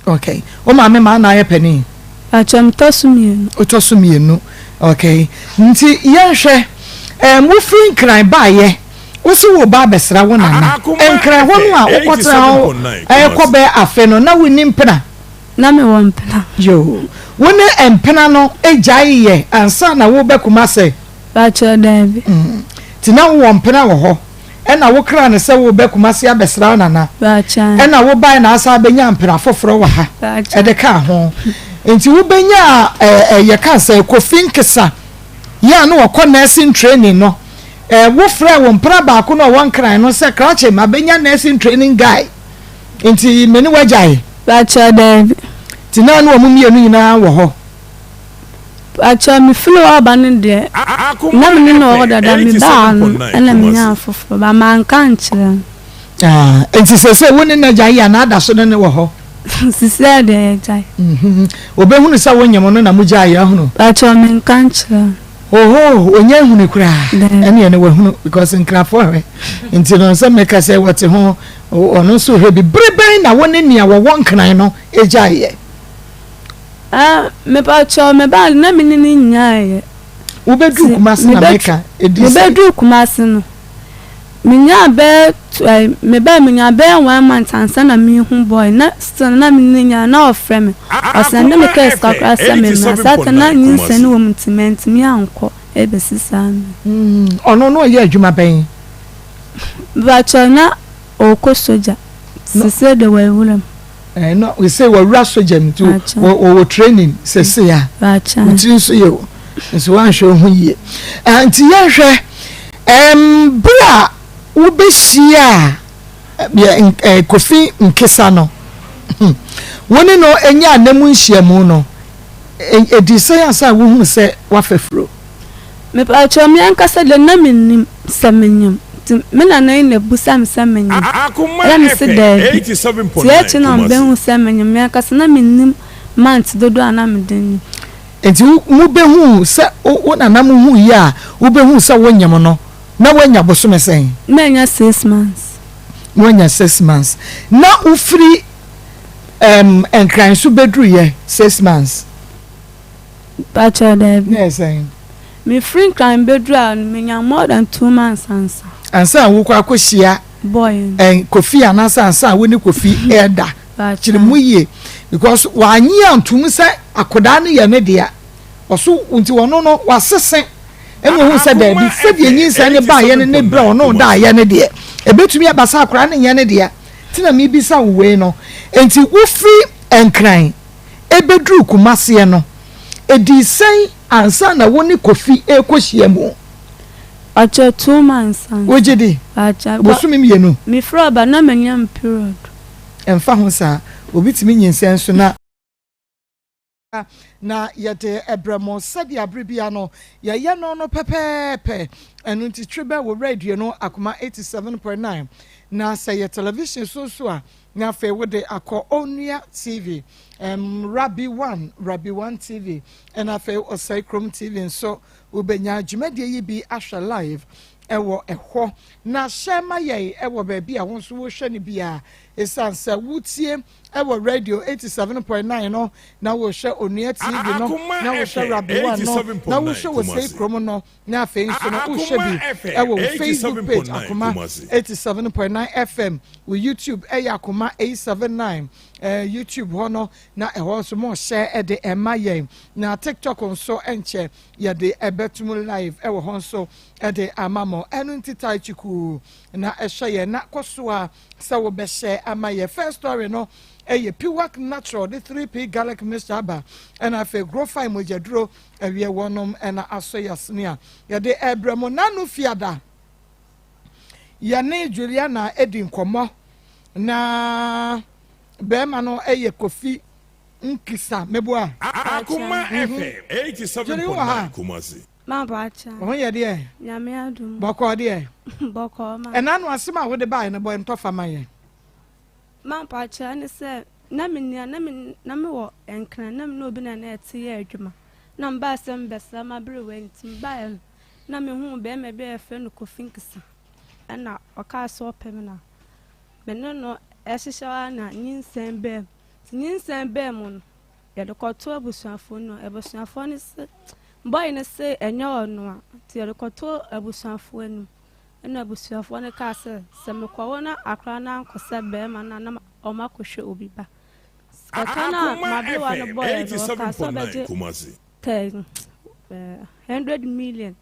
Okay. O ma me ma na ye pani. Acham tosumienu. O tosumienu. Okay. Nti ye hwe wo free nkran ba ye. Wo se wo ba besra wo nana. Nkran ho no a wo kotra ho kobe afe no na woni mpena. Na me wo mpena. Yo. Wo ne mpena no ejai ye ansa na wo bekuma se. Bacho David. Ti na wo mpena wo ho. Ena wo kra ne se wo bekuma se abesra wo nana. Bacha. Ena wo bai na asa benya mpena foforo wa ha. Ede ka ho. Enti wo benya ye ka se kofi nkesa. Ya no wo nursing training no. Wo fra wo mpra ba ko no wan kran no se krache ma benya nursing training guy. Enti meni wajai. Bacha David. Ti na no mu mienu nyina wo ho. Bacha mi flo abane de. Na me no wo dada mi ba no. Ena me nya fofo ba man kan kire. Enti se wo ne na jai ya na ada so ne wo ho. Sisi de jai. Obehunu sa wo nyemo no na mu jai ya hunu. Bacha mi kan kire. Oho, onye hunu kura. Ene ne wo hunu because nkrafo hwe. Enti no se meka se wote ho ono so hwe bi breben na wo ne nia wo wonkran no ejai ye. Me bacha me ba na me ni nyae. Wo bedu kumase na meka edisi. Me bedu kumase no. Minya be me ba minya be 1 month ansa na me hu boy na still na me nya na ofre me asande me case kakra se me na sata na nyinse ni wo mtiment mi anko ebesisa me ono no ye adwuma ben bacha na okosoja sise de wewulam no we say we ra soja mtu wo training sese ya bacha mtin so ye so wan hwe hu ye anti ye hwe bra wo behia kofi nkesa no woni no enya anamu nhyiamu no edise asa wo hu se wafefro me pa chomi ankasa de na menim samenyam me na nan na busam samenyam ya me se de 87.9 tie china be hu samenyam me ankasa na menim month dodo ana me den enti mu be hu se wo na nam hu ya wo be hu se wo nyam no na wanya bosome sen menya 6 months wanya 6 months na ufri enkran so bedru ye 6 months bacha David yes saying me free kan bedru an menya more than 2 months ansa wo kwa akohia boy kofi anasa wo ni kofi elder chiri muye because wanyi antum se akoda ne ye ne dia oso unti wono no wasesen eno hu se da bi se bi nyinsa ne ba ye ne bra ono da ye ne de ebetumi abasa akora ne ye ne de tina mi bisa we no enti wo free enkran ebedru kumase no edi sen ansa na woni kofi ekohia mu acha 2 months wojedi acha bosumi mienu mi fro ba na manyam period emfa ho sa obitimi nyinsa nso na yete ebremo sadi abribia no ye no pepepe enu nti tribe wo radio no Akoma 87.9 na say ye television so a na fe wo de akọ Onua TV Rabi 1 TV and afa Osai Chrome TV so ubenya dwumadie yi bi ahwe live ewo ehọ na shema ye ewo ba bia wo so wo hwe ne bia esansa wutie ewo radio 87.9 no na wo hwe Onua TV no na wo hwe Rabi 1 no na wo hwe Osai Chrome no na afa nso no wo hwe bi ewo Facebook page Akoma 87.9 FM wo YouTube Akoma 879 YouTube hono na eho so mo share e de emaye na TikTok nso enche ye de ebetum live ewo ho nso e de amamo enu ntita chiku na ehye na koso a se wo be share amaye first story no eye Piwak natural the 3p garlic mixture aba and afa grow fine mojaduro ewie wonom na asoyasnia ye de ebremo nanu fiada ya ne Juliana edin komo na bema no eye kofi nkisa meboa Akoma FM 87.9 Kumasi ma bacha o ye de nyame adum boko de boko ma enanu asema wo de bai na boy ntofa maye ma bacha ne se na me wo enkran na me no bi na na ete ye adwuma na mba asem besa ma bre wentim ba na me hu be me be efe no kofi nkisa na oka so pem na me no eshishawa na Nsem be Nsem be mu ya de koto abusuafo no abusuafo ne se boy ne se enyo no a ti ya de koto abusuafo anu na abusuafo ne ka se me kwawo na akra na ankose be ma na o makohwe obi ba Akana mabe wa no boy no ka so be 100 million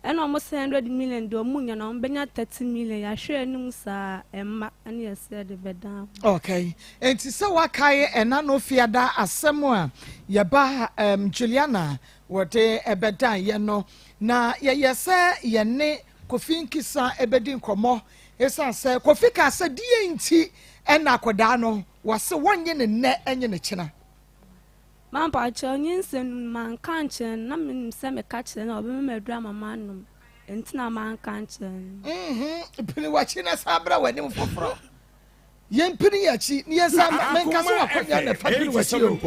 and almost 100 million do munya na ombenya 30 million ya hwe anum sa emma ane yese de beda. Okay, enti se wakae ena no fiada asem a ye ba Juliana wote ebeda ye no na ye yese ye ne Kofi Nkisa ebedi nkomo esa se Kofi ka se die nti ena akoda no wase wonye ne enye ne kina Mampa Nsem man kanche na me se me kache na obi me dra mama no entina man kanche pini wachi na sabra wani mfoforo yen pini yachi ni yesa men kaso wakonya na fabiri wachi o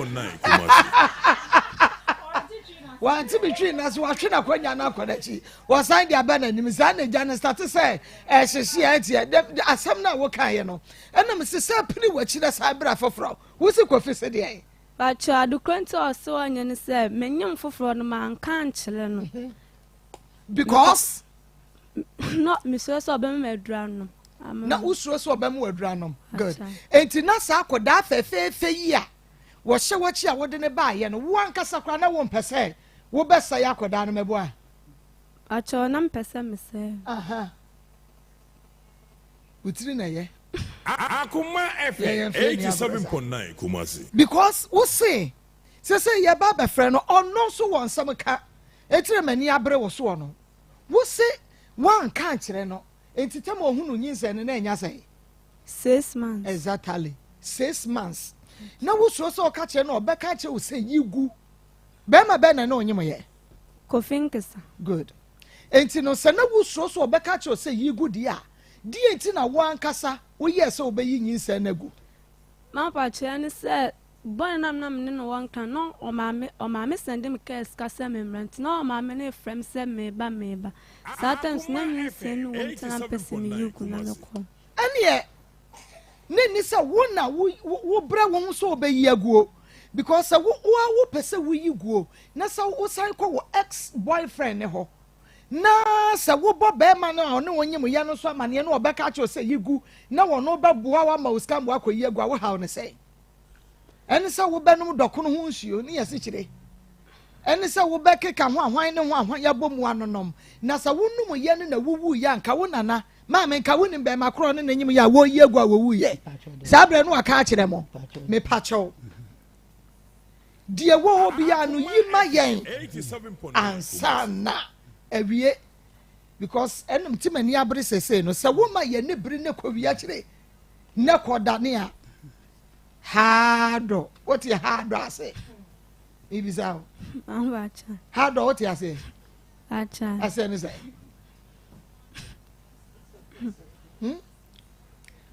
wanti bitwi na so watwe na konya na akodachi wasan dia bana nim za na gya na start say ehyehye ati asam na wo kan ye no enam se sa pini wachi na sabra foforo wo si Kofi se de But you do crunch or so on and say, Many for the man can't because not Mrs. Obama drown. Now, who's so Obama drown? Good. Ain't enough Sako that fe year. Was so what you wouldn't buy and one Casacrana won't per se. Wo best say Yako down me boy. I saw none per se, Miss. Within a year. Akoma FM 87.9 Kumasi. Because we say your baba friend or no so one some cat. Etre many abre was one. We say one can't no. Enti tamo hunu nyinse ne nya say 6 months. Exactly 6 months. Now we so catch no be catch we say yigu. Be ma be na no nyimo ye. Kofi Nkisa. Good. Enti no se na we so be catch we say yigu dia. Di enti na wan kasa we yes obeyi nyinse na gu. Mampa che say boy nam ne no wan kan no o ma me send me case ka se me rent no o ma me ne frame se me ba sometimes na nyinse no won tan person me yugu na no ko ane ne ni se wo na wo bra wo so obeyi aguo because wo pese wo yiguo na se wo san ko wo ex boyfriend ne ho na se wo bo be ma na one wonyim ya no so amane no obeka cha se yigu na wo no ba bua wa ma uska mo akoyi agua wo hawo ne se eni se wo benum dokono ho nsuo ne yesi kire eni se wo be keka ho ahwan ne ho ahwan ya bomu anonom na se wo num ye ne na wuwu ya nka wo nana ma me nka wo nim be makro ne nanyim ya wo yi agua wo wu ye sabre no aka kire mo me pacho die wo obi anu yima yen ansana ewie because enum timani abre sese no se wo ma ye ne biri ne kowia kire ne kodane a hado what you hado ase ibizao acha hado what you say acha ase ne say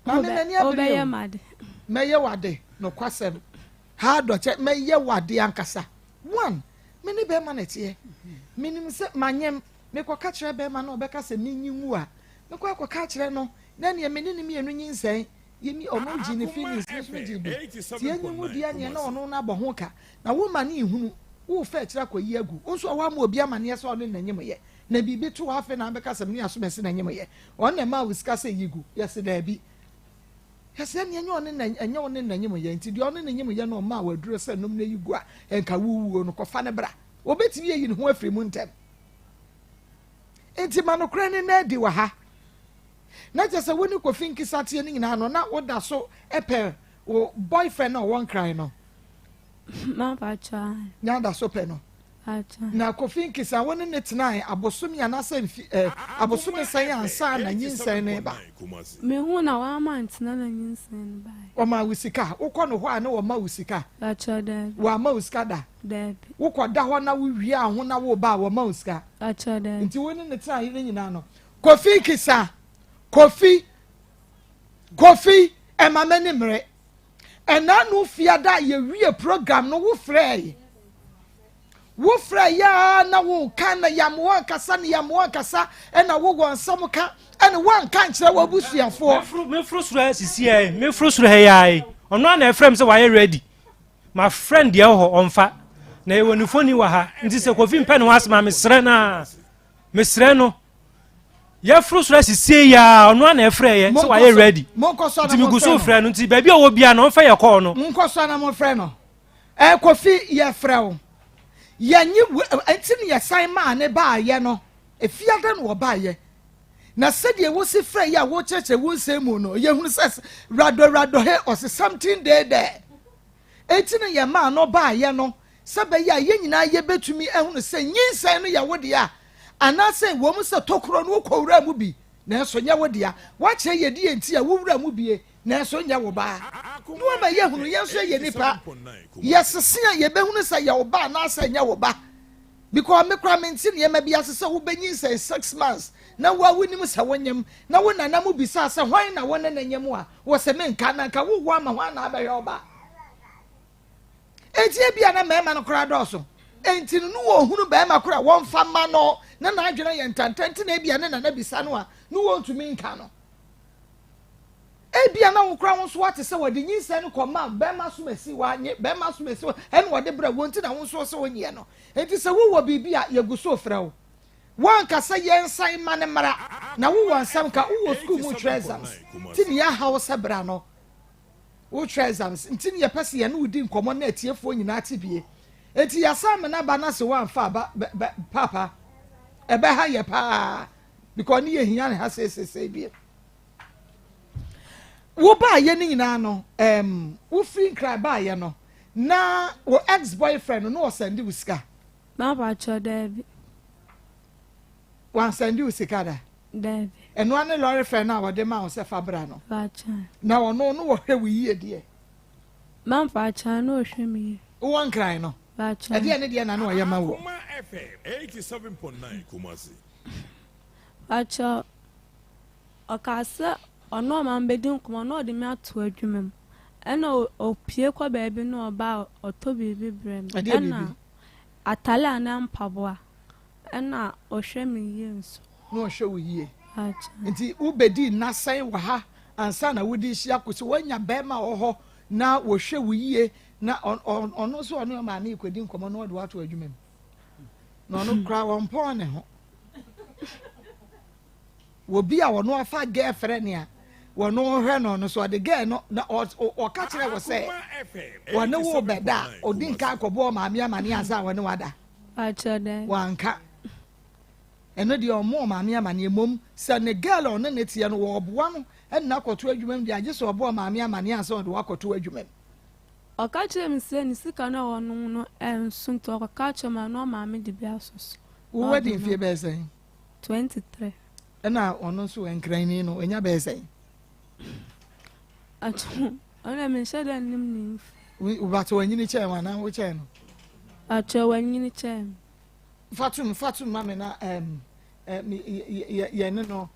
obeye made meye wade no kwasem hado che meye wade ankasa one mini be manete minim se manyem me kwa ka kire be ma no be ka se minyiwu a me kwa ka kire no na ne me ni mienu nyinsen yemi ono ji ne feelings ne ji bu tie nyiwu dia ne na ono na bo ho ka na wo ma ne ihunu wo fa kire kwa yi agu nso wa ma obi ama ne so ono nanyem ye na bibi to afa na be ka se me aso me se nanyem ye on na ma wiska se yigu yes da bi yes ne enyo ono na enyo ono nanyem ye nti dia ono nanyem ye no ma wa duro se nom na yigu a enka wuwu no kofa ne bra obetimi yi ne ho afiri mu ntem enti manokra ne na di wa ha na je se woni Kofi Nkisa tie ne nyina no na woda so epe wo boyfriend no won cry no ma pa cha nya da so pe no acha na Kofi Nkisa woni ne tenai abosomi anasa abosomi san ansa na nyinsan ne ba me hu na wa ma ntena na nyinsan ba o ma wusika ukọ no ho a na wo ma wusika acha da wa ma wusika da ukọ da ho na wo wi a ho na wo ba wo ma wusika acha da nti woni ne tenai ne nyina no Kofi Nkisa Kofi emameni mre enanu fiada ye wie program no wo frey ya na wo kan na yamwo kasa ena wo gonsom ka ena wan kan kire wo busuafo me frusura sisi e me frusura he yae ono na efrem se waye ready my friend ye ho onfa na e wonu foni wa ha nti se Kofi mpe no asma mesre no ya frustra sisie ya ono na efre ye se waye ready nti miguso frɛ no nti baabi a wo bia no onfa ye call no monkoso na mo frɛ no Kofi ye frɛ wo ye nyi enti ne ye san ma ne ba ye no efiada no ba ye na said wo si frɛ ya wo cheche wo nsemu no ye hunu sɛ rado he or something there enti ne ye ma no ba ye no sɛbɛ ya ye nyina ye betumi ehunu sɛ nyinsan no ya wo de a anase wo mu sɛ tokoro no kowura mu bi na so nya wo de a wa che ye di enti a wo wura mu bie na so nya wo ba no ma ye hunu ye so ye nipa yesese a ye behunu sɛ ye wo ba na sɛ nya wo ba because me kra me nti ne ma bia sɛ wo benyin sɛ 6 months na wa wonim sɛ wonyem na wo nana mu bisa sɛ hwan na wo ne nanyem a wo sɛ me nka na nka wo wo ama hwan na abɛhwɛ oba enti bia na mema no kra dɔso enti no wo hunu ba ma kra wo mfa ma no na na adwene ye ntantanti na bia ne nana bisa no a no wo ntumi nka no bia na wo kra wo so wate sɛ wo de nyinsa no kɔma ba ma so masi wa nye ba ma so masi ɛne wo de bra wo nti na wo so sɛ wo nyɛ no enti sɛ wo wo bibia ye guso frɛ wo wan ka say yensan mane mara na wo wansam ka wo school mu exams tini ya ha wo sebra no wo exams ntini ya pese ye no udi nkomo na atiefo nyina atibie enti ya sam na ba na se wan fa ba papa ebe ha ye pa because ni ye hia ne ha se bie wo ba ye ni nyina no wo free cry ba ye no na wo ex boyfriend no send you sika ma ba cho David wan send you sikada David eno ane lorry friend na wode ma wo se fabra no bacha na ono no wo hwe wi yie de man bacha no hwe mi won cry no bacha e de ne na no ye ma wo Akoma FM 87.9 Kumasi bacha okasa ono man bedin kuma no de me ato adwumam ena opie kwa baabi no oba otobi bibrem ena atala na mpaboa ena ohwe mi yenso no ohwe wo yie acha nti ubedi na sai wa ha ansa na wodi hia ko so wanya bema oho na wo hwe wo yie na ono so ono ma na ikodi nkomo no de wato adwumam no no kra won pon ne ho wo bi a wono afa girlfriend ya wono hwe no so de girl no na o ka kire wo se wono wo beda odi nka akobo ma me amane ansa wono wada acha de wanka eno de omo ma me amane mom se ne girl on ne tie no wo boa no na akoto adwumam de age so obo ma me amane ansa wo de wakoto adwumam okachire mi se ni sika na wono no ensunto okachire ma no ma me de bia soso wo wedding fee be say 23 na ono so enkrani no enya be say acho ona me shada nim ni wo bato wanyini che ma na wo che no acho wanyini che fatun mame na ye no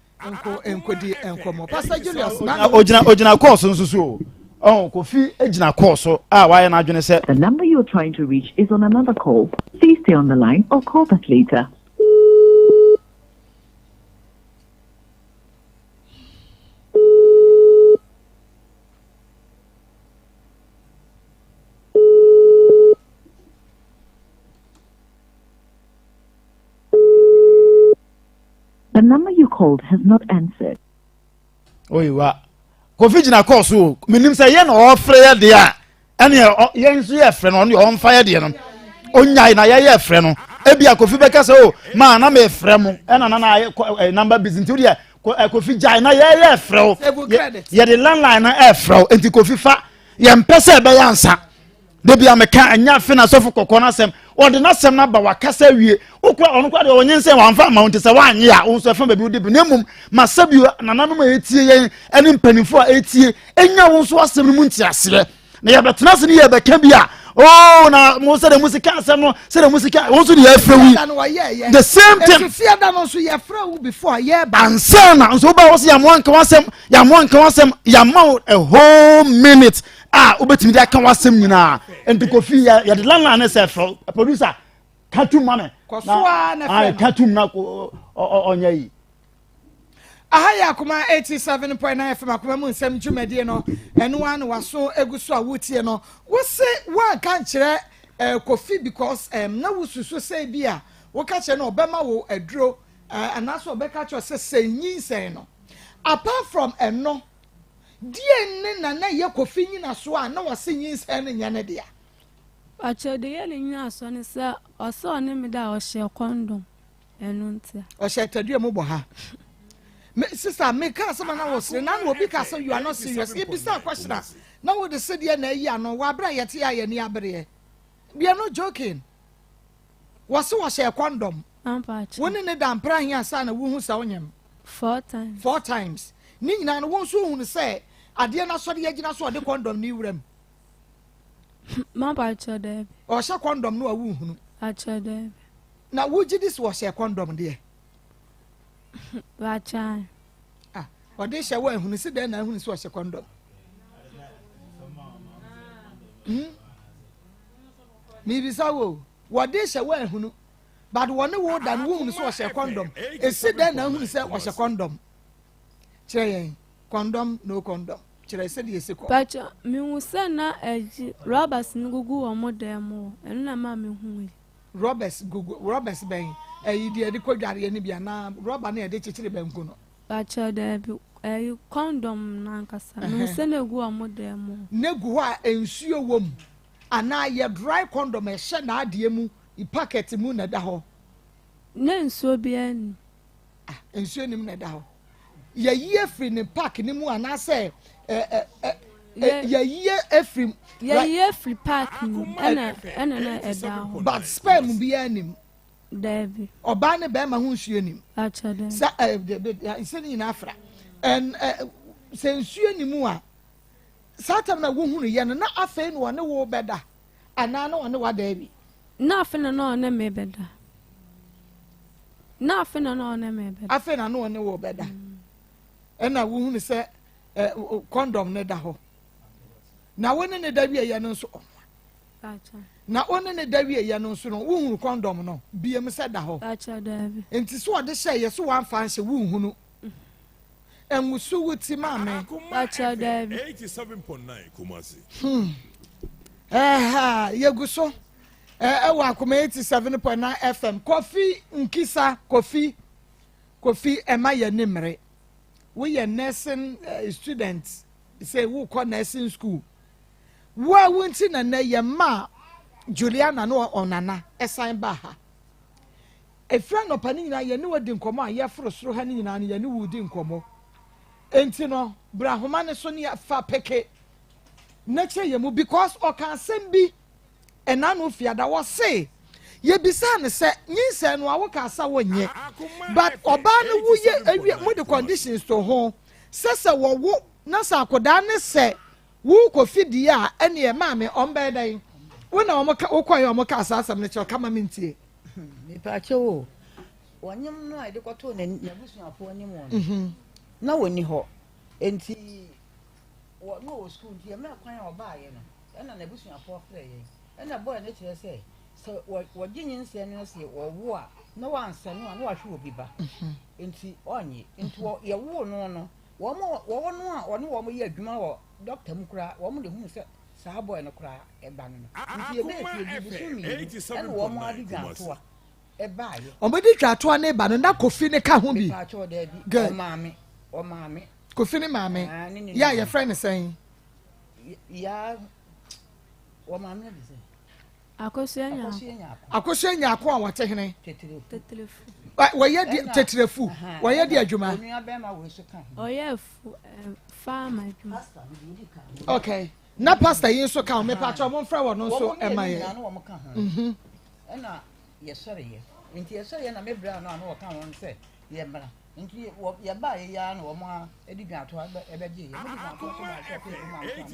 enkodi enkomo Pastor Julius na ojina course nsusu Kofi ejina course a wa na adwene se the number you're trying to reach is on another call. Please stay on the line or call back later. The number you called has not answered. Oyiwa Kofi jina course o minim se ye na ofre ye de a ene ye nso ye frɛ no on fire de no onyai na ye frɛ no ebia Kofi beka se o ma na me frɛ mo ena na number business nti de Kofi jai na ye frɛ o ye de landline na frɛ o enti Kofi fa ye mpese be yansa de bia me ka anya fe na sofo kokona asem o de na asem na ba wakasa wie okwa onu kwa de onyense wanfa ma unti se wanye a unso fa ba bi odi bi nemum masabi nananu ma etie yen ene mpanifo a etie enya wonso asem mu nti ase na ye betena se ne ye beka bia na mo se de musika asem no se de musika wonso de afewi the same thing fear that no so ye fra before ye ba ansana nso ba wo se ya mo anka wasem ya ma a whole minute obetimi de aka wasem nyina enti Kofi ya de lana na se fro producer katum mame kosoa na fe katum na onya yi Ahaya Akoma 87.9 FM Akoma mu nsem dwumade no eno an waso eguso a wotie no wo se wa kan kire Kofi because na wususu say bia wo ka kire no obema wo aduro anaso obeka kire se senyin no apart from eno die ne na ye Kofi nyina so a na wase nyin sen ne nya ne dia ache de ye nyina so ne se oso ne me da o she condom enu ntia o she tadua mu bo ha sister me ka some na was na obi ka say you are not serious e bisa question na wo de se de na yi ano wa bra yete ya ye ni abre we are not joking was she condom woni ne da mpra hia sa na wo hu sa onyem 4 times ni nyina no won so hu ne say ade na so de yagina so de condom ni wuram ma ba chode o she condom no awu hunu a chode na wo gi this was she condom de Wacha. What they shall wear when you sit there and when you swatch a condom. Maybe so. What they shall wear who, but one word than wounds was a condom. A sit there and when you said was a condom. Chay, condom, no condom. Chay said yes, but me will send na robbers in Gugu or more demo, and na mammy who Roberts Bay. Idea the Kodari and Biana, Robber near the Chichiri Benguno. Bacha de condom nankasa. No send a go more demo. Negua and sure womb. And I ye dry condom a shana diemu, I packet moon at the hole. Nen so bien. And sure him at the hole. Ye year free in pack in the and I say, ye year every ye free pack and a down. But spam be him. Debbie. Or Barney Bama who she him. Actually, it's in Afra. And since you any more, Satan a woman, yan, not a fan one no better. And I know what Debbie. Nothing and all, me better. Nothing and all, me better. I think I know no better. And I won't say condom nedaho. Now, when in the Debbie, yan so. Na one ne da wie ya no so no wo hu condom no biem se da ho acha da bi enti so de hye ye so wan fa hye wo hu no enwusu wuti ma me acha da bi 87.9 Kumasi yegu so wa Akoma 87.9 FM Kofi nkisa Kofi ema ye nimre we ye nursing students say wo ko nursing school wa wunti na ye ma Juliana no onana esan ba ha efra no pani nyina ye ne wadi nkomo a ye frosoro ha nyina ne ye ne wudi nkomo enti no brahoma ne so ne fa peke na che ye mu because o kan sembi enanu fiada wo say ye bisa ne se nyinse no awo ka sa wonye but oba no wuye mu the conditions to ho sese wo wo na sa akoda ne se wu Kofi dia ene e ma me ombe dan wona okwa yo moka asasam ne che kama mintie me pa che wo wonyem no a de kwato na busuafo anim won na woni ho enti wo no school die me kwan a oba ye no na busuafo frɛ ye na boy ne kire sɛ so wo ginyin se no se wo wo a na wansa no na wahwe obi ba enti onye enti wo ye wo no wo no a one wo mo ye adwuma wo doctor mu kura wo mo de hu se saa boy no kura e ba no nti e be e busu mi en wo mo adi gwato a e ba ye o be di gwato na e ba no na Kofi ne ka ho bi pa cho de bi o maame Kofi ne maame ya your friend is saying ya o maame na bi se akosua ko a wote hene tetelefu wa ye di tetelefu wa ye di adwuma onua be ma wo so ka oye farmer adwuma okay na pastor yin so ka me pa cho mo mfra wo no so e ma ye na wo mo ka ho na ye sori ye nti ye sori ye na me bra no wo ka ho se ye bra nti ye ba ye ya na wo mo edi gwato e be je ye mo di gwato so ba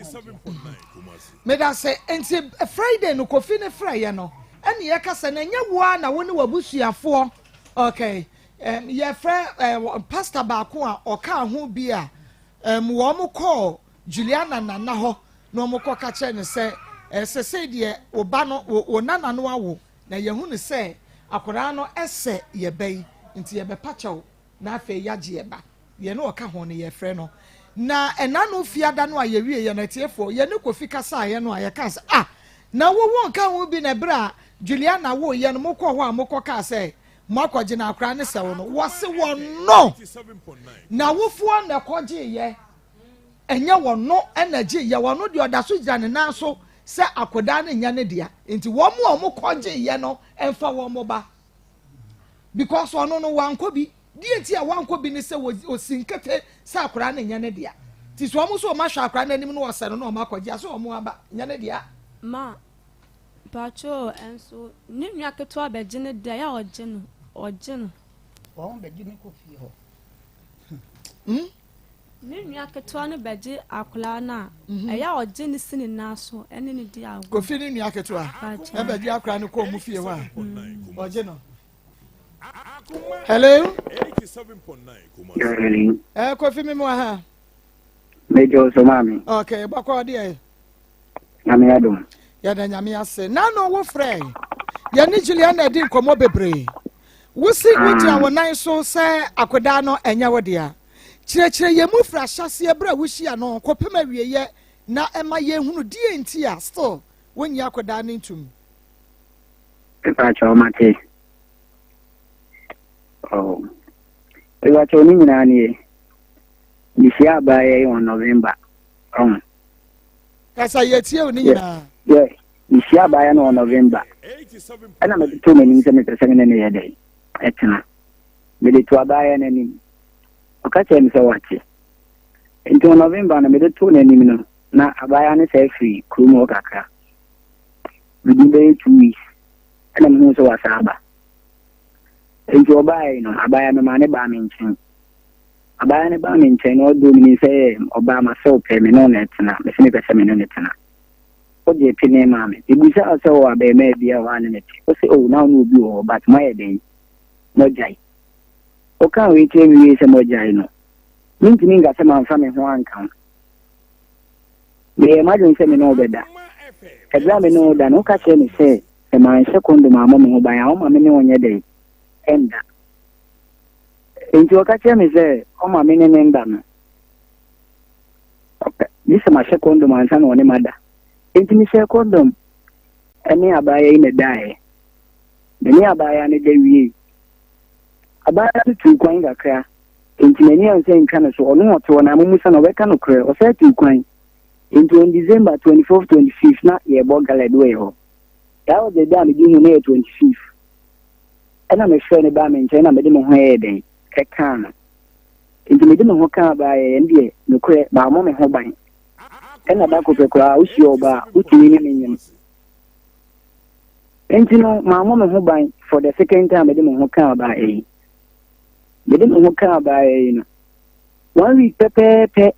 so pe 87.9 Kumasi me da say nti Friday no Kofi ne Friday no ene ye ka se na nya wo na wo ne wabusuafo okay ye fra pastor ba ko a o ka ho bi a wo mo call Juliana nana ho no mo ko ka che ne se se de oba no o nana no awo na ye hu ne se akora no ese ye bai nti ye be pacho na afa ya je ba ye no ka ho ne ye frɛ no na ɛna no fiada no a ye wie ye na tiefo ye ne kofi kasa ye no a ye ka sɛ na wo won ka ho bi na bra Juliana wo ye no mokɔ ho a mokɔ ka sɛ makɔgye na akra ne sɛ wo no wo se wo no na wofuo na kɔgye ye enye wo no energy ye wo no de oda so gya ne nan so sɛ akoda ne nya ne dia enti wo mo kɔgye ye no emfa wo mo ba because ono no wanko bi die ti a wanko bi ne sɛ osinkete sɛ akora ne nya ne dia ti so mo so ma hwa akora n'anim no wɔsɛ no ma kɔgye aso ɔmo aba nya ne dia ma pacho enso ne nua ketewa bɛgye ne dia ya ɔgye no wɔn bɛgye ne kɔ fie hɔ ne nua ketewa ne bɛgye akora na ɛya ɔgye ne sini na so ɛne ne dia ko fi ne nua ketewa e bɛgye akora ne kɔ mu fie hɔ a ɔgye no. Hello. 87.9 Kofi mi mo ha. Mejo so mami. Okay, bako de. Nyame adom. Ya da nyame ase. Na no wo frɛ. Ya ni Juliana di nkomo bebre. Wo si wuti a wonan so sɛ akoda no enya wo dia. Kyerɛkyerɛ ye mu fra hyase bra wo hia no kopema wieye na ema ye hunu die enti a still wonyi akoda no ntum. Pepa chomate. Oh. Ewa choni nyina ni. Nisi abaye on November. Kasa yetie oni nyina. Yeah. Nisi abaye no November. Ana me to meni se me pese ne ne yede. Etna. Me de to abaye na ni. Okache mi se wache. Enti November na me de to na ni no. Na abaye ne se free krumo kakra. Within 2 weeks. Ana me so wasaba. Enti obaye no abaye me ma ne ba me nchen. Abaya ne ba me nchen no do mi say oba ma so pe me no net na me se me pese me no net na. O de pe ne ma me. Ibusa so wa be ma bia wa ne net. O say oh now no bi o but my dey. No jai. O kan we tell me say mo jai no. Mintini nga se ma fa me ho anka. Me imagine say me no beda. Ebra me no da no ka che me say e ma second ma mo me ho ban a o ma me ne onye dey. Enda. Enti wakache me say o ma me ne nda no. Okay. This ma second ma nsa no ne mada. Enti mi second ene abaya ine dae. Meni abaya ne de wie. Abaya tu kwan gakra. Enti meni an say nka no so ono oto na musa no weka no kre. O say tu kwan. Enti on December 24th 25th na ye bo galado e ho. That was the day me give me 25th. Ana me hwɛ ne ba me nkyɛn na me de me ho yɛ den kɛka no nti me de me ho ka ba yɛ ndie no kɔ ba mo me ho ban ɛna ba ko pekora usi oba utumi ne nyem nti no ma mo me ho ban for the second time me de me ho ka ba yɛ me de me ho ka ba yɛ no 1 week pepepe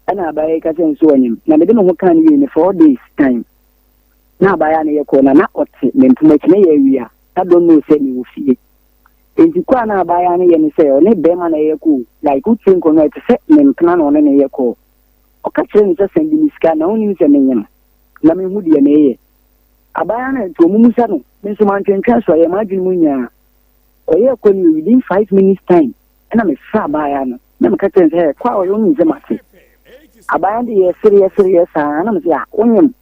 ɛna ba yɛ ka sɛ nso anyim na me de me ho ka no yɛ 4 days time na ba ya ne yɛ kɔ na ɔte me ntoma kine yɛ wia I don't know say me wo fie enti kwa na abaya ne ye ne say o ne be ma na ye ko like u think on it say me mpna na one ne ye ko o ka kire ni say sendi miska na oni se me nyam na me hu de ne ye abaya na to mu musa no me so man twentwa so ye ma dwun mu nya o ye ko ni within 5 minutes time na me fra abaya no na me ka kire say kwa o yo ni ze mate abaya de ye serious na me say a onyem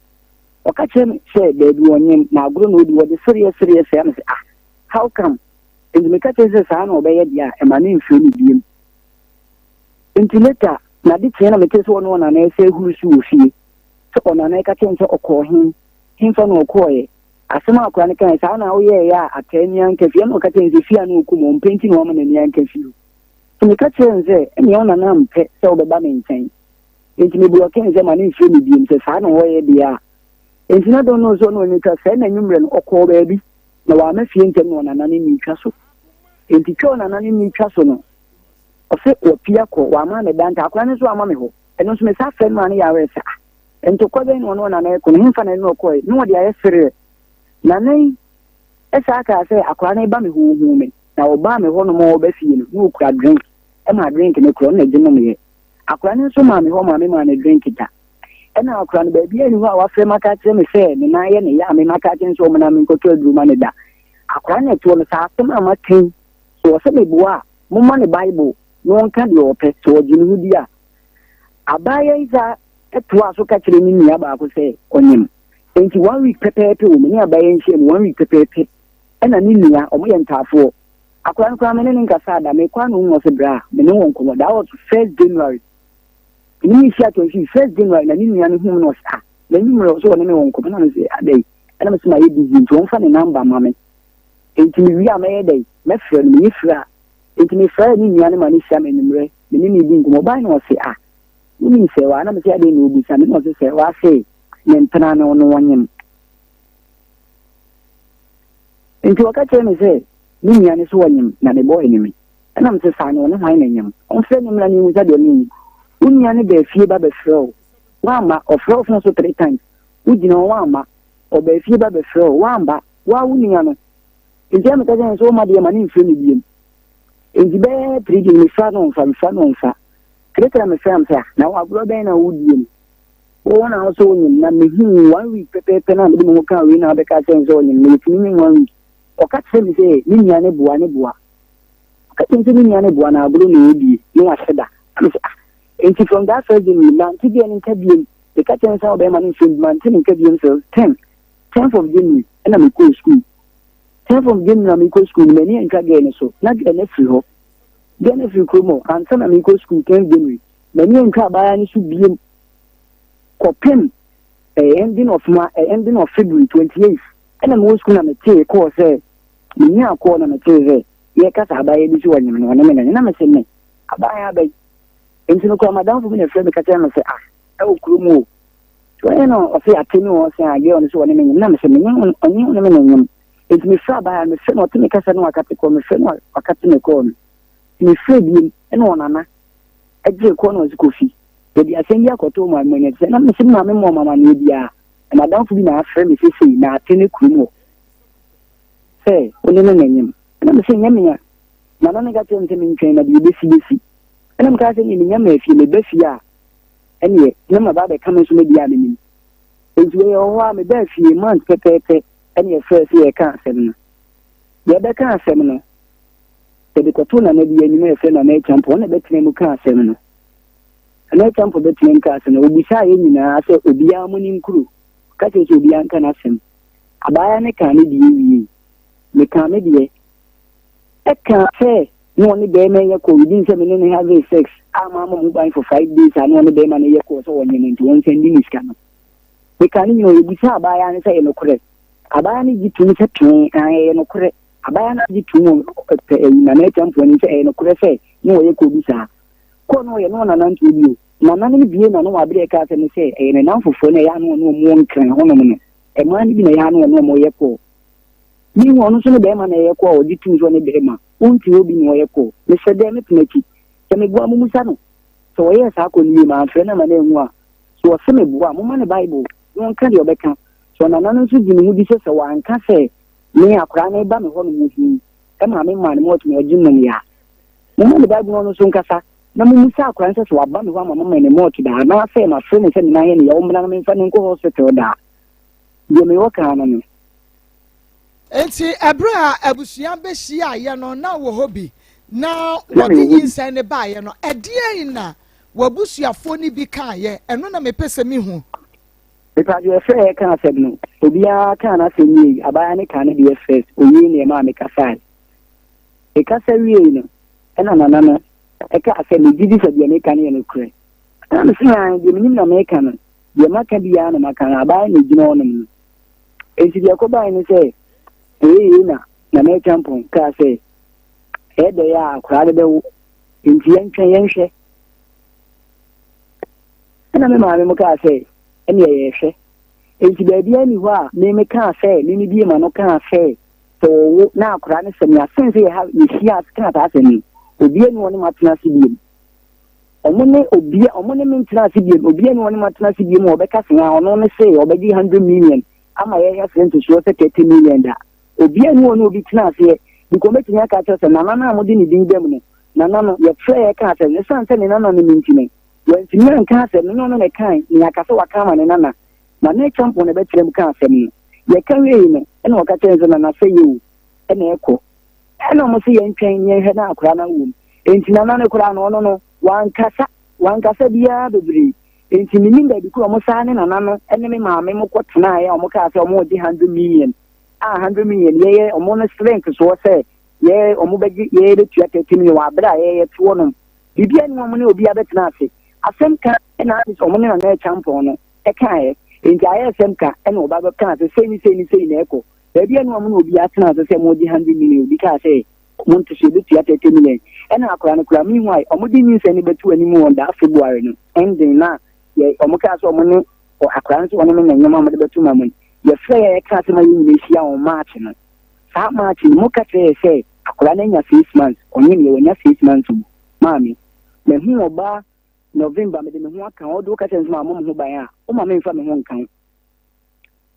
okache me say baby onyem na agro no di wo de serious ya me say how come in me kache say sa na obeye dia e ma ne mfiri ni biem enti later na di tie na me tese wo no na na say huru su wo fie so ona na kache nse okọ hin fa no okọ ye asema akwa ne kan sa na wo ye ya atania nkafie no kache nse fia no oku mo mpenti no ma na nia nkafie so me kache nse e me ona na mpe say obeba me nten enti me bu oke nse ma ne mfiri ni biem say sa na wo ye dia enti na don no so no ni ka say na nwumre no okọ baabi na wa ma fie ntem no na nane ni twa so enti twa na nane ni twa so no o se o pia ko wa ma ne danta akwa ne so ama me ho eno so me sa fe no ane ya we sa enti ko den no na na ko ne fa na no ko no de aye sere na nei e sa ka say akwa ne ba me ho me na o ba me ho no mo ba fie no no kura drink e ma drink ne kro na gye no me akwa ne so ma me ho ma me ma ne drink ta ena akra no baabi ani ho a wafre maka kire me se ne na ye ne ya me maka kire so mo na me nkoto aduru ne da akra ne to no sa asem amaten so se me bua mo ma ne bible one can your pet to Jinudia. Abaya is a to us so catching in Yaba say on him. And 1 week prepare to me abayan shame 1 week prepare and an India or me and Tafo. A crown cramming in Casada, make one room was a bra, the no one come. That was 1st January. In the shot when she 1st January, and Indian whom was that. The numerals on anyone come and say a day. And I'm my busy to one funny number, mammy. And to me, we are made a day, my friend, me fra. And to me, friend, in the animal is some in the way, the Nini being mobile or say, ah. You mean say, I'm saying, I didn't know this, and I say, well, I say, Nentanano no one. Into a catcher me say, Ninian is one, not a boy in me. And I'm saying, I know my name. I'm saying, I'm running with your name. Union be fever be throw. Wamba or throw from so 3 times. Would you know Wamba or be fever be throw? Wamba, why Union? In terms of so much money in Philippines. In the bed, treating me fat on fa. Creator me friend, sir. Now I've got a wood. One also in 1 week prepare pen and the Moka win the catching zone in meaning 1 week. Or catch him say, Niniane Buanebua. Catching Niniane Buana, Blue, no, I said that. And from that 1st January, to get an interview, the catching sound of money should maintain themselves 10th of January, and I'm go school. 10th of January, I'm go school, many and again so, not an extra. Then if you come and some of go school 10th January, many and Cabani should be copim ending of February 28th. And I'm going to make a course, say, near a corner material. Yes, I buy this one, and I'm saying, I buy a bay. And to come down for me, a friend, because I say, oh, Krumo. So I know, I say, I tell you, I say, I get on this one, and I'm saying, it's me, Fabba, and the friend, or to make us know I got to call me friend, or cut to the corner. Me, Fabian, and one, Anna. I drink corner was coffee. But I send you to my minutes, and I'm missing my mamma, media. And I don't feel my friend is saying, now, Tenny Krumo. Say, when I'm and I'm saying, Yamia. Madame got him in train at UBCBC. And I'm casting in Yamma if you may be here. And yet, no about the coming to the enemy. It's way or I'm a best few months, Pepe, and your first year can't seminar. The other can't seminar. The Cotuna may be any mere friend and a champ on a better name can't seminar. And I come for better name cast and will be shy in I said, will be our morning crew. Cut it to be uncanassem. A buy an account, the comedy. I can't say, no one day may you within 7 and a half days sex. I'm mobile for 5 days and one day man a year course or into one sending his cannon. The cannon will be saw by an say no correct. A buy any to set train and no correct. A buy an to in an attempt when you say no correct say, no, you could be sir. Corno, you know, an aunt with you. Nanani be no break out and say, and enough for a young one can honor. A man in a young no more echo. You want to be a man a echo or the 2 on a bema. Won't you be no echo? Mr. Demet make it. Can we go Musano? So, yes, I could be my friend and my name. So, a semi woman, a Bible, one can your becker. So, an anonymous who says a one can say, me a crown a bum home with me. Come on, man, more to me a Jimania. No, the Bible on the Sunkasa. No, Musa Crances were bum one moment and more to that. Now, I say my friend is in my own and go hospital that. You may walk on. Enti ebra abusua behia ye no na wo hobi na wodi yinsa ne ba ye no edie na wabusuafo ni bi kan ye eno na mepese mi hu because you say kan asem no obia kan asem ni abaya ne kan ne first oyi ne ma me kasa e kasa wie no ena nana no e ka asem ni didi se bi ne kan ye no kure na me sin de minim na me kan no ye maka bi ya na maka abaya ne gina onum enti de ko ba ni say na me champion ka say e de ya kwade be enti yenhwe ana me ma me ka say ene ye hwe enti ba bia ni ho a me ka say me bi ma no ka say so na akura ne sem ya sense ye ha ni sia ka ta asem obi eni woni matena sibiem omone me ntena sibiem obi eni woni matena sibiem obeka sen ono ne say obedi 100 million ama ye ya sense so 30 million da obi eni woni obi tena ase because me tinya ka tell say nana na mo di ni din dem no nana no ye frɛ ye ka tell ne sanse ne nana no mintime when tinya ka tell no no ne kan ni aka so waka ma ne nana na ne champo ne betrem ka asem no ye ka we no ene waka tell say nana say you ene eko ene mo say ye ntwen ye hwe na akora na wom enti nana ne kura no no wankasa biya bebre enti minim da bi ko mo saa ne nana no ene me maame mo kwotena ya mo ka se mo di 100 million 100 million ye omo no strength so say ye omo begi ye de tua 30 million wa bra ye to no bibia ni mo ne obi abetena ase asem ka na is omo ne na champion no e kan ye enti aye asem ka ene oba be kan ase sei na eko bibia ni mo ne obi atena ase se mo di 100 million bi ka se mo nte se de tua 30 million ena akora no kura mi why omo di ni se ni betu ani mu on da February no ending na ye omo ka so omo ne akora no so omo ne nyama mo de betu ma mun ye frɛ ye ka se ma yi ni sia on March no sa March ni mo ka say akora na nya 6 months onye ne ye nya 6 months mami me hu oba November me de me hu aka o do ka se ma mo hu ban a o ma me mfa me hu nkan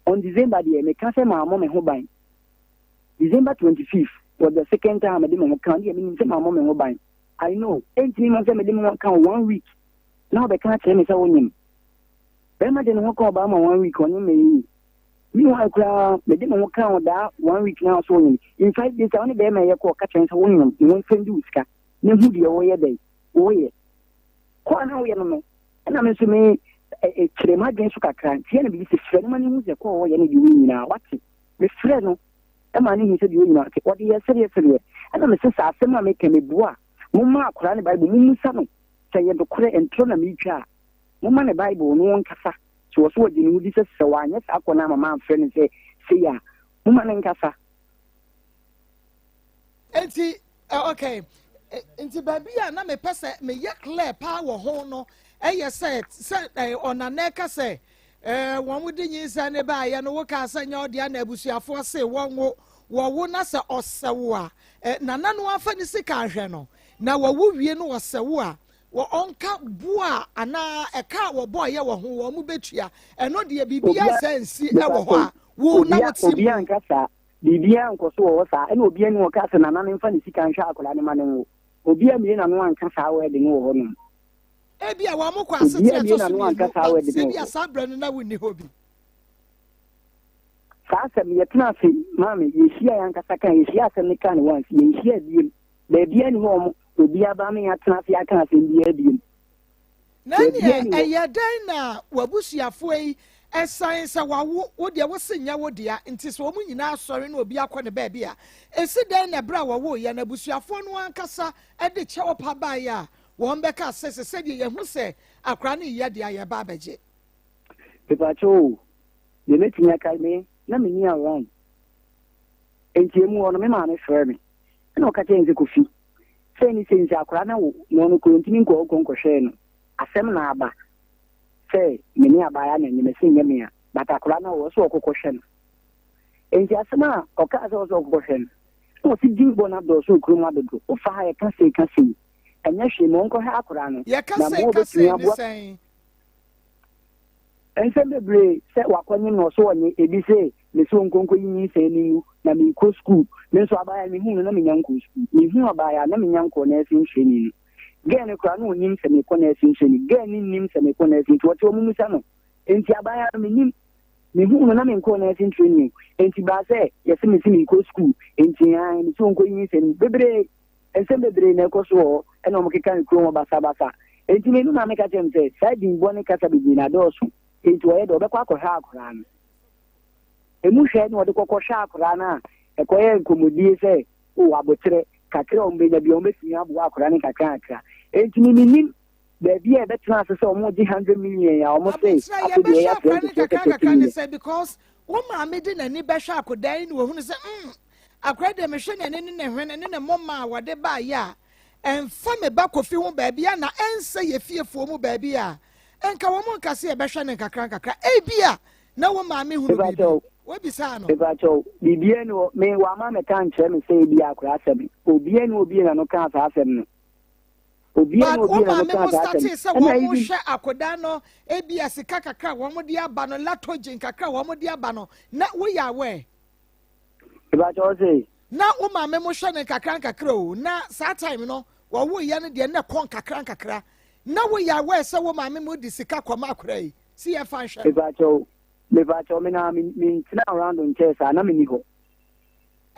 on December de me ka se ma mo me hu ban December 25th was the second time me de me hu kan de me se ma mo me hu ban I know 18 months me de me hu kan 1 week now be ka tell me say wonyim be ma de no ko ba ma 1 week onye me me wa kra me de mo kan da 1 week now so wonyim in 5 days only be me ye ko ka chen say wonyim won fendi uska ne hu de wo ye dai wo ye ko na wo ye no na me so me kire ma den so kakra tie na bi se frɛ no ma ne hu se ko wo ye ne di wi nyina wate me frɛ no e ma ne hu se di wi nyina ke wo de ye serious na me se sa asɛm a me ke me bua mo ma akora ne bible mo musa no sɛ ye do kore entro na me twa mo ma ne bible no won kasa so wo di ne hu di se wa anya sa akɔ na mama frɛ ne se ya mo ma ne nkasa enti okay enti baby a na me pese me ye clear pa wo ho no eye say onana ka say won mu di nyinsa ne ba ye no wo ka say nya odi na abusuafo say won wo na say osewo a nana no afa ni sika ahwe no na wo wie no osewo a wo onka bua ana eka wo boy ye wo ho wo mu betua eno de bibia sensi e wo ho a wo na wo tim bibia nkasa bibia nkoso wo sa ena obi ani wo ka say nana ne mfa ni sika nhwa akola ne ma ne wo obi ami na no anka sa we de no ho no ebia wa mo kwa asetre to so ni se bia sabra no na woni hobi sa asem ye tena se mama ye hia yan kasa kan ye hia asem ne kan once ye hia biem be bia ni ho obi aba me ya tena se aka asem bia biem na ni ye dan na wabusuafo yi esan se wo de wo senya wo dia nti so mu nyina asori na obi akọ ne ba bia esi dan na bra wo ye na busuafo no ankasa e de chewo pa ba ya won be ka se de ye hu se akra ne ye de aye ba beje pepacho de metinya kai me na me ni around enti mu ono me ma ne frɛ me na o ka chenze kofi se ni sense akra na wo no ko ntini ko hwɛ no asɛm na aba say many abaya na nyeme se nyeme a batakura na wo so okokɔhwɛ no enti asema ɔka so okokɔhwɛ no si dimbo na do so kuruma dodo o fa ha ka se anya hwe mo nkɔhwɛ akora no na mo betumi aboa ensem bebre se wakɔnye no so wɔnye ebi se me so nkonko yin se ni na me ko school me so abaya me hu no na me nyanko school me hu abaya na me nyanko na efi nhwe ni gene kwa no nim se me kona esincheni gene nim se me kona esinchi wote omumusa no enti abaya me nim me hu no na me kona esincheni enti ba se yesi me simi ko school enti an me so nko yin se bebre ensem bebre na ekoso e na omukeka nkro mo basa enti me nu na me ka jem se sai din bo ne kasa bibi na doso enti wo ye do be kwa akɔhwɛ akora no emu hwɛ no de kokɔhwɛ akora na ekoye nkomodie se o abotre kakra ombenya bi ombetumi abo akora ne kakra enti ni nim baby e betena ase se omo di 100 million ya omo say after ya kakra ne say because wo ma me di nani behwe akodan ni wo hunu se akora de me hwe nani ne hwene ne moma wode ba ya emfa me ba kofi ho baby na ense ye fiefo mu baby a enka wo mo nkase e behwe ne kakra ebia na wo ma me hunu bi wo bisa no bebacho bibia ni me wa ma me kan kyerɛ me say bia akora asɛm obia ni obi na no kan asɛm no obia no obi na no kan asɛm na wo hwɛ akoda no ebia sika kakra wo mo de aba no latogen kakra wo mo de aba no na wo ya we bebacho say na wo ma me mo hwɛ ne kakra o na saa time no wo ye no de na kon kakra na wo ya we sɛ wo ma me mo di sika kɔma akora yi si ye fa hwɛ bebacho me na me tina around on chest na me ni ho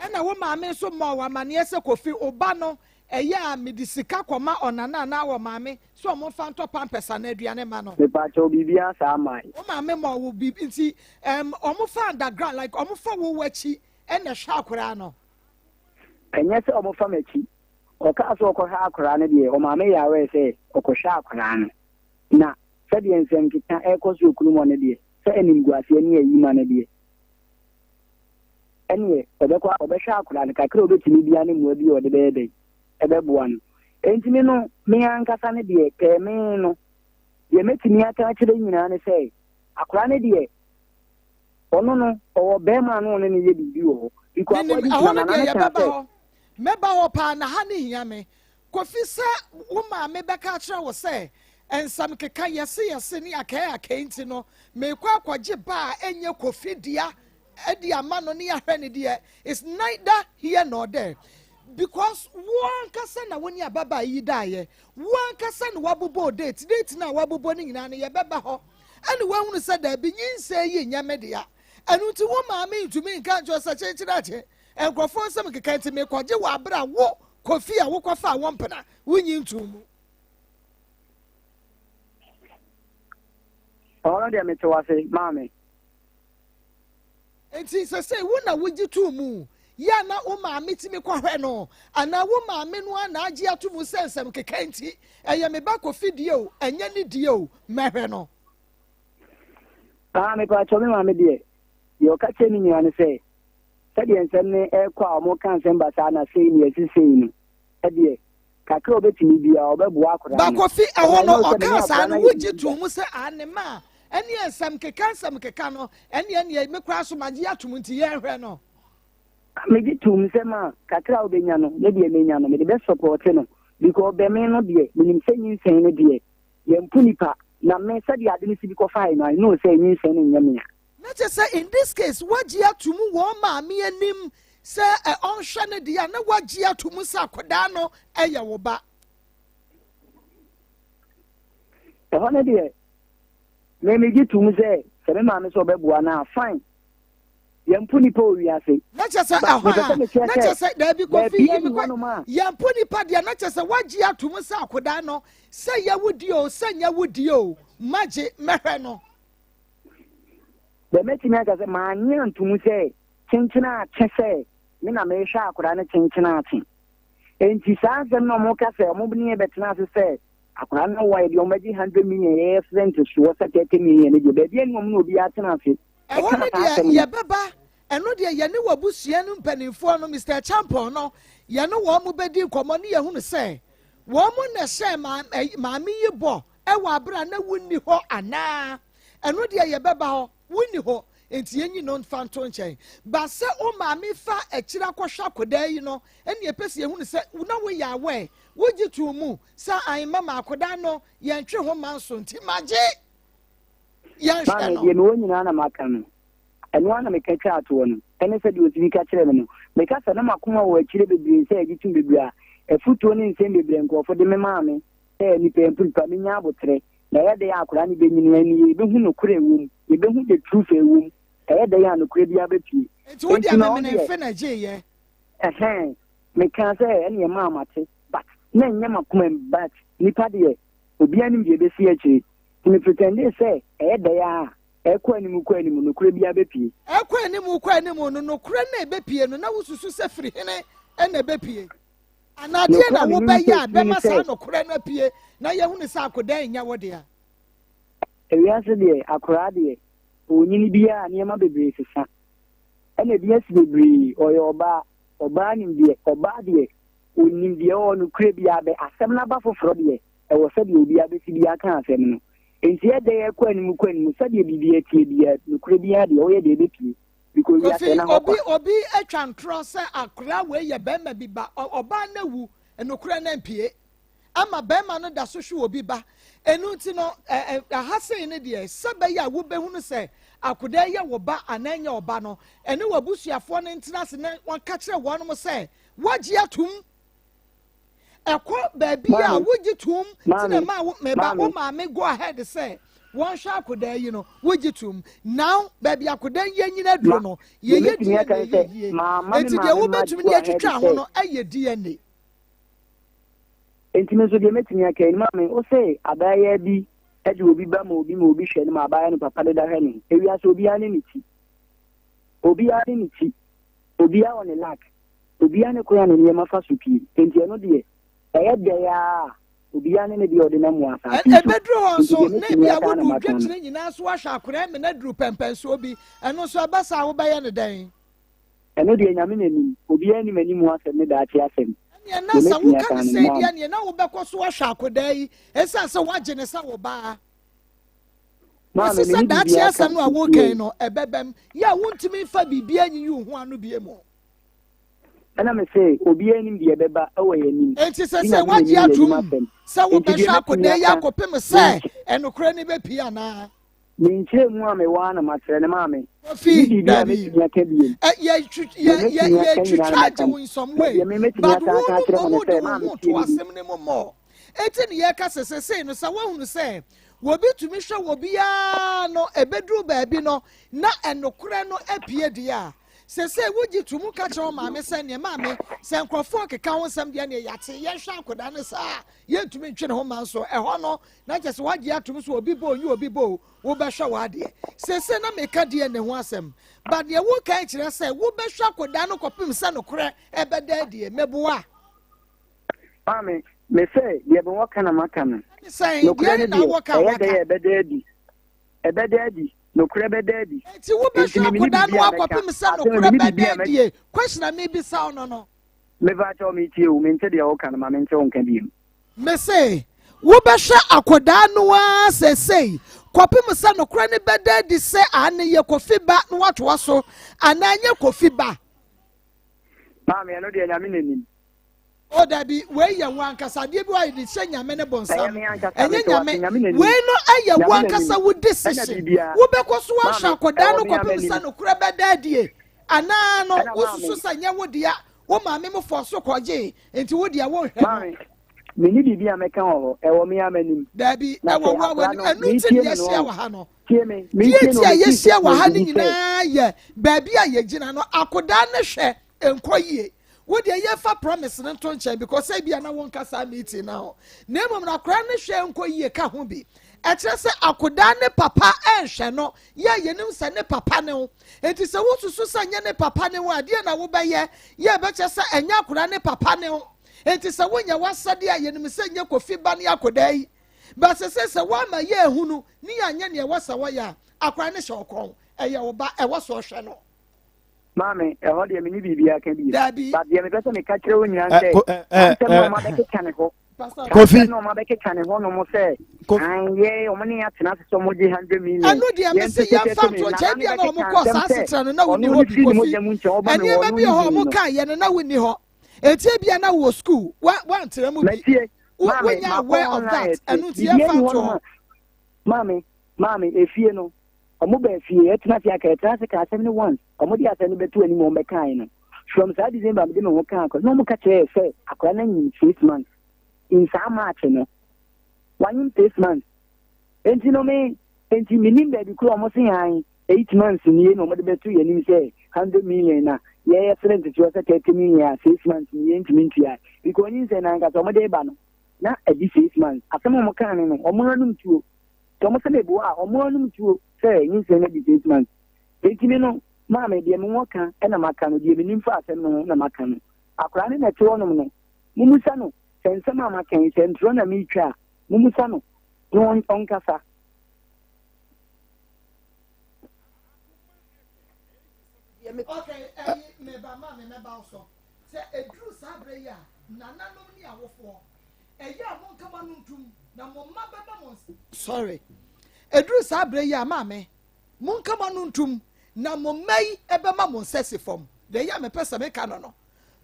ena wo ma me so ma wa mane se kofi oba no ɛyɛ a mede sika kɔma ɔnana na wɔ maame so ɔmo fa ntɔ pampɛsa na aduane ma no mepakyɛw biribia saa mae wo maame ma wo bibi nti ɔmo fa underground like ɔmo fa wo wakyi ɛna hwɛ akora no ɛnyɛ sɛ ɔmo fa m'akyi ɔkaa sɛ ɔkɔhwɛ akora no deɛ ɔmaame yɛ awɛ sɛ ɔkɔhwɛ akora no na sɛdeɛ nsɛm keka ɛkɔ so okunu mɔ no deɛ sɛ animguaseɛ ne ayima no deɛ ɛneɛ ɔbɛhwɛ akora no kakra ɔbɛtumi bia ne mmoa bi a ɔde bɛyɛ dɛn ɛbɛboa no ɛntimi no me ankasa no deɛ pɛɛ me no deɛ mɛtumi aka akyerɛ nyinaa ne sɛ akora no deɛ ɔno no ɔwɔ bɛrima no ɔno ne yɛ biribi wɔ hɔ ɛhɔ no deɛ yɛbɛba hɔ mɛba hɔ paa na ha ne hia me Kofi sɛ wo maame bɛka akyerɛ wo sɛ nsɛm keka yɛse ne akae nti no mekɔ akɔgye ba a ɛnyɛ Kofi dia ɛdi ama no ne yɛhwɛ ne deɛ is neither here nor there because one kasa na woni ababa yi daeɛ one kasa na wabobɔ date na wabobɔ ne nyinaa no yɛbɛba hɔ ɛne wahunu sɛ da bi nyinsa yi nyame dia ɛno nti wo maame ntumi nka nkyɛ sɛ kyerɛkyerɛ nkurɔfoɔ nsɛm keka nti mekɔgye wɔ abere wo Kofi a wokɔfa a wɔmpena wonyi ntom mu ɔno deɛ mete wase maame nti sɛ sɛ wo na wogye to mu ya na wo maame timi kɔhwɛ no ana wo maame no ana agye ato mu sɛ nsɛm keka nti ɛyɛ me ba Kofi die o ɛnyɛ ne die o mɛhwɛ no mepakyɛw me maame deɛ ɔka kyerɛ ne nyina ne sɛ sɛdeɛ nsɛm ne ɛkɔ a ɔmo ka nsɛm basaa na sei ne ɛsi sei no ɛdeɛ kakra ɔbɛtumi bia ɔbɛboa akora ba Kofi ɛhɔ no ɔka saa no wogye to mu sɛ anema ɛne nsɛm keka no ɛne me kora so magye ato mu nti yɛhwɛ no megye to mu sɛm a kakra a wobɛnya no ne deɛ menya no mede bɛsɔpɔɔte no because bɛme no deɛ menim sɛ nyinsɛn no deɛ yɛmpo nipa na me sɛdeɛ ade no si bi kɔfae no ɛne sɛ nyinsɛn no nyɛ mea na kyɛ sɛ in this case wagye ato mu wɔn maame anim sɛ ɔnhwɛ no deɛ a na wagye ato mu sɛ akwadaa no ɛyɛ wo ba ɛhɔ no deɛ megye to mu sɛ sɛ me maame sɛ ɔbɛboa no a fine yɛmpo nipa owiase na kyɛ sɛ ɛhɔ na kyɛ sɛ daabi Kofi yɛmpo nipa deɛ na kyɛ sɛ wagye ato mu sɛ akwadaa no sɛ yɛwodi o sɛ nyɛwodi o magye mɛhwɛ no bɛmɛtumi aka sɛ maanyɛ ntomu sɛ kyenkyene akyɛ sɛ me na mehwɛ akwadaa no kyenkyene ate enti saa nsɛm na ɔmo ka sɛ ɔmo ne bɛtena ase sɛ akwadaa no wɔ deɛ ɔmɛgye 100 million yɛyɛ sent soɔ sɛ 30 million no deɛ baabi anim ɔmo na obi atena ase ɛhɔ no deɛ yɛbɛba ɛno deɛ yɛne wɔ abusua no mpanimfoɔ no Mr. Champon no yɛne wɔn mo bɛdi nkɔmmɔ ne yɛhunu sɛ wɔn mo na hyɛ maame yi bɔ ɛwɔ abere na wunni hɔ anaa ɛno deɛ yɛbɛba hɔ wunni hɔ enti yɛnyi no mfa nto nkyɛn ba sɛ o maame fa akyiri akɔhwɛ akwadaa yi no ɛne yɛpɛ sɛ yɛhunu sɛ na woyɛ awɛ wogye to mu sɛ ayema ma akwadaa no yɛntwe ho ma nso nti magye yɛnhwɛ no deɛ mewɔ nyinaa na maka no ɛno ana meka twa atoɔ no ɛne sɛ deɛ ɔtumi ka kyerɛ me no meka sɛ na makoma wɔ akyire bebree sɛ agye tum bebree a afutuo ne nsɛm bebree nkɔɔfo de me maa me sɛ nipa mpurupa menya abotrɛ na ɛyɛ dɛ akwadaa no bɛnyini ani yɛbɛhu nokorɛ ɛwɔ mu yɛbɛhu the truth ɛwɔ mu ɛyɛ dɛ a nokorɛ bi abɛpie nti wode amemene mfe na gyeyɛ meka sɛ ɛne ɛma amate but na ɛnyɛ makoma m but nipa deɛ obia nim deɛ ɛbɛsi akyire nti mepretende sɛ ɛyɛ dɛ a ɛkɔ anim nokorɛ bi abɛpie ɛkɔ anim no nokorɛ na ɛbɛpie no na wosusu sɛ firi hene ɛna ɛbɛpie anadeɛ na wobɛyɛ a bɛma saa nokorɛ no apie na yɛhunu sɛ akwadaa nyɛ wo deɛ ewiase deɛ akwadaa deɛ onyini biara nneɛma bebree sesa ɛna bi asi bebree ɔyɛ ɔbaa nim deɛ ɔbaa deɛ onim deɛ ɔwɔ nokorɛ bi abɛ asɛm n'aba foforɔ deɛ ɛwɔ sɛdeɛ obi abɛsi bi aka asɛm no nti ɛdɛ ɛkɔ anim sɛdeɛ biribi atie deɛ nokorɛ biara deɛ ɔyɛ deɛ ɛbɛpie because wiase na hɔ obi atwa ntorɔ sɛ akwadaa wei yɛ bɛrima bi ba ɔbaa na wu nokorɛ na mpie ama bɛrima no da so hwe obi ba ɛnu nti no ahasɛn ne deɛ sɛbɛyɛ a wobɛhunu sɛ akwadaa yɛ wo ba anaa nyɛ ɔba no ɛne wɔ abusuafoɔ no ntena ase na wɔka kyerɛ wɔn mo sɛ wagye atom ɛkɔ baabi a wogye tom nti na wo maame go ahead sɛ wɔnhwɛ akwadaa yi no wogye tom now baabi akwadaa yi anyina duro no yɛyɛ DNA yie nti deɛ wobɛtumi de atwitwa ho no ɛyɛ DNA Enti so de metimi aka ni maame o say abaya bi eje obi ba ma obi hwe ni ma abaya no papa de da hwe ni ewia so obi ani ni ti obi a on the lack obi ani ko ya ni ma fa so pii enti eno de eye de ya obi ani ne bi ode na mu asa ebedru ho so ne bia wo du twetire nyina so ahwa akora me na duru pempen so obi eno so abasa wo ba ye ne dan eno de nyame nanim obi ani mani mu asa ne da ati asem ya na sa wo ka se dia ne na wo bekọ so ahwa akoda yi esa se waje ne sa wo ba Mama me da ati asem no awo kan no ebebem ya wontimi fa bibia nyi hu ho anu bie mu ana me say obi anim de beba ewo yanim enti se waje atum se wo be hwa akoda ya kopem se enokra ni be pia na minche mu ame wa na matere ne mame fi dabi ya charge in some way but wo to asem ne mo enti ne ya ka se no sa wo hunu se wo bi tumi hwe wo bia no ebedru baabi no na enokra no apie dia se wuji tumu ka che o maame se ne maame se nkrofo keka ho sam dia ne yate ye hwa akoda ne sa ye tumi ntwe ne ho man so eho no na che se waje atum so obi bo onyu obi bo wo be hwa wade se na meka die ne ho asem but ye wo kan kire se wo be hwa akoda no kopim se no kore ebeda die meboa maame me say ye be wo kana makana no kore na wo ka wa ebeda di no kure be daddy ti wo be hwa akoda no akopim se no kure be daddy question me bi sa no me va cho me tie o me nte de o kana ma me nte o nka bi me say wo be hwa akoda no a se kopim se no kure ne be daddy se ane ye kofi ba no wato so ananye kofi ba ma me no de nyame nanim o da bi we ye wankasa de bi wa de se nyame ne bonsam enye nyame we no aye wankasa wo decision wo be ko so ahwa akoda no kopim se no kure be daddy ana no wo susu sa nya wo dia wo maame mo fo so koje enti wo dia wo hwe me ni bibi ameka ho e wo me amanim da bi e wo wa anu ti ye sia wa ha no tie me ti ye sia wa ha ni nyina ye ba bi a ye gina no akoda ne hwe enkoyie wo de ye fa promise ne to nche because say bia na won kasa meeting now na emom na kra ne hwe enkoyie ka ho bi e kire se akoda ne papa enhwe no ye yenim se ne papa ne ho enti se wo susu sa nya ne papa ne ho ade na wo be ye be kire se enya akoda ne papa ne ho enti se wo nya wasade a yenim se nya kofi ba ne akoda yi ba se wa ma ye ehunu ni anya ne wasa wa ya akoda ne hwe okon eye wo ba e wo so hwe no Mame, ho de mini bibia ka bi. But de me pese me ka kire wonya nse. No ma be ke ne ho. Kofi no ma be ke ne ho no mo se. Anye o mo ne atena se so mo je 100 million. Anu de me se ya fa to che bia na o mo ko sa setra no na woni ho bi kofi. Ani ma bi ho mo ka ye na woni ho. Etie bia na wo school. Wa ntira mu bi. When you are aware of that, anu ti ya fa to. Mame, efie no. Omo be fie etna fie aka etna se ka 71 omo di asa ni betu ani mo be kan no from that December me dey mo kan ko no mo ka che say akwa na nyin 6 months in some March no one 6 months enti no me enti minim be bi ko omo se yan 8 months ni no mo de betu ye ni say 100 million na ye friend to say 30 million 6 months ni enti mintu ya because nyin say na nka so mo de ba no na e di 6 months asemo mo kan no omo anum tuo to mo se le bo a omo anum tuo say you say na statement ekini no maame de me woka e na maka no de me nimfa asem no na maka no akora ne na te wonom no mumusa no sense ma maka yi sentro na mi twa mumusa no no onkasa okay me ba maame me ba so say edru sabre ya nananom ni awofo eya mo nkama no ntum na mo mma baba mo sorry edru sabre ya maame mun kama no ntum na mo mai ebema mo nsese fom de ya me pesa me ka no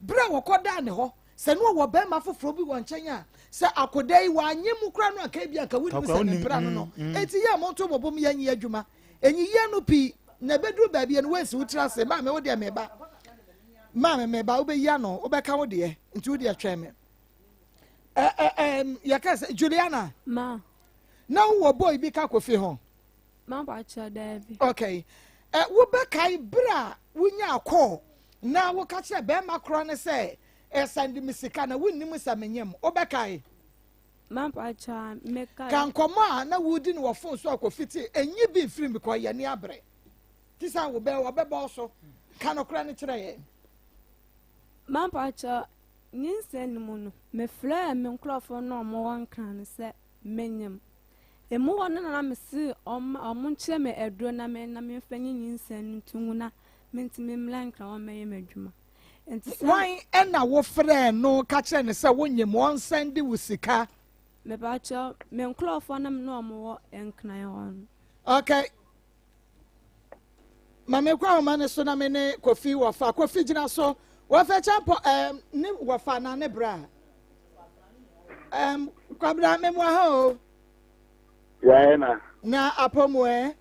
bra wo koda ne ho se no wo be ma foforo bi won chen ya se akodai wa anye mu kra no aka bia ka wudi se ne bra no enti ya mo to bobom ya nyi adwuma enyi ye no pi na bedru ba bia no wensi wutra se maame wo de me ba maame me ba wo be ya no wo be ka wo de enti wo de atwa me ya ka se Juliana ma na wo boy bi ka kofi ho ma ba cha David okay wo be kai bra wunya akọ na wo ka che be makro ne se send me sika na wunni mu samenyem wo be kai Mampacha meka. Kan koma na wudi no phone so akofiti enyi bi free me ko ye ne abre. Tisa wo be so kan okra ne kire ye. Mampacha nyinsen mu no me flare me nkrofo no mo wan kan se menyem. Emu wona na me si omunche me edro na me fanyi nyinsen ntunguna mentime mlanka wa me yemedwuma. Why na wo frɛ no ka kyerɛ ne sɛ wonyem won send wo sika. Me bacho me nkrofo na me no mo enkran won. Okay. Mame kwa ma ne so na me ne Kofi wafa Kofi gina so wo fa champo ne wafa na ne bra. Kwabra me mo ha o. Ya na apomwe.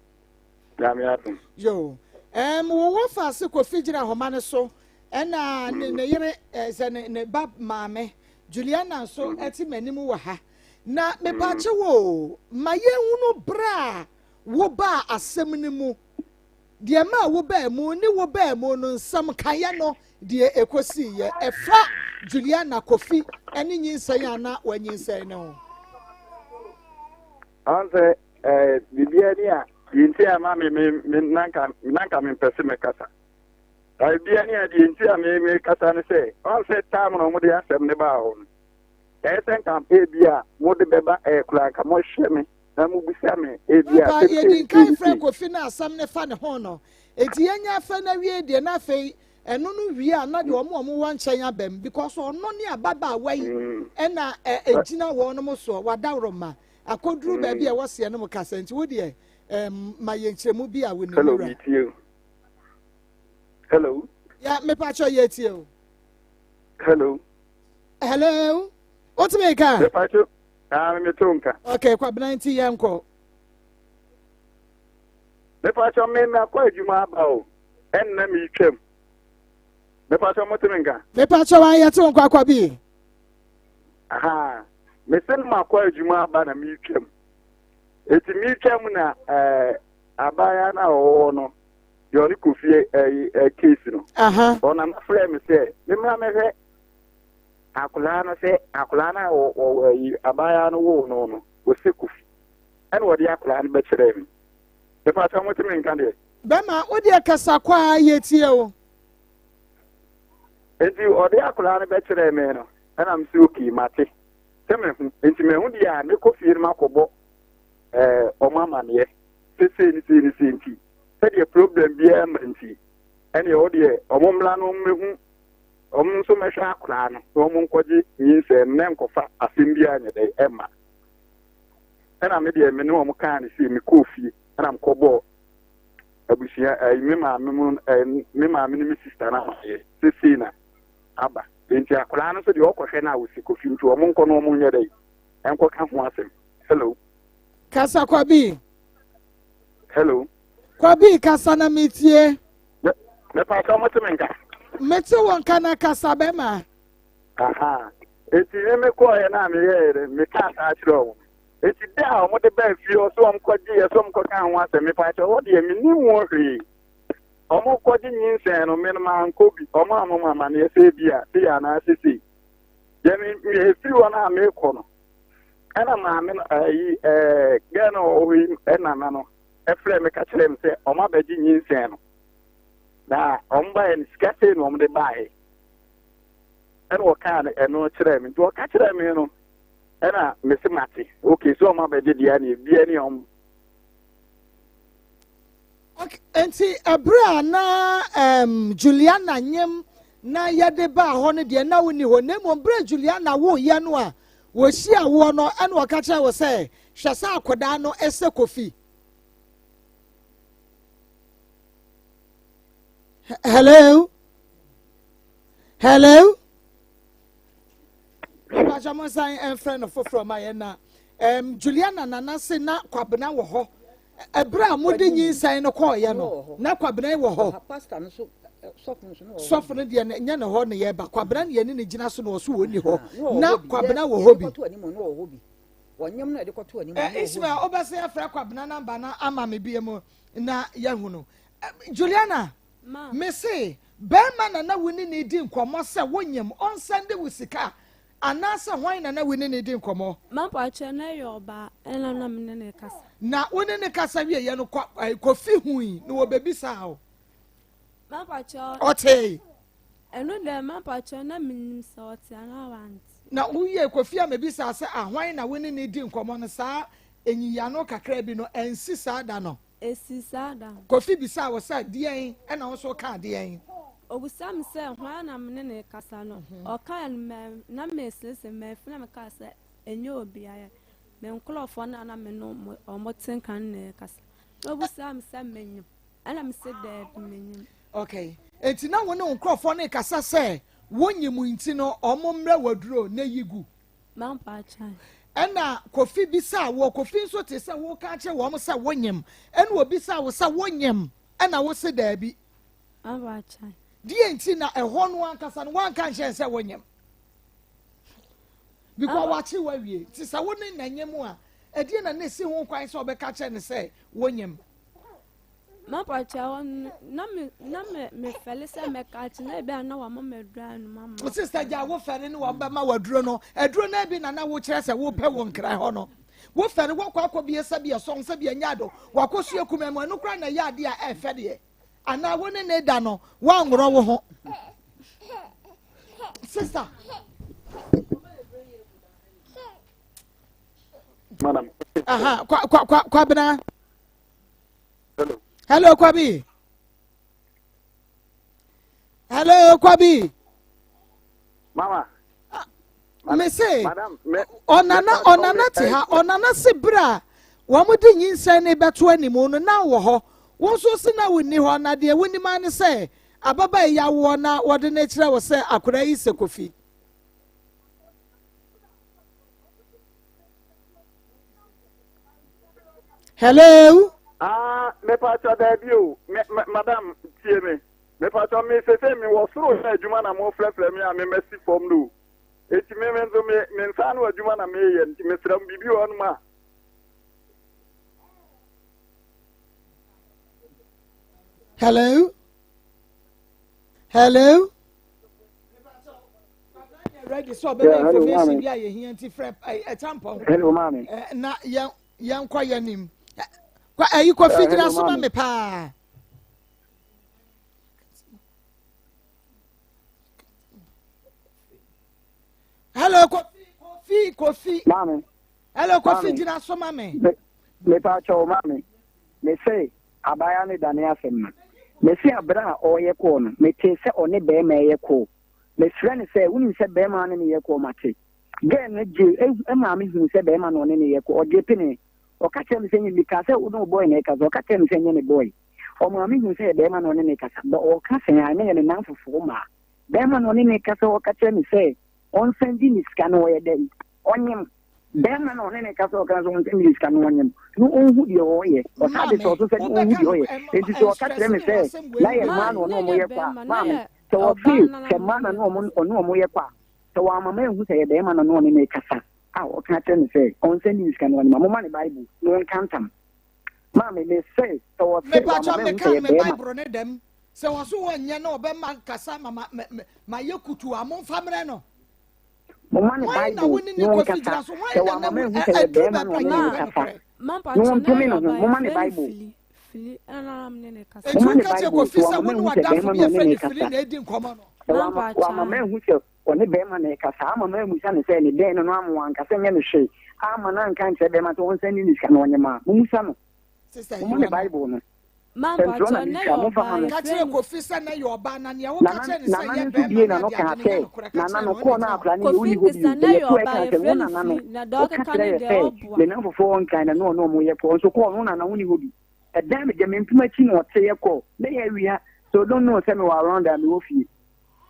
Ya me atum. Yo. Wo wafa se Kofi gina ho ma ne so. Ena ne yere ze ne bab maame Juliana so eti manimu wa ha na me pache wo maye hunu bra wo ba asem ne mu de ma wo ba mu ni wo ba mu no nsam kaye no de ekosi ye efa Juliana Kofi eni nyinsan ana wanyinsan no anse bibia ni a yinti ama me nanka me pese me kasa bia ni a yinti a me kasa ne se anse tam no mo de asem ne ba ho esen campaign bia mo de beba kula ka mo hye me na mo bisa me bia ba ye din kai frɛ Kofi na asam ne fa ne ho no eti yenya fa na wie de na fei eno no wie na de omo wan nkyɛn abam because ono ne ababa wai ɛna egina wo no mo so wadawroma akoduru ba bia wɔse no mo kasa nti wo de ma ye nkyeremu bi a wo ne hello meet you hello ya me pa cho ye tie o hello what me ka me pa cho me tonka okay kwa 90 yanko me pa cho me akwa adwuma aba o enna me twam me pa cho motimenga me pa cho wa ye to kwa bi aha me sen ma akwa adwuma aba na me twam eti me twam na abaya na o no yoni Kofi case no aha ona na frɛ me sɛ me mra me hwɛ akula no sɛ akula na o abaya no wo no no o se Kofi ɛna wɔde akula no bɛkyerɛ me me pa cha motimi nka de bema wo de kasa kwa ye tie o enti wɔde akula no bɛkyerɛ me no ɛna me sɛ okay mate sɛ me hu enti me hu dia me Kofi no makɔbɔ ɔmama ne sese ni enti the problem be emergency and the audio omumlano mehu omso mesha akra no omunkoje nyinse nenkofa asembia nya dey emma na me de me no omka na si me Kofi na mkobo abusia me ma me ni sister na ye sisi na aba enti akra no so de okohwe na wosi Kofi ntu omunko no omunya dey enko ka ho asem hello kasa kwa bi hello Kwabi kasa na metie. Me pa ka motimenga. Mete won kana kasa bema. Aha. Eti me ko ye na me ye me ka ta chiro. Eti da o mo de ba fi o so om ko ji ye so om ko kan ho ase me pa cha o de me ni wo hwe. O mo ko ji nyinsen no me ma nko bi. O mo amoma ma na ese bia ti ya na sisi. Ye me fi wo na me ko no. Ana ma me gano o wi na no. Efre me ka kyerɛ m sɛ ɔma bɛgye nyinsen no na ɔmba yɛ skate no ɔmde bae ɛna ɔka no ɛno kyerɛ me nti ɔka kyerɛ me no ɛna mese mate okay so ɔma bɛgye deɛ ne bia ne ɔm okay enti abra na Juliana nyem na yɛde ba hɔ no deɛ na woni hɔ na mo bra Juliana wo yɛ no a wo hyia wo no ɛna ɔka kyerɛ wo sɛ hwɛ sɛ akoda no ɛsɛ Kofi. Hello. Pajama sign friend of from my na. Juliana nana se na kwabena wo ho. Ebra mode nyin sign no call ye no. Na kwabena wo ho. Pastor no so sofo no de nya ne ho ne ye ba kwabena ne ye ne gina so no so woni ho. Na kwabena wo ho bi. Wanyam na de kɔto ani mu. Ismael obese afra kwabena namba na ama me bie mu na ye hu no. Juliana me say Berman na wuni ni di nkomo se wonyem on sende wusika anasa hwan na we ne di nkomo Mampa che na yoba ena na me ne kasa. Na wo ne kasa wie ye no kofi hui no wo bebisa o. Mampa che Ote. Eno de mampa che na minim se ote ana want. Na wo ye kofi a mebisa se ahwan na wo ne di nkomo no saa enyiya no kakra bi no ensi saa da no. Esi saa da. Kofi bisa wo sa dien ena wo so ka dien. Obusam se hwan na me ne kasa no. Oka na me sese me funa me kasa enye obi aye. Me nklofo na me no omoten kan ne kasa. Obusam se menyim. Ana me se de menyim. Okay. Enti na wo ne nkrofo ne kasa se wonyim nti no omomra waduro na yigu. Mampa chan. Ena kofi bisa wo kofi nso te se wo ka che wo mo se wonyim. Ena obisa wo se wonyim. Ena wo se da bi. Mampa chan. Die nti na eho no ankasa no wan kan hye se wonyim. Because wachi wawie. Ti sa wo ne nanyem a edie na na si ho kwan se obeka che ne se wonyim. Mampa chan na me fele se me ka che na be na wa me dra no mama. Wo sister ja wo fere ne wo ba ma waduro no. Eduro na bi na wo kire se wo pe wo nkra ho no. Wo fere wo kwa akobie se bia so se bia nyado. Wakosu ekumemu anu kra na ya ade a efe de. Ana wo ne da no wa nworo wo ho. Sister. Madam. Aha, kwa bena. Hello. Hello, Kwabi. Hello, Kwabi. Mama. Me say, Madam, onana ti ha, onana sibra. Wa mo di nyinsa ne beto animu no na wo ho. Wo so se na woni ho na de woni ma ne say, ababa ya wo na wo de na kire wo say akura yi se kofi. Hello? Me pacho da bio. Madam, tie me. Me pacho me se me wo soro na adwuma na mo frefre me a me mesi form no. Eti me nzo me nsa no adwuma na me ye nti me sram bibi won ma. Hello? Hello? Ready so be information bia ye hia nti frep a tampon. Hello, mommy. Na yan kwa yanim. Kwa ayi ko fidira so ma me pa. Hello, Kofi. Mommy. Hello, Kofi, dina so ma me. Me pa cho mommy. Me say abaya ne dane asem na. Me say abra o ye ko no. Me te se one be me ye ko. Me friend say woni se be ma ne ye ko mate. Gen ne je e ma me hu se be ma no ne ye ko. O je pini. O ka tell me say ni ka se wo no boy na ka so ka tell me say ni boy. O ma me hu se be ma no ne ka sa. O ka se ya ne na fufu ma. Be ma no ne ka so o ka tell me say on sendi ni scan o ye den. Onyem Bema no ne ka so ka so English kan wonyem no onhu de o ye o sa de so se onhu de o ye enti so ka tre me se la ye ma no mo ye kwa ma me so o fi se ma na no mo ye kwa so wa ma me hu se ye bema no no ne kasa a o ka tre me se on se English kan wonyem mo ma ne bible no nkantam ma me se so o fi wa ma me hu se ye bible ne dem se wo so wonye na obema kasa ma ye kutu amon famre no Momani Bible, no kasa. So wa mama hu se be ma no ne kasa. No ntumi no momani Bible. Momani Bible so wa mama hu se be ma no ne kasa. Wa mama hu se one be ma ne kasa. Mama hu se ne se ne den no amu an kasa nya ne hwe. Ama na nkan se be ma to won se ni nika no nyema. Mumusa no. Momani Bible no. Mampa cho na yo ba kache ko fisa na yo ba na ne wo kache ne se ye be na no ka te na no ko na akra ne uni hobi ye ko e ka se wona na no na dog ka ne de obo le na fofo on kan na no mo ye ko so ko no na uni hobi e da me je me mpima chi no te ye ko na ye wia so don't know say me wa around am wo fie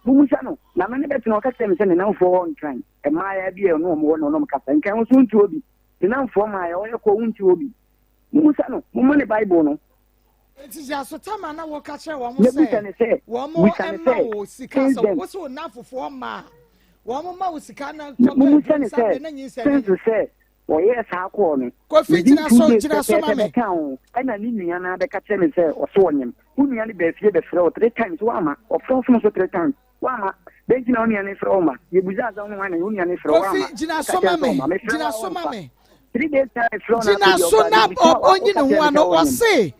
mumusa no na me ne betu no ka se me se ne na fofo on kan e ma ya bi e no mo no no ka se nkan so nti obi na fofo ma ya o ye ko unti obi mumusa no mo ne bible no it is ya so tama na wo ka che wo mo say wo mo emma wo sika so wo so na fofo ma wo mo ma wo sika na to ka na nyi say wo ye sa ko no ko fi jina so ma me ana ni nua na be ka che me say o so onyem wo nua ni be fie be frɛ o 3 times wa ma o frɛ so 3 times wa ma Benji na oniane froma. Ye buza za oniane oniane froma. Kofi jina soma me. 3 days time froma. Jina sona onyi ne ho ano o se.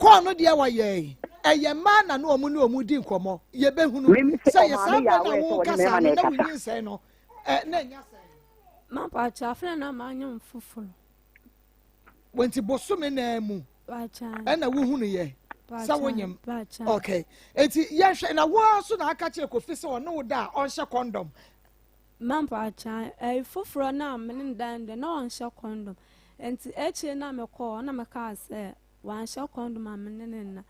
Ko no de wa ye. Eye ma na no omu ne omu di nkomo. Ye behunu. Say ye sa na wo kasa na wunyi nsen no. Na nya sen. Ma pa cha afre na ma anya mfufuru. Wenti bosume na mu. Ba cha. Na wo hunu ye. Sa wonyem. Ba cha. Okay. Enti ye hwe na wo so na aka che Kofi se ono da on hye condom. Ma pa cha fufuru na me dan de na on hye condom. Enti eche na me call na me ka se wan hye condom amene na.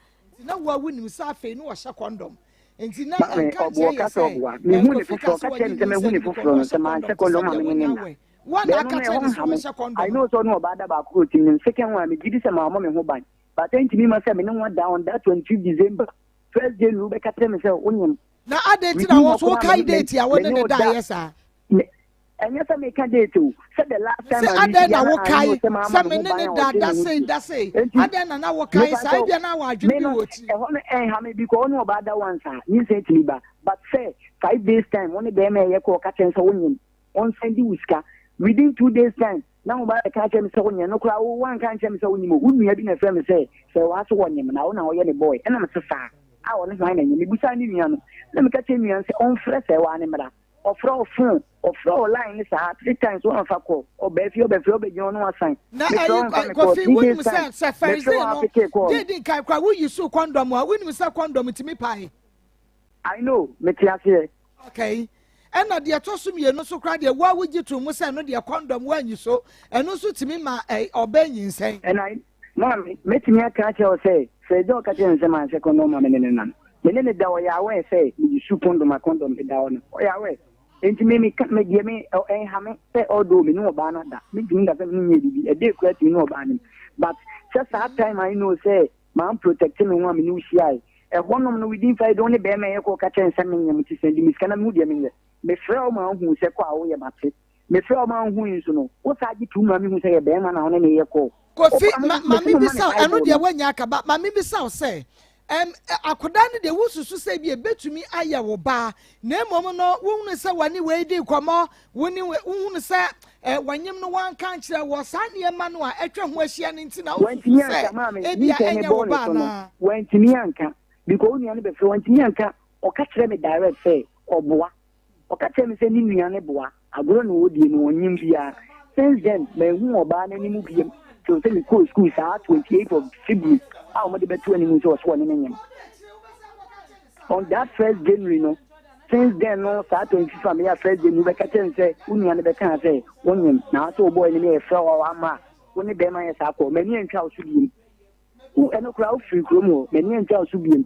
Na wo wunim sa fe no hye condom. Enti na ka che ye se. Me hu ne fufuru ka che me hu ne fufuru se ma hye condom amene na. One I catch I know so no about that coaching. Second one, me did some mama who ban. But then to me myself, no one down that 25 December. First day, you back at them myself. Now I did I was okay date. I wanted to die, yes, sir. And yes, I make a day too. Said the last time I then I walk high. Some minute that's say. I then I walk high. I now I do it. Because no about that one, sir. You say to me, but say 5 days time, one of them a call catching so on Sunday whisker. Within 2 days time, now by the catch him so no crowd one can't him so you wouldn't have been a friend say, so I saw him now you're the boy, and I'm a star. I want to find him. You sign him. Let me catch him and say, on fresh, one ember, or throw phone, or throw line is 3 times one of a call, or Befio, you know, sign. Now, Kofi, when you say, Farizano, didn't cry, will you so condom or when you say condom to me pie? I know, Metias. Okay. And na dia tosum ye no so kra dia wa wugi to mu say no dia condom wanyi so eno so timi ma obanyi nsen and I mami metimi aka che say do ka che nsen ma se condom ma menene nan menene da o ya we say mi su condom be da o no o ya we enti me ka me die me ha me say odo mi no ba na da mi din da se mi nye bibi e dey kra ti no ba ni but just that time I know say man protect me one mi no hia e honom no within 5 only be me ko ka che nsen me nyam ti sendi mi skana mu die me me frɛ ma hu sɛ kwa wo yɛ mate me frɛ ma hu nso no wo sa gi tu ma mi hu sɛ yɛ bɛma na one ne yɛ kɔ Kofi ma mi bi sa eno de wanya aka ba ma mi bi sa sɛ akoda ne de wo susu sɛ bi e betumi ayɛ wo ba na emom no wo hu sɛ wani we di komo wo ni wo hu sɛ wanyem no wan kan kyerɛ wo sa ne ma no a etwa ho ahia ne nti na wo sɛ e bia enye wo ba na wantimi anka because wo ne be frɛ wantimi anka o ka kyerɛ me direct sɛ oboa okache me se ni nuane boa agoro no wodi no onyim bia since then me hu oba na ni mu biem so say me go school sa 28 of February how mo de betu ani mu so so ni nyem on that first January no since then no sa 25 me first January be ka chen say unuane be kan say onyim na so boy ni me fra wa ama woni be ma ye sa ko me ni ntwa so biem u eno kra o free kromo me ni ntwa so biem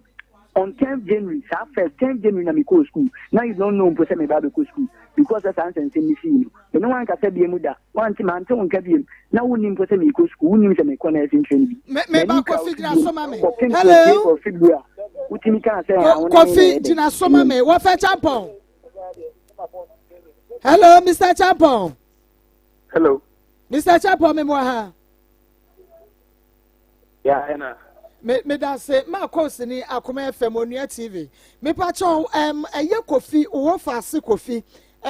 on 10th January, so first 10th January, na me go school. Now you don't know who me baby go school because that's answer and me see you. No one can say be muda. One time man ton can be. Now we need to me go school. We need to me connect in training. Me ba Kofi jina soma me. Hello. Utimi kan say Kofi jina soma me. What for champon? Hello, Mr. Champon. Hello. Mr. Champon me mo ha. Yeah, Anna. Me da se Maa Akos ni Akoma FM Onua TV me pa cho eye Kofi wo faase Kofi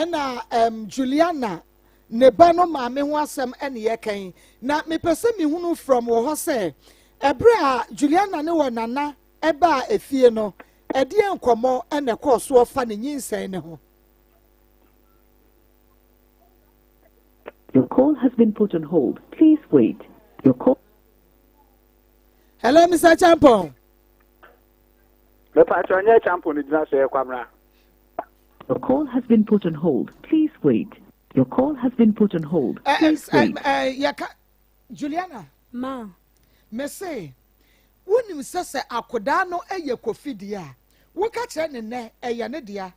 na Juliana ne ba no ma me ho asem ene ye kan na me pese me hunu from wo ho se ebre a Juliana ne wo nana eba efie no e de enkomo ene course wo fa ne nyinsen ne ho. Your call has been put on hold. Please wait. Your call. Hello, Mr. Champon. Me patron ye Champon ni dina so kwamra. Your call has been put on hold. Please wait. Your call has been put on hold. Please wait. Juliana. Ma. Me say, wonim sese akoda no eye Kofi dia. Wo ka kire ne ne eye ne dia.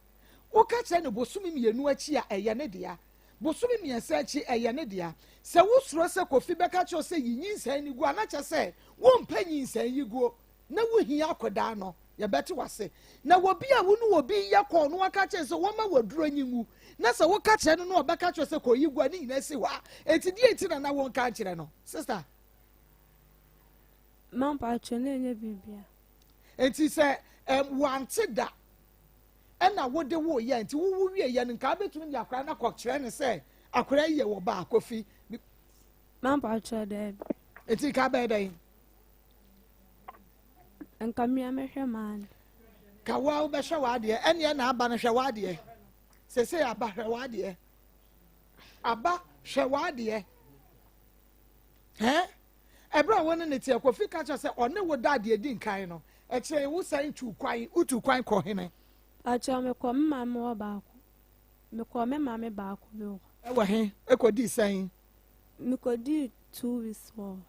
Wo ka kire ne bosumi mienu achi a eye ne dia. Bosumi miensa achi eye ne dia. Se wo suro se Kofi beka kire se yinyinsan ni gu anache se wo mpa nyinsan yi gu na wo hia akoda no ye beti wase na wo bia wo no wo bi yakọ no aka kire se wo ma waduro nyimu na se wo ka kire no no beka kire se ko yi gu ani nyina si wa etidi eti na wo ka kire no sister man pa chene nye bibia enti se wante da ɛna wo de wo yɛ nti wo wie yɛ no nka betumi de akora na kɔkyerɛ ne sɛ akora yɛ wo ba Kofi Mampa cho de. eti ka bɛ dɛn Nka mi amehwe man. ka wa be hwɛ wa de ɛne na aba no hwɛ wa de sese aba hwɛ wa de aba hwɛ wa de ebra won ne tie Kofi ka cho sɛ ɔne wo da de di nkan no ɛkyerɛ wo san tu kwan utu kwan kɔ hene Acho me ko mma me wo ba ko. Me ko me ma me ba ko bi wo. ɛwɔ he ekodi san Me ko di 2 weeks wo.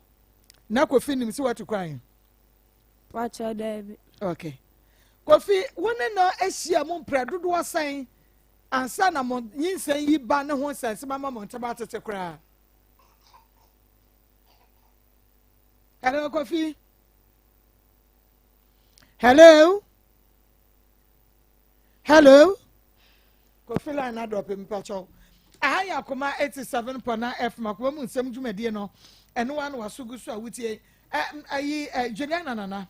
na Kofi nim si watu kwan Acho de. okay Kofi wone no ahyia mo mpra dodo asan ansa na mo nyinsan yi ba ne ho sanse mama mo ntaba tete kra hello Kofi hello Kofi line na drop me pacho ahaya Akoma 87.9 FM Akoma mu nsem dwumadie no eno wa no wasugu so awutie ayi Juliana nana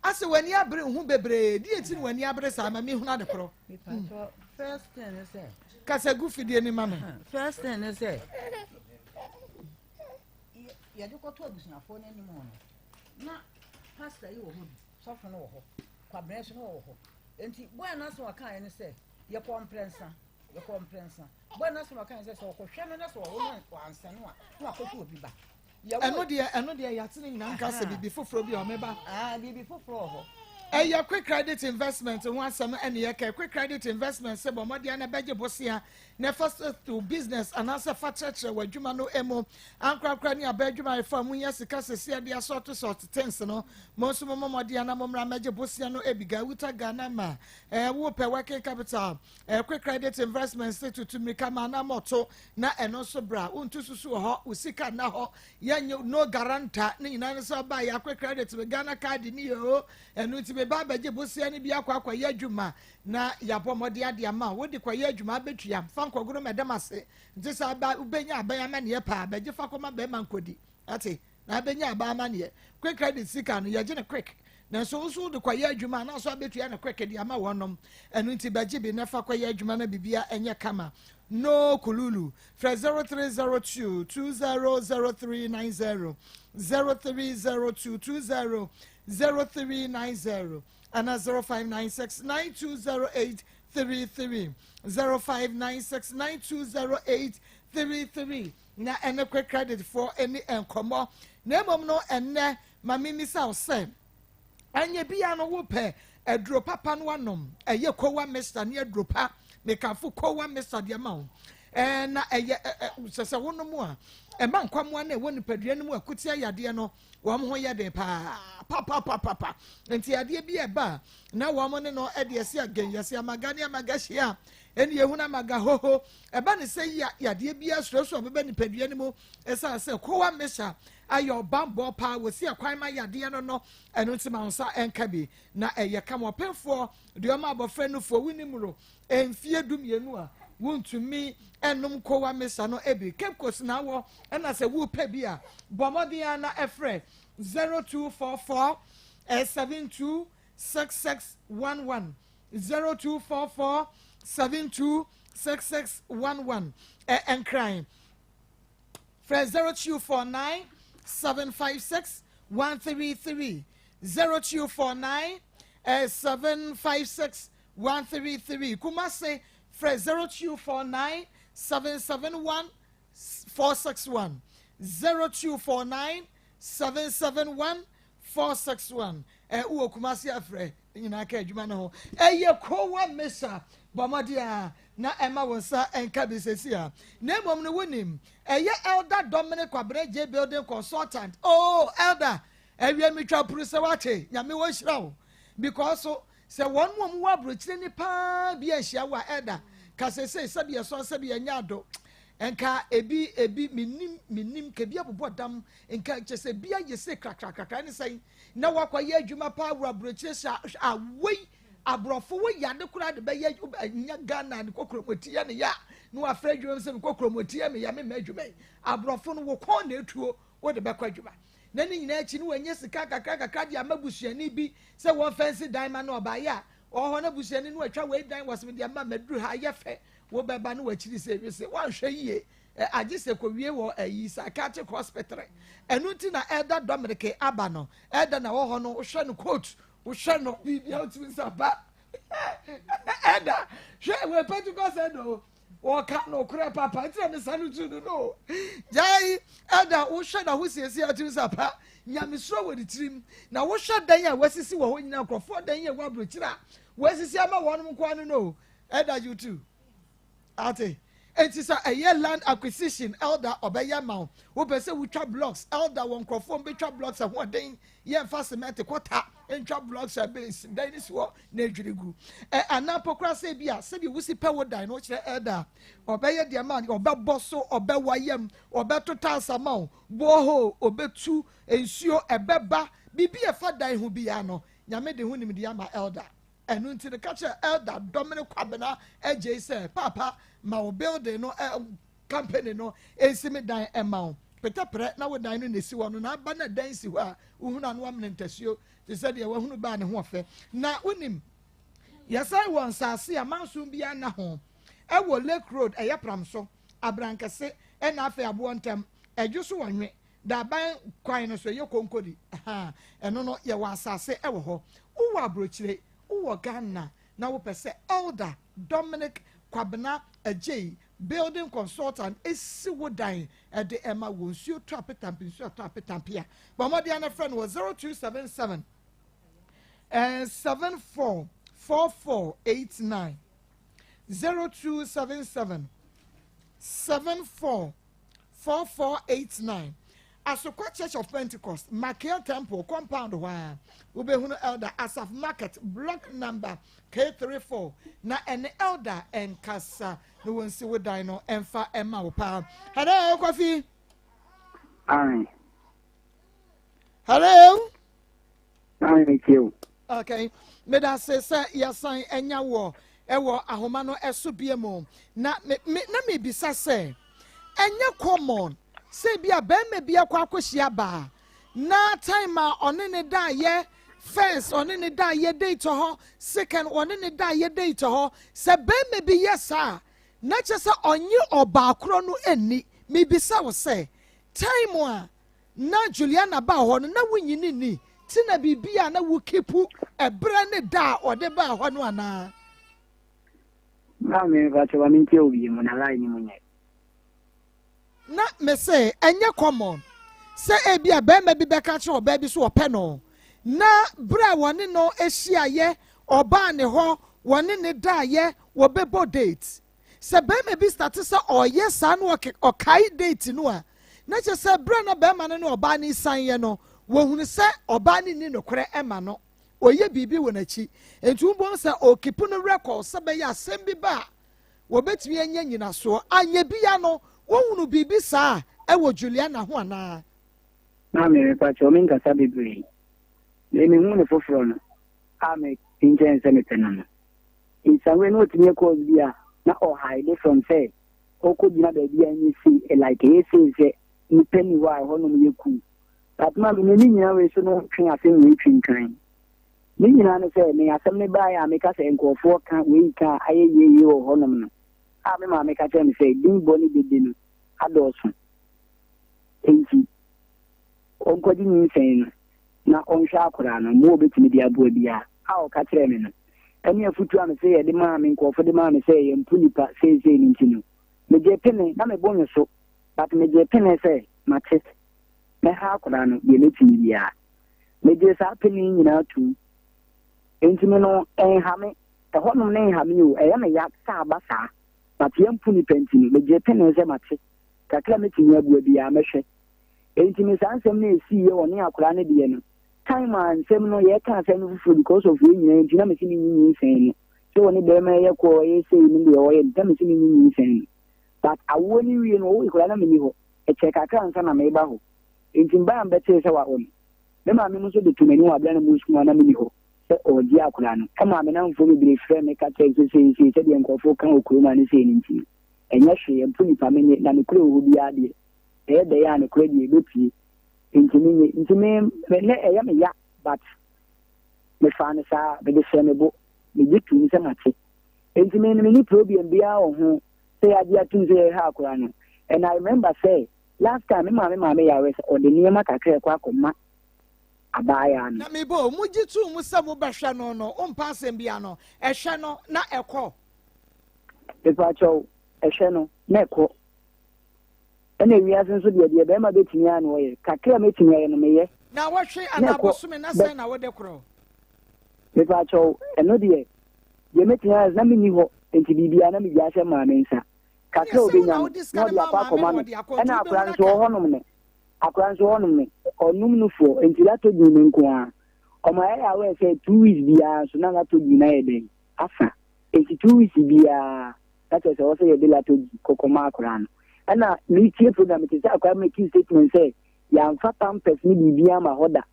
ase wani abre hu bebre di eti wani abre sa ma mi hu na de kro First thing is say. kasa gu fidie ni mama First thing is say. Ya de ko to abusuafo na ni mo no. Na pastor yi wo ho. Sofo no wo ho. Kwabere so no wo ho. Enti boy na so waka ye ne say ye ko mprensa. Boy na so waka ye say so ko hwe no na so wo no ansa no a na ko to obi ba. eno de ya tene nyina nka se bibi foforo bi o meba bibi foforo ho your quick credit investment ho asem ene ye quick credit investment se bo mode na beje bosia na first to business and answer facheche wadwuma no emo ankrakra ni abadwuma fa mu ya sika sese de asort things no mo so mo mode na mo mra meje bosia no ebiga wuta Ghana ma wo pe working capital quick credit investment se to me kama na moto na eno so bra untu susu ho usika na ho ya no guarantee ni nyina so ba ya quick credit me Ghana card ni yo enu ti me ba beje bosia ni bia kwa ya adwuma na ya bomode ade ama wo de kwa ya adwuma betua fa nkogoro medamase nti sa ba ubenya abanya mane pa beje fa koma be mankodi ate na benya aba mane quick credit sika no ya je ne quick na so de kwa ya adwuma na so abetua ne quick de ama wonom enu nti beje bi na fa kwa ya adwuma na bibia enye kama no kululu fra 0302 200390 0302 200390 and 0596920833 0596920833 na ene quick credit for any enkomo na mom no ene mami misa say anye bia no wo pe edro papa no anom eye kowa Mr. ne edro pa mekafo kowa Mr. de ma na eye sese wonom a ema nkwamo na ewo nipadua no mu akutia yade no wom ho yade pa enti yade bi eba na wom ne no ede ese agen yese amagane amagahia eni ehuna maga hoho eba ne se yade bi asroso beba nipadua no mu esa se kowa mesha ayo bambo pa wosi akwan ma yade no eno ntima nsa enka bi na eye kama opemfo de oma abofra no fo winimro enfie dumienu a wontumi enum kowa mesa no ebi kepkos na wo ena se wo pe bi a bomodia na efre 0244 726611 0244 726611 enkran fre 0249 756 133 0249 756 133 Kumase fre 0249 771 461 0249 771 461 uwo Kumasi afre nyina ka adwuma no ho eye kowa mesa bomodia na ema wonsa enka bisesia na mom no wonim eye elder Dominic Abreje building consultant oh elder ewie mitwa puruse wache nyame wo hirawo because se won mom wa brochire ni pa bi ahia wa elder ka sese sabi so sabi anya ado enka ebi minim ke bia bobodam enka chese bia yese krakrakrakra ni sai na wakwaye adwuma pa awura brochire sha awei abrofo wo yade kura de be nya Ghana ni kokromotie ne ya no afra adwuma se kokromotie me ya me adwuma abrofo no wo kon na etuo wo de be kwa adwuma na ni nyina achi ni wanye sika kakrakrakra de amabusuani bi se won fancy diamond no oba ya ɔhɔ na busuani no atwa wei dan wɔsɛm de ama maduru ha yɛ fɛ wo bɛba no wakyiri sɛ wi sɛ wanhwɛ yie agye sɛ kɔwie wɔ ayi psychiatric hospital ɛno nti na ɛda Dominic aba no ɛda na wɔhɔ no wohwɛ no coat wohwɛ no biribia wotumi sɛ ba ɛda hwɛ wɔ Pentecost ɛdo wɔka no korɛ papa ntina ne sa no tu no no gyae ɛda wohwɛ na hosiesie atumi sɛ pa nyamesuro wɔ ne tirim na wohwɛ dan a wasisi wɔ hɔ nyina nkurɔfoɔ dan a ɛwɔ aburokyire a wasisi ama wɔnom nkoa no no ɛda you too ate enti sɛ ɛyɛ land acquisition elder ɔbɛyɛ ma wo wopɛ sɛ wotwa blocks elder wɔ nkurɔfoɔ mbɛtwa blocks ahoɔden yɛmfa cement kɔta ntwa blocks a base dan ne si hɔ na adwiri gu anaa pokora sɛ bi a sɛbi wosi pɛ wo dan no wokyerɛ elder ɔbɛyɛ deɛ ma ɔbɛbɔ so ɔbɛwayam ɔbɛtota asama wo boho ɔbɛtu nsuo ɛbɛba biribi ɛfa dan ho biara no nyame de ho nimdeɛ ama elder ɛno nti no ka kyerɛ elder Dominic Kwabena agye sɛ papa ma wo building no company no ɛnsi dan ɛma wo pɛtɛprɛ na wo dan no na ɛsi hɔ no na aba na dan si hɔ a wohunu ano amene ntasuo te sɛ deɛ wahunu baa ne ho ɔfɛ na wonim yɛsan wɔ nsase a mansom biara na ho ɛwɔ Lake Road ɛyɛ pram so abrankɛse ɛna afei aboɔ ntam ɛdwo so wɔnwe daban kwan no so ɛyɛ konkodi ɛno no yɛwɔ asase ɛwɔ hɔ wowɔ aburokyire wowɔ Ghana na wopɛ sɛ elder Dominic Kwabena agye building consultant esi wo dan ɛde ɛma wo nsuo to apetampi nsuo to apetampi a bɔmmɔde ana friend wɔ 0277 744489 0277 744489 Asokwa Church of Pentecost Makia Temple compound wa ubehunu elder Asaf Market block number K34 na ene elder enkasa no wonsi wo dan no emfa ema wo pa. Hello Kofi. Hi. Hello. Thank you. Okay. Me da say yasan enya wo ewo ahoma no eso biemo na me bisa say enya common say bia be me bia kwa akohia ba na time a one ne da ye first one ne da ye date ho second one ne da ye date ho se be me bi yesa na chese onye oba akro no ani me bisa wo say time a na Juliana ba ho no na wunyini ni ti na bibia na wo kepu ebra ne da ode ba ho no ana na me ba che wa min ke obi mo na lai ni mo nye na me say enye common say ebia be me bi beka che oba bi so ope no na bra woni no ehia ye oba ne ho woni ne da ye wo bebo date se be me bi start say oye sa no okai date no a na che say bra na be ma ne no oba ni san ye no wo hunu say oba ni no kore ema no oye bibi wo na chi entu bon say okipu no record say be ya asem bi ba wo betumi anya nyina so anya bia no wo hunu bibi sa ewo Juliana ho ana na me pa cho min ka sabi bi le mi hu ne foforo no a me tinje nse me tenano insawe no tinye ko bia na o hide from say o ko dina ba bia nyi si like e say ni penny wa ho no me ku but ma me ni nyina we so no twen asem we twin kan ni nyina no say me asem ne ba ya me ka say nkofo ka we ka ayeye o ho no no a me ma me ka tell me say din boni de no adosu enti onkodi ni nsɛn na ɔnhwɛ akora no mo obetumi de aboa bia a ɔka kyerɛ me no ɛne afutu a me sɛ yɛde maa me nkɔɔfo de maa me sɛ yɛmpu nipa seesei no nti no megye pene na mebɔ nwe so but megye pene sɛ mate mɛha akora no deɛ mɛtumi biaa megye saa pene nyinaa tu enti me no ɛnhame ɛhɔnom ne nhame o ɛyɛ me ya sɛ aba saa but yɛmpu nipa nti no megye pene sɛ mate kakra mɛtumi aboa biaa mɛhwɛ enti me saa nsɛm na esi ye wɔ ne akora ne deɛ no time a nsɛm no yɛ ka nsɛm no fufu because of we nyina enti na me si ne nyinyi nsɛn no so wɔ ne bɛrima yɛ kɔ yɛ sei ne deɛ ɔyɛ nta me si ne nyinyi nsɛn no but awo ni wie no wo ikora na me ni hɔ ɛkyɛ kakra nsa na me ba hɔ enti mba mbɛte sɛ wa ɔno me ma me no so de tumani wa bla na mu sukuma na me ni hɔ sɛ ɔdi akora no kama me na mfo me bere frɛ me ka kyɛ sɛ sei sɛ deɛ nkɔfo kan okuroma ne sei ne nti ɛnyɛ hwee mpo nipa me na me kura ho bi adeɛ ɛyɛ dɛ ya ne kura deɛ bepie ntimi me ɛyɛ me ya but me fa ne saa me de hyɛ me bo me gye tu nse mate enti me ni problem bia wo ho say adia tu nse ha akora no and I remember say last time me mama ya we o de niema kakra kwa akoma abaya no na me bo mu gye tu mu se mu behwe no no o mpa asem bia no ehwe no na ekọ pepa cho ehwe no na ekọ ene wiase nso de be ma betimi ano ye kakra metimi ye no meye na wohwe anabosume na say na wode kro pepa cho eno de ye metimi na mini ho enti bibia na me wiase ma me nsa kakra obenya no de akoma no ena akra nso honom ne akra nso honom ne onum no fo enti la to du nko a omo ya we say 2 weeks bia so na to du na ye den asa enti 2 weeks bia that is also ye de la to kokoma akra no ana me tie program it is akwa make statement say ya mfa pampers ni bibia ma hoda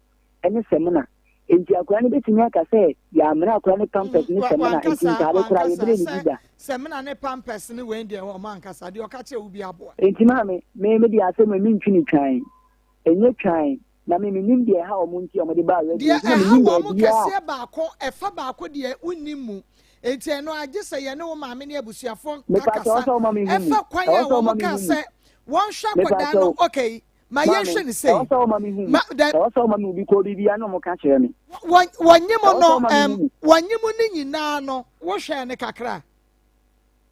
ene semina enti akwa ni betimi aka say ya mra akwa ni pampers ni semina enti tare kura ye bre ni bida semina ne pampers ni we ndie o man kasa de o ka che ubi abo enti mame me di asem me ntwini twan enye twan na me nim de ha o munti o mo de ba we de ha wo mo kase ba ko efa ba ko de unimu enti eno age se ye ne wo maame ne abusuafo kakasa efa kwan ya wo mo kase won hwa koda no okay ma ye hwe ni sei ma so ma mi bi ko bibia no mo ka kire me wonyimo no wonyimo ni nyina no wo hwe ne kakra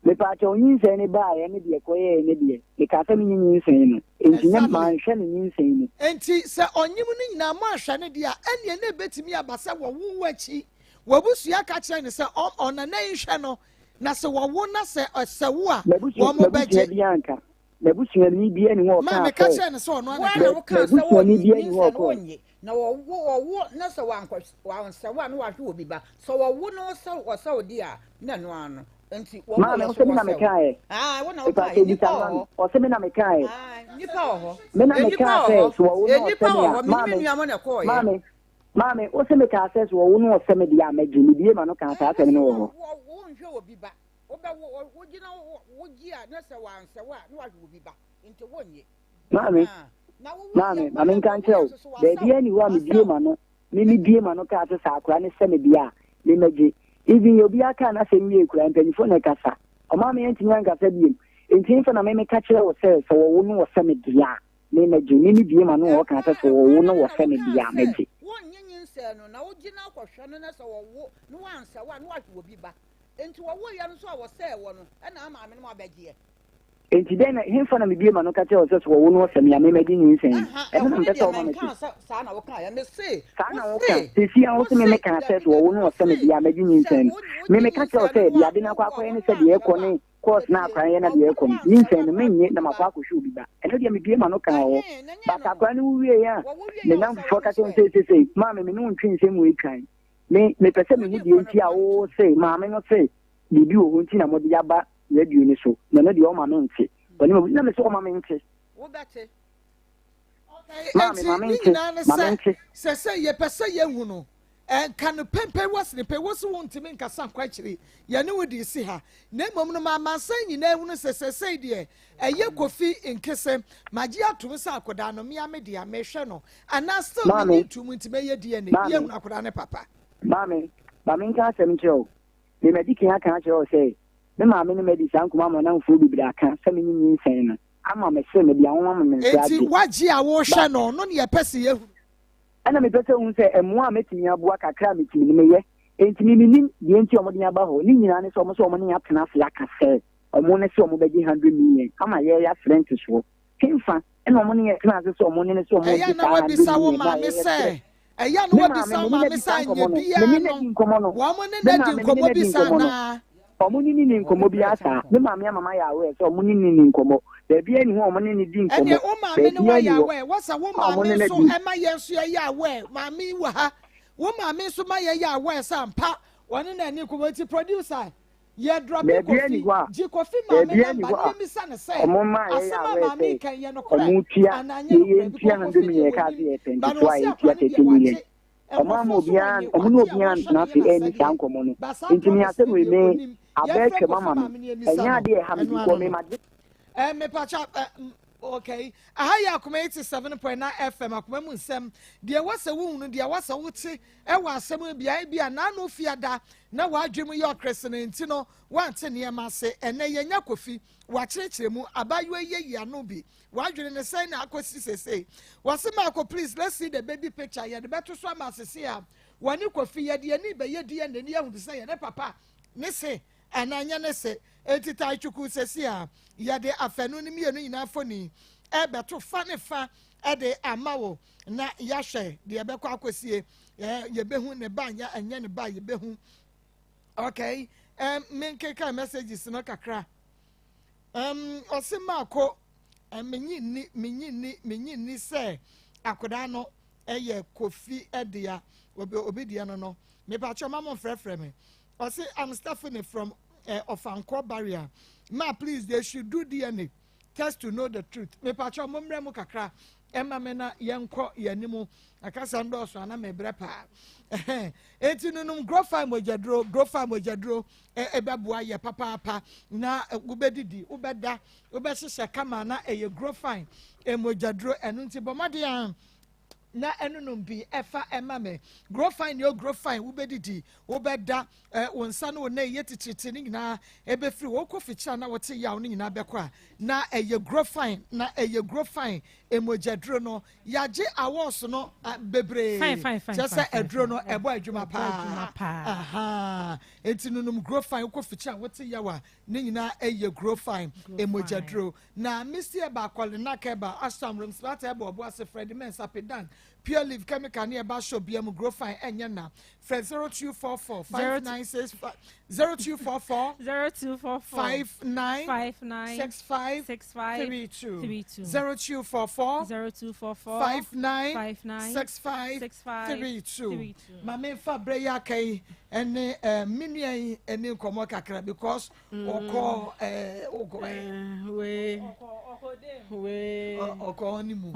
me pa cho nyinse ne ba ye ne de ko ye ne de e ka fa mi nyinse no enti nya ma hwe ne nyinse no enti se onyimo ni nyina mo ahwe ne de a ene ne betimi abasa wo wo achi wabusua ka kire ne se ona na nhwe no na se wo na se osewo a wo mo beje bianka mabusua ni bia ni ho ka ma me ka kire ne se ono na wo ka se wo ni bia ni ho ko na wo na se wankwa wanse wa na wahwe obi ba so wo no se wo se odi a na no ano enti wo ma se na me kai wo na wo kai ni pa o se me na me kai ni pa ho me na me kai se wo no ni pa ho mi ni amo na ko ye mame o se me ka access wo no o se me dia magi ni bie ma no ka ta se me no wo nhwe obi ba wo ba wo gina wo gi a na se wanse wa na wa obi ba nti wonye mame nkan cheo de bia ni wa me bie ma no ni bie ma no ka ta sa akra ne se me bia ni magi even obi aka na se mi ekura mpanifo na kasa o mame entinya nkasa biem enti fa na me ka kire wo se so wo no o se me dia ni magi ni bie ma no o ka ta so wo no o se me dia magi no na ogina akwhwe no na se wo no wansa wa no ahwe obi ba enti wo ya no so a wo se wo no na ama ame no abegye enti den himfa na me bie ma no ka te o se so wo no se me ame medi nyinsen e no mbe so ma me sa na wo ka ya me se sa na wo ka se si an wo se me ka se so wo no se me bia medi nyinsen me ka te o se bia de na kwa kwa ni se de ko ni course na akwa ye na de ko nyinsen no menye na makwa akwhwe obi ba e no de me bie ma no ka wo ba ka kwa ni wie ya me na fo ka te se ma me no ntwin se mu etwan me pese me hu de enti a wo se ma me no se bibi wo enti na mo de aba radio ni so na no de o ma me nti oni mo na me so o ma me nti wo bete ma me nti se ye pese ye hu no kan pempe wasne pe wosu wontimi nkasa kwachiri ye ne wodi si ha na mom no ma san nyina hu no se de eye kofi nkese magi atum sa akoda no me amede a mehwe no ana still me tum ntime ye de ne ye hu akoda ne papa mame nka asem cheo me mediki aka cheo say me ma me ne medisi ankuma mo na mfu bibira aka se me nyi nsen no ama me se me dia won ma me nsa enti wagi a wo hwe no no ne ye pese ye hu ana me pese hu se emu a metimi aboa kakra metimi me ye enti me nim de enti omo de aba ho ni nyina ne so omo ne atena afia ka se omo ne se omo beji 100 million ama ye ya friend so kimfa ena omo ne atena se so omo ne se omo ya na wabisa wo ma me se eya no wabisa wo ma me sa nye bia no wo mo ne na di nkomo bisa na omo ni nkomo bi asa me mama ya we so omo ni nkomo da bia ni ho omo ni di nkomo ene o ma me ne wa ya we wasa wo ma me so e ma ye so ya we ma me wa ha wo ma me so ma ye ya we sampa woni na ni nkomo ti producer ye drop coffee ji coffee ma me na mi sa ne say asema ma me kan ye no kora ananya ye ntia 100 million ka se e ba so ai tia 30 million omo obian na fi eni sankomo no intimi ase we me abeke mama me enya de ha me ko me ma me pacha okay ahaya Akoma 87.9 FM Akoma mu nsem de wasa wu nu de wasa wuti e wa asem bia na no fiada na wadwem ye okrese ne nti no wante ne ma se ene yenya kofi wa kyerɛkyerɛ mu abayo ye no bi wadwene ne sai na akosi sese wase ma ko please let's see the baby picture ye de beto so ma sese a wani kofi ye de ni be ye de ne ne ahu se ye ne papa ne se ananya ne se etita chuku sese a ye de afanu ni mienu nyina foni e beto fa ne fa e de amawo na yahwe de ebekọ akosie ye behu ne ba anya anya ne ba ye behu okay menkeka messages no kakra osima ko menyi ni se akoda no eye kofi edia obidia no me pa choma mo frefre me osi I'm Stephanie from Ofanko barrier ma please they should do DNA test to know the truth me pa choma mo mremo kakra Emma mena yenko yanimu akasa ndo so ana mebre pa enti nunum grow farm mojadro ebeboa ye papa na ubedidi ubeda ubesese kama na eye grow farm mojadro enu nti bomade na enunum bi efa emame grow fine ubedidi ubeda wonsa no na yetititi ni nyina ebefiri wo koficha na wote yaw ni nyina bekwa na eye grow fine emojadro no yaje awards no bebre just edro no ebo adwuma pa aha etinunum grow fine koficha wote yawa ni nyina eye grow fine emojadro na mr ba kwale na keba astamrum slata ebo obo ase Fred Mensa pedan pure leaf chemical near Basho BM grow fine and na Fred 0244 5965 0244 59 65 32 0244 59 65 32 Mame Fabreya Kay and Minian and Nkomo Kakra because oko honeymoon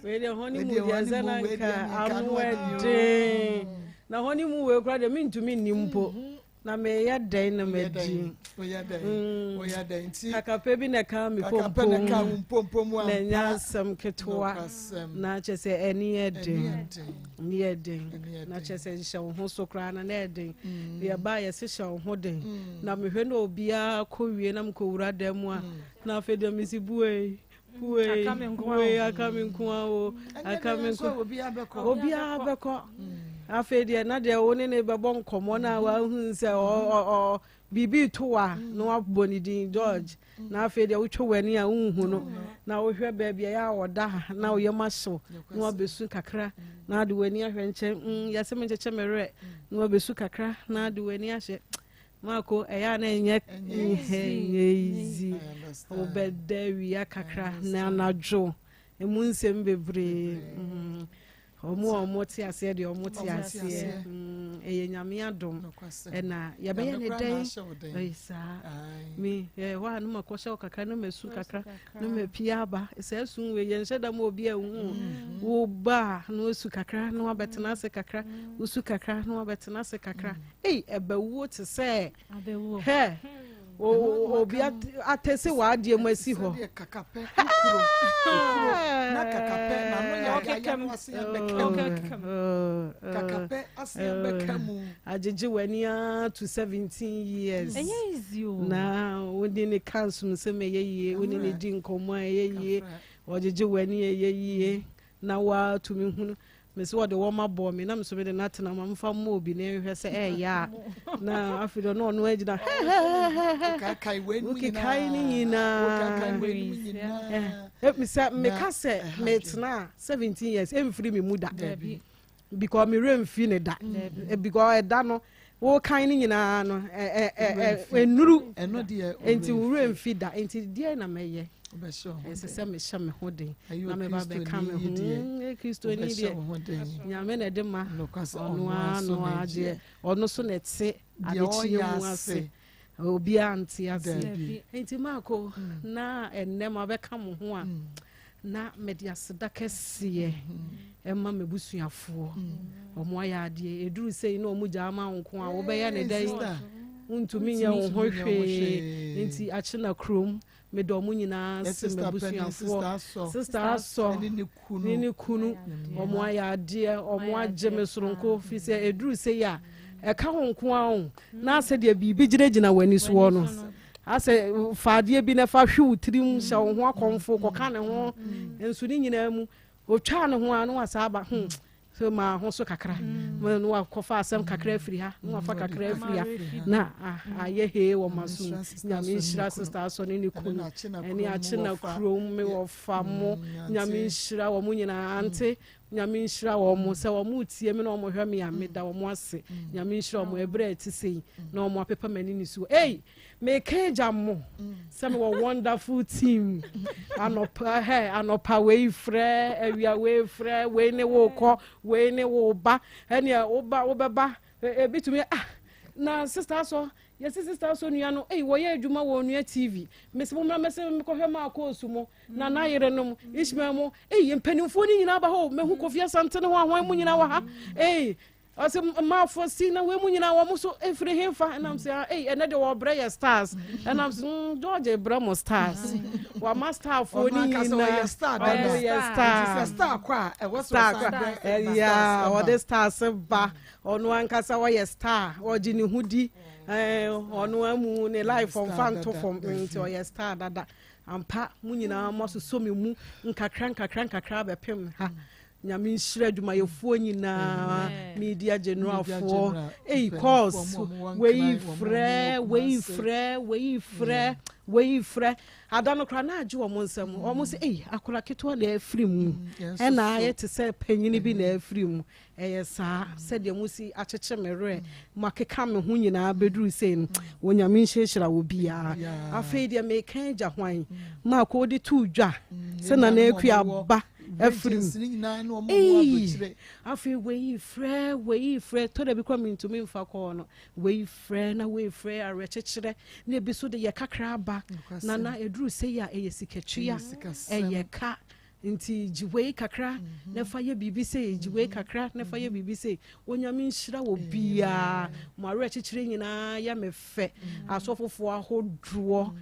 the honeymoon na honeymoon we kra de me ntumi nimpo na me ya den na me di oya den ti kakape bi na ka mi pompom na nya sam ketwa na chese eni eden na chese hyew ho so kra na eden ya ba ya se hyew ho den na me hwe na obia ko wie na mko wura dem a na afedo mi si buwe akamenkwa o obia beko afedia na de woni ne bebo nkomo na wa hu se o bibi toa no abonidin George na afedia wotwe wani a unhu no na wo hwe ba bia ya oda na wo yemaso no abesu kakra na de wani ahwe nche yase mencheche mere no abesu kakra na de wani ahye Mako eya na enye easy obedewi akakra na najo emu nsem bebre omo ti ase de omo ti ase eye nyame adom na ya be ne dai isa mi wa no makosha kakra no mesu kakra no mepia ba ese sun we ye nsheda mo obi ehu wo ba no su kakra no abetena ase kakra usu kakra no abetena ase kakra ebewo te se he obi atese wa adie mo asi ho kakape na kakape na no ya kakape asebekamu ajeje wania to 17 years na wodi ne council se meyeye woni ne di nkomo ayeye ojeje wania yeye na wa to me hunu mesi wode wo mabo me na mso me de natena mamfa mo obi na ehwe se ya na afido no no agina kai weni kai ni nyina me ka se metna 17 years emfiri me muda because me remfi ne da because da no wo kan ni nyina no enuru eno de enti wo remfi da enti die na meye se me shame hodin na me ba be kam ho Kristo ni de nyame na de ma ono ade ono so na te adechi mu ase obi anti ase enti mako na ennem abe kam ho a na media sedaka sie emma mebusuafo omo aya ade eduru sei na omo jama nko a wo be ya ne dai untumi nya wo ho hwe nti akye na krom me do mu nyina se mebusuafo sister aso ni kunu omo ayade omo agye me soronko fi se eduru se ya e ka ho nko a na ase de bibi gyina wani so no ase faade bi na fa hwe utrim sha wo ho akomfo koka ne ho ensu ni nyina mu otwa ne ho anu asaba so ma ho so kakra no akofa asem kakra afiri ha no afa kakra afiri ha na aye he wo maso nyame nhyira sister so ne kunu eni ache na krom me wo famo nyame nhyira wo mu nyina ante nyame nhyira wo mu se wo mu tie me na wo hwe me ya me da wo mu ase nyame nhyira wo mu ebre ati sei na wo mu apepa mani ni so me keja mo se me wo wonderful team anopa we frɛ awia we frɛ we ne wo kɔ we ne wo ba ene wo beba ebitumi na sister so yes sister so nua no wo ye adwuma wo nua TV mese mo mese me kɔ hwe Maa Akos mo na na yere no Ishmael mo mpanimfo ni nyina ba ho mehu Kofi Asante ne ho ahwan mu nyina wa ha ase ma for see na we mu nyina wa mo so efre hemfa na am say ene de wo bre stars and am George Bramo stars wa master for ni nyina star kwa e was star yeah o the stars ba onu ankasa wa ye star o ji ni hudi onu amu ne life on fanto from into o ye star dada ampa mu nyina mo so me mu nkakra be pem ha nyame nhyira dwuma yefuo nyina media general for course we frɛ adano kra na agye wo nsɛm wo mo se akora keto na afiri mu ɛna ayɛ te sɛ panyini bi na afiri mu ɛyɛ saa sɛ de mu si akyekye merɛ makeka me ho nyina beduru sei no wo nyame nhyira wo bia afei de me kan gya hwan ma ko de tu dwa sɛ na akua ba afrim afi we frɛ to da bi kwa mintumi mfa kɔ no we frɛ arɛkyekere na bi so de yɛ kakra ba na eduru sei ya ɛyɛ sikatria ɛyɛ ka nti jiwe kakra na fa ye bibi sei jiwe kakra na fa ye bibi sei onyame nhyira wo bia mo arɛkyekere nyina ya mefɛ asofofo ahodroɔ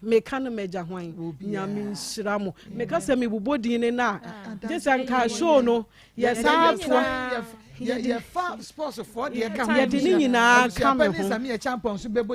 meka no meja hwan nyame nhyira mo meka sɛ mebobodin ne na gesa nka show no yɛsa atoa yɛfa sports for de ka yɛde ne nyinaa ka me ho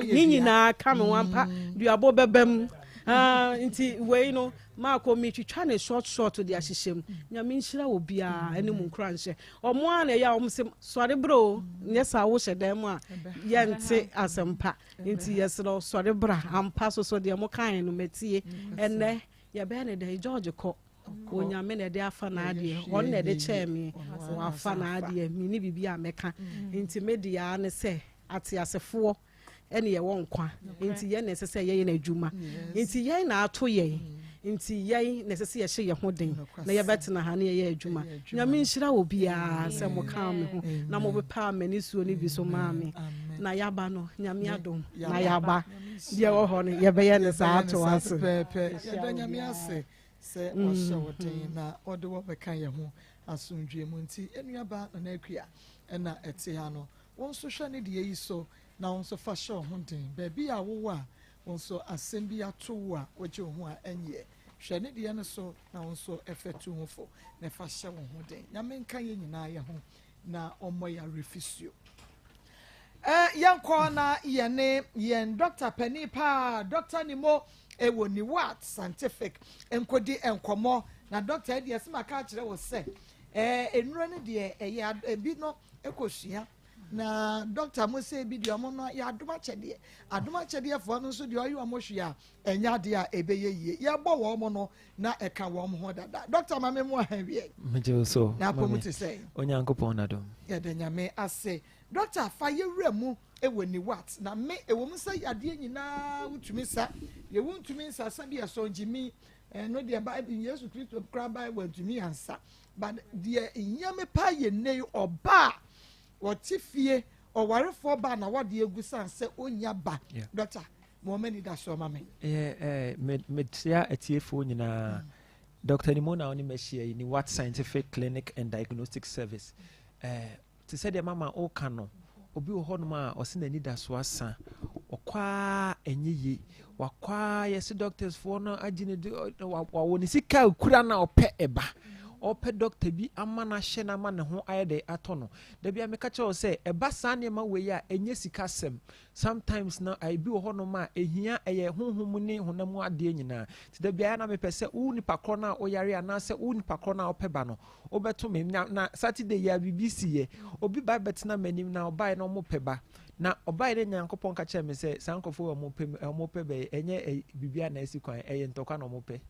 ne nyinaa ka me ho ampa duabo bɛbam nti wei no Maako mi twitwa ne short de ahyehyem nyame nhyira wo bia ene mu nkra nhyɛ omo a na ya se sɔre bro nyɛ sa wo hyɛ dan mu a yɛnte asempa nti yɛsrɛ sɔre bra ampa so de mo kan no metie ene yɛ bɛ ne de George kɔ onyame na de afa na ade on na de kyɛ me wa afa na ade mi ni bibi a meka nti media ne sɛ ate asefoɔ ene yɛ wɔ nkwa nti yɛ ne sɛ yɛ na adwuma nti yɛ na ato yɛ nti yɛn na sɛ yɛhyɛ yɛ ho den na yɛbɛtena ha na yɛyɛ adwuma nyame nhyira wo bia sɛ mo ka me ho na mo bepa mani suo ne bi so maa me na yaba no nyame adom na yaba deɛ wɔ hɔ no yɛbɛyɛ ne saa ato ase yɛda nyame ase sɛ ɔhyɛ wo den na ɔde wɔbɛka yɛ ho asomdwe mu nti enuaba na akua ɛna ɛte ha no wɔn nso hwɛ ne deɛ yi so na wɔn nso fa hyɛ ho den baabi a wowɔ a wɔn nso asɛm bi ato wo a wɔgye wo ho a ɛnyɛ hwɛ ne deɛ no so na wɔn nso ɛfɛ to ho fo na ɛfa hyɛ wɔn ho den nyame nka yɛ nyinaa yɛ ho na ɔmmɔ yɛ arefisuo yɛnkɔ na yɛn dr pani paa dr nimo ɛwɔ ni what scientific nkɔdi nkɔmmɔ na dr ɛdeɛ sɛ maka akyerɛ wɔ sɛ nnuro no deɛ ɛyɛ ebi no ɛkɔsua na doctor mo say bi de omo no ya adomakyɛdeɛ fo no so de oyi omo hwea enya de a ebeye yie ya bɔ wo mo no na ɛka wo mo ho dada doctor ma me mo ahawie meje so na pomu te say onyankopɔn na dom ya de nyame ase doctor fa ye wura mu ewo ni what na me ewo mu say ade nyina wutumi sa ye wuntumi nsa sa bi aso ngimi no de ba Yesu Kristo kra ba wantumi ansa but de nyame pa ye nei oba wɔte fie ɔwarefo ba na wɔde egu san sɛ onya ba doctor mo mani da so ma me metia atiefo nyina Dr. Nimona oni mehia ni what scientific clinic and diagnostic service te said the mama o kano obi wo hono ma o se na ni da so asa okwa enye ye wakwa yes doctors for no agine wa woni sika kura na ope eba ope doctor bi ama na hye na ma ne ho ayede atono da bia me ka che o se eba sa ne ma we ya enye sika sem sometimes na I bi wo hono ma ehia eye honhom ni honamu ade nyina ti da bia na me pese u ni pakro na o yare ana se u ni pakro na ope ba no obeto me na Saturday ya BBC ye obi ba betina manim na obai na omo peba na obai ne nyankopon ka che me se sankofo omo pe be enye bibia na esikwan eye ntokwa na omo pe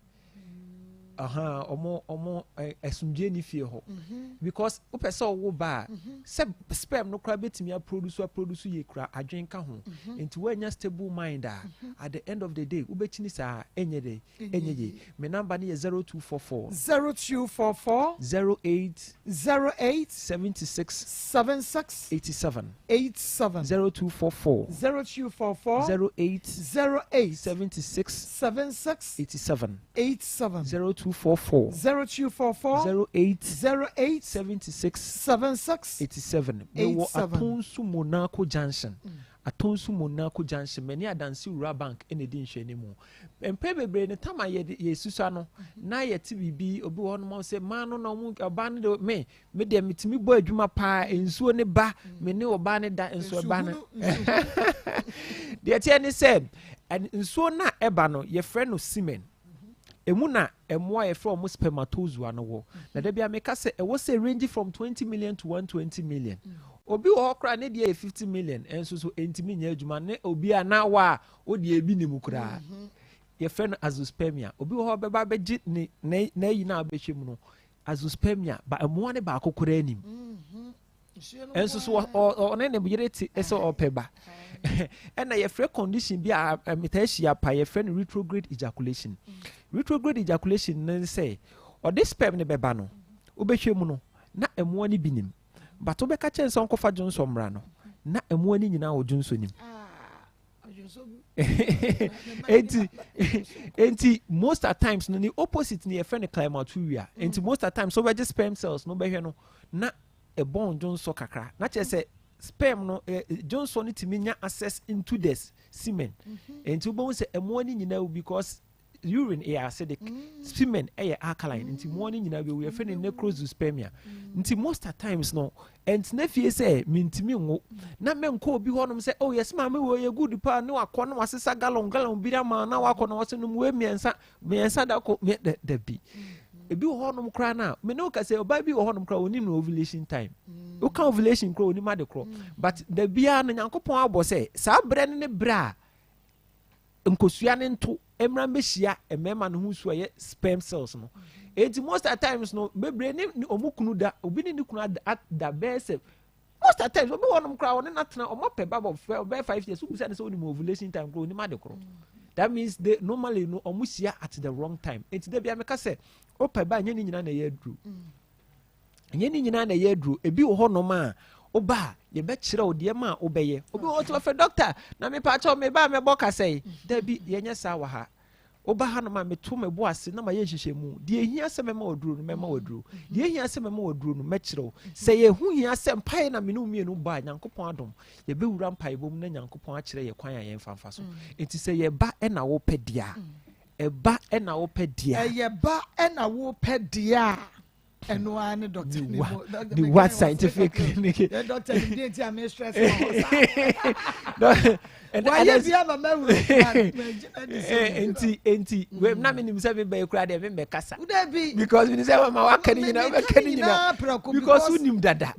omo esumje ni fie ho because o pese wo ba sperm no kra betimi produce ye kra adwen ka ho enti wanya stable mind at the end of the day ubechini sa enye ye me number ni 0244 08 76 87 0244 08 76 87 0244 08 76 87 mewo atonsu Monaco Junction many adansi ura bank in the nhwene mu empe bebre ne tama ye susa no na ye TVB obi won mo se man no na mu oba ne me de mitimi bo adwuma pa ensuo ne ba me ne oba ne da ensuo ba ne de tie ne se ensuo na eba no ye frɛ no semen emu na emoa ye from spermatozoa no wo na da bia me ka se e wo se range from 20 million to 120 million obi wo kra ne de 50 million enso so entimi nya adwuma ne obi ana wa o de ebi ne mu kra ye frɛ no azoospermia obi wo beba beji ne na yi na abehwe mu no azoospermia ba emoa ne ba akokora anim enso so o ne buyereti eso opeba and ye frɛ condition bi a metashia pa ye frɛ no retrograde ejaculation ne say or this sperm ne beba no obehwe mu no na emoa ne binim but obeka chen so nkofa Johnson mra no na emoa ne nyina wo Johnson nim enti most at times no the opposite ne ye frɛ no climacturia enti most at times so we just sperm cells no behwe no na e bon Johnson kakra na che say sperm no Johnson it minya access into this semen enti ubon say emoa ne nyina because urine is acidic semen is alkaline nti mo ni nyina be we fe ne necrospermia nti most at times no and na fie say mintimi ngo na me nko obi honom say oh yes ma me we good pa ne wakọ na wasesa gallon bi ma na wakọ na wase no we miensa da ko me da bi ebi honom kra na me no ka say oba bi honom kra oni no ovulation time o ka ovulation kra oni ma de kro but da bia na nyankopon abo say sa bre ne bra nkosua ne nto emra mehia emema no hu so ye sperm cells no enti most at times no bebre ne omukunu da obi ne kunu da bese most at times obi wonum kra won na tena omope baba be 5 years ubusa ne so ni ovulation time kro ni ma de kro that means they normally no omusia at the wrong time enti da bia meka se ope ba nya ni nyina na ye aduru nya ni nyina na ye aduru ebi wo honom a oba ye be kire ode ma obeye obi wo to fe doctor na me pa cha me ba me boka sei da bi ye nya sa wa ha oba ha no ma me to me bo ase na ma ye hihye mu de ehia se me ma oduru no me ma oduru de ehia se me ma oduru no me kire se ye hu hia se mpai na me no mienu ba nyankopon adom ye be wura mpai bom na nyankopon a kire ye kwan ya ye mfamfa so enti se ye ba e na wo pedia eba e na wo pedia ye ba e na wo pedia eno ani doctor the what scientific clinic the doctor didn't tell me stress and why you be am memory enti we na me nim say be kura de me kasa because we say ma wa kan nyina we kan nyina because we nim dada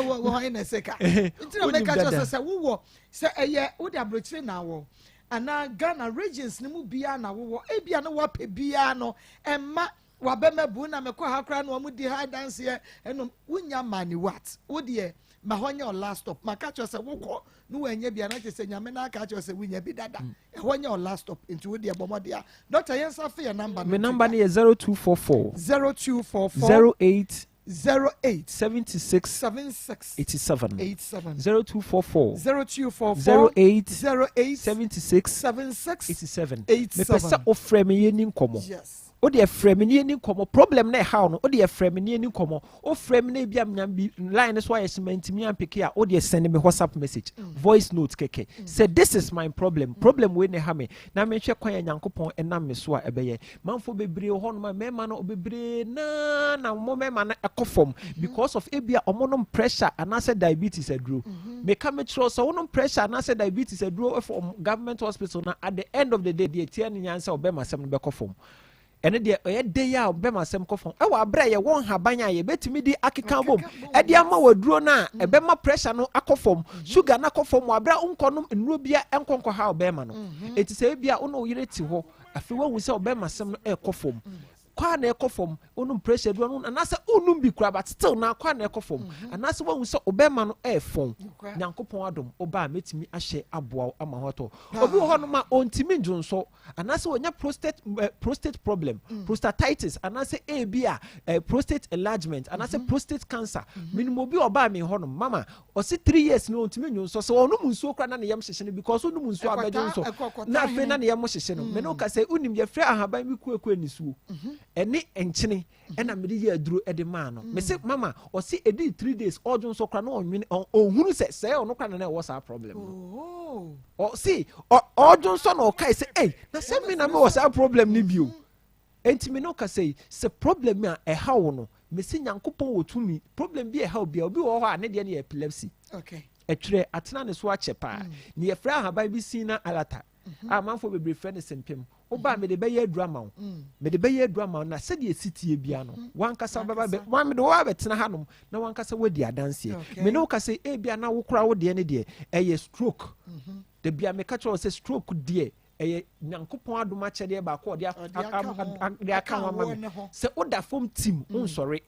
wo na seka enti na me ka cho say wo say eye wo de abrochire na wo ana Ghana regions ni mu bia na wo ebia na wo pe bia no emma wabema bu na mekọ ha kra no amudi high dance here eno wunya mani what wodie ma honya o last stop maka cho se wokọ no wanya bia na se nyame na aka cho se wunya bi dada e honya o last stop into wodie bomodia doctor yensa fe your number my number is 0244 08 76 87 0244 08 76 87 me pesa ofre me yeni nkomo yes o de frame ni ani komo problem na how no o de frame ni ani komo o frame na bia mnyam line so aye cement mi ampeke a o de send me WhatsApp message voice note keke say this is my problem we ne ha me na me hwe kwan Nyankopon enam me so a ebeye manfo bebre ho no ma mema no bebre na mo mema na ekofom because of ebia omonom pressure and say diabetes aduro me ka me tro so onom pressure and say diabetes aduro from government hospital na at the end of the day the tie nyansa obema sem no bekofom ene de dey ya obema sem kofom e wa bra ye won haban ya ye betimi di akeka bom e de ama waduro na e bema pressure no akofom sugar na akofom wa bra unkonom nnuro bia enkonko ha obema no eti se bia uno yire ti ho afi wa hu se obema sem no e kofom kwa na ekofom onum pressure do no anase onum bi kura but still na kwa na ekofom anase wa hu se obema no e fon Nyankopon adom oba metimi ahye aboa ama hoto obi ho no ma ontimi njunso anase wonya prostate problem prostatitis anase ebia prostate enlargement anase prostate cancer minimo bi oba me ho no mama o si 3 years no ontimi njunso so onum nsuo kura na ne yam hyehye no because onum nsuo abadwonso na fe na ne yam hyehye no me no ka say unim ye frɛ ahaban bi kuekue nisuo eni enchene ena me de aduro ede ma no me say mama o si edi 3 days odun so kra na onwene ohunu se ono kra na was a problem o si odun so na o kai say eh na se me na me was a problem ni bio enti me no ka say se problem a e hawo no me si Nyankopon wotumi problem bi e hawo bia obi wo ho a ne de na epilepsy okay etwere atena ne so achepa ne ye fra haban bi sin na alata amanfo bebre frɛ ne sempem oba me de beye adurama wo me de beye adurama na se de esitie bia no wankasa baba be wan me de wa betena hanom na wankasa wadi adanse me no ka se e bia na wo kura wo de ne de eye stroke de bia me ka cho se stroke de eye Nyankopon adoma kyede ba ko de aka wa ma se oda fom team unsori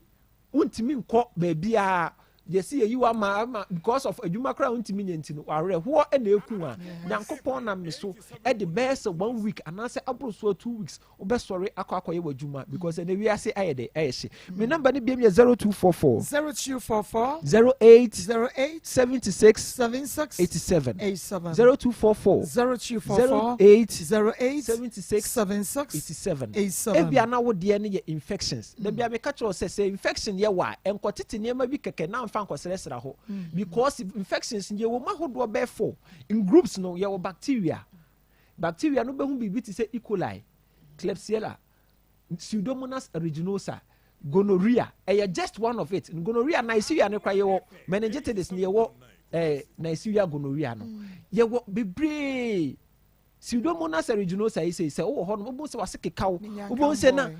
untimi nko ba bia yes you are ma because of adwuma kra untimi nyenti no ware ho na eku a Nyankopon na me so e the best 1 week and answer abro so 2 weeks obesori akoye wadwuma because na wi ase ayede ayehye me number ni biem 0244 08 76 87 0244 08 76 87 ebia na wo de ne ye infections na bia me ka kiro se infection ye wa enkotete niam bi keke na fankosresra ho because infections ye wo mahodo be for in groups no ye wo bacteria no be hu bibi ti say E. coli, Klebsiella, Pseudomonas aeruginosa, gonorrhea just one of it. Gonorrhea na isia ne kwa ye wo meningitis ne ye wo na isia gonorrhea no ye wo bebre Pseudomonas aeruginosa say oh ho no bo se waseke kawo bo se na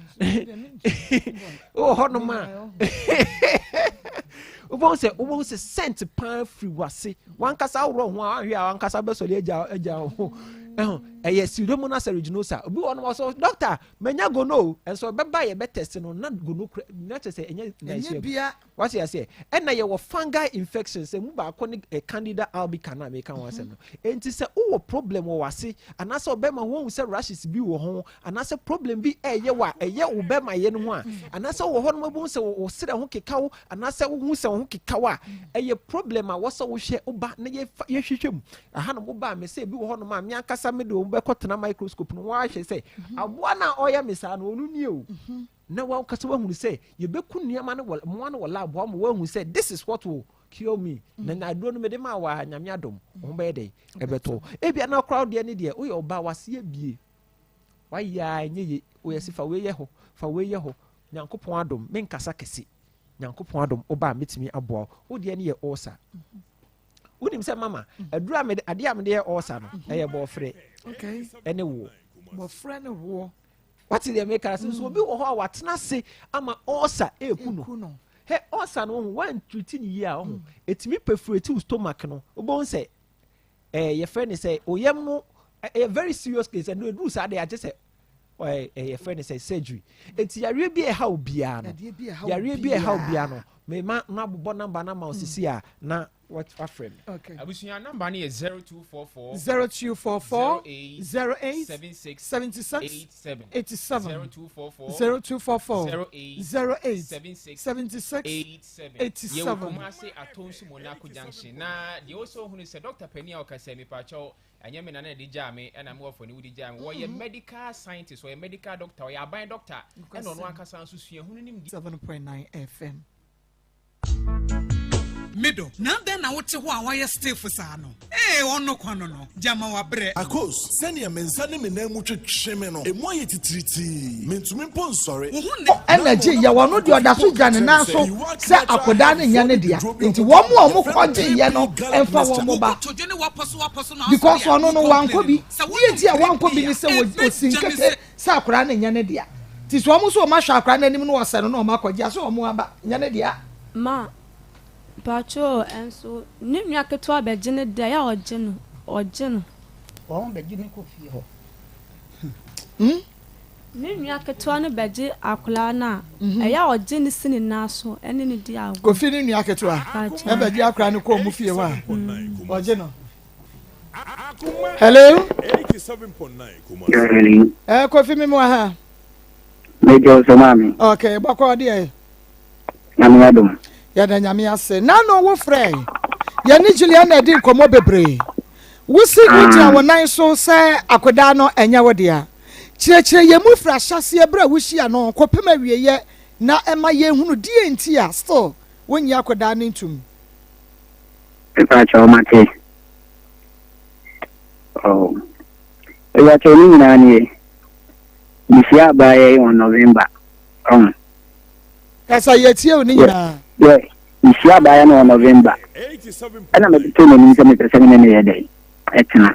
oh ho no ma Ubo se scent pan free wase wankasa woro ho ahwe a wankasa besole eja ho Pseudomonas aeruginosa obi won so doctor menya gono enso beba ye be test no na gono na che se enye bia what you say na ye wo fungal infections mu ba ko ne Candida albicans na me kan wase no enti se wo problem wo wase anase obema ho se rashes bi wo ho anase problem bi eye wa eye wo bema ye no ho a anase wo ho no bo se wo sere ho kekawo anase wo hu se ho kekawa eye problem a wo se wo hwe oba na ye hwehwem aha no mo ba me se bi wo ho no ma me akasa me de wo be kotena microscope no wa hwe se aboa na oya me sa no onu nie o na wa kasa wa hu se ye be ku niam na mo na wala aboa mo wa hu se this is what will kill me na aduro no me de ma wa nyame adom ho be dey ebeto ebia na crowd de ne de o ye oba wase abie wa ya nyeye o ye sifa we ye ho Nyankopon adom me nkasa kese Nyankopon adom oba metimi aboa o de ne ye osa unim se mama adura me ade am de ye osa no eye bo frɛ okay ene wo bo frɛ ne wo what they make us so be wo ho watena se ama osa eku no he osa no 113 year ho etimi perforate stomach no obo nse ye friend say oyam no a very serious case and no do say they just say ye friend say surgery enti yare bi e ha obia no yare bi e ha obia no me ma na bobo number na ma osisi a na what friend? Okay. Abusua number ni 0244 0244 08 76 87 0244 08 76 87. Ye Kumasi Atonsu Monaco Junction. Na the also who is a doctor Penny Okasemi Pacho and Yemen and the Jame and I'm off for New Jam. Or a medical scientist or a medical doctor or a bio doctor and on one Casan Susia who named 7.9 FM. Middle. Now then, I would say why you stay for Sano. Eh, on no quanono. Jama wa bre. Akos, send your men sending me name which shemeno. A more yet triti. Mean to me pon sorry. Energy, ya wano di odasu jane na so se akodane nyane dia. Inti wamu amu kwaji yano enfa wamu ba. Because wano no wankobi. Ye dia wankobi ni se osinkete se akodane nyane dia. Ti so wamu so o ma hwa akodane nim no wose no ma kwaji aso wamu aba nyane dia. Ma Pacho and so Nimya Ketua Begin de ya or Gen. Oh, Begin Coffee. Nimya Ketuana Beji Akulana, a ya or Jenny Sin Naso, and in the dia. Go feeding Yaketua. Ever the Akran ko mufi or General. Hello? 87.9 Kumasi. Coffee me more. Major Somami. Okay, Bako dear. Namadum. Yada nyame ase na no wo frɛ ya ni Julian na di nkomo bebre wusi uti awonan so sɛ akoda no enya wo dia kyerɛkyerɛ ye mu fra hyase ebra wuhia no kopem awieye na ema ye hunu die nti a still wonyi akoda no ntum Pepa chomate oh eya choni na ni bisia bae on November kasa yetie oni nyina yeah, isia baya no November. Ana me to me nse me pese me ne yede. Etina.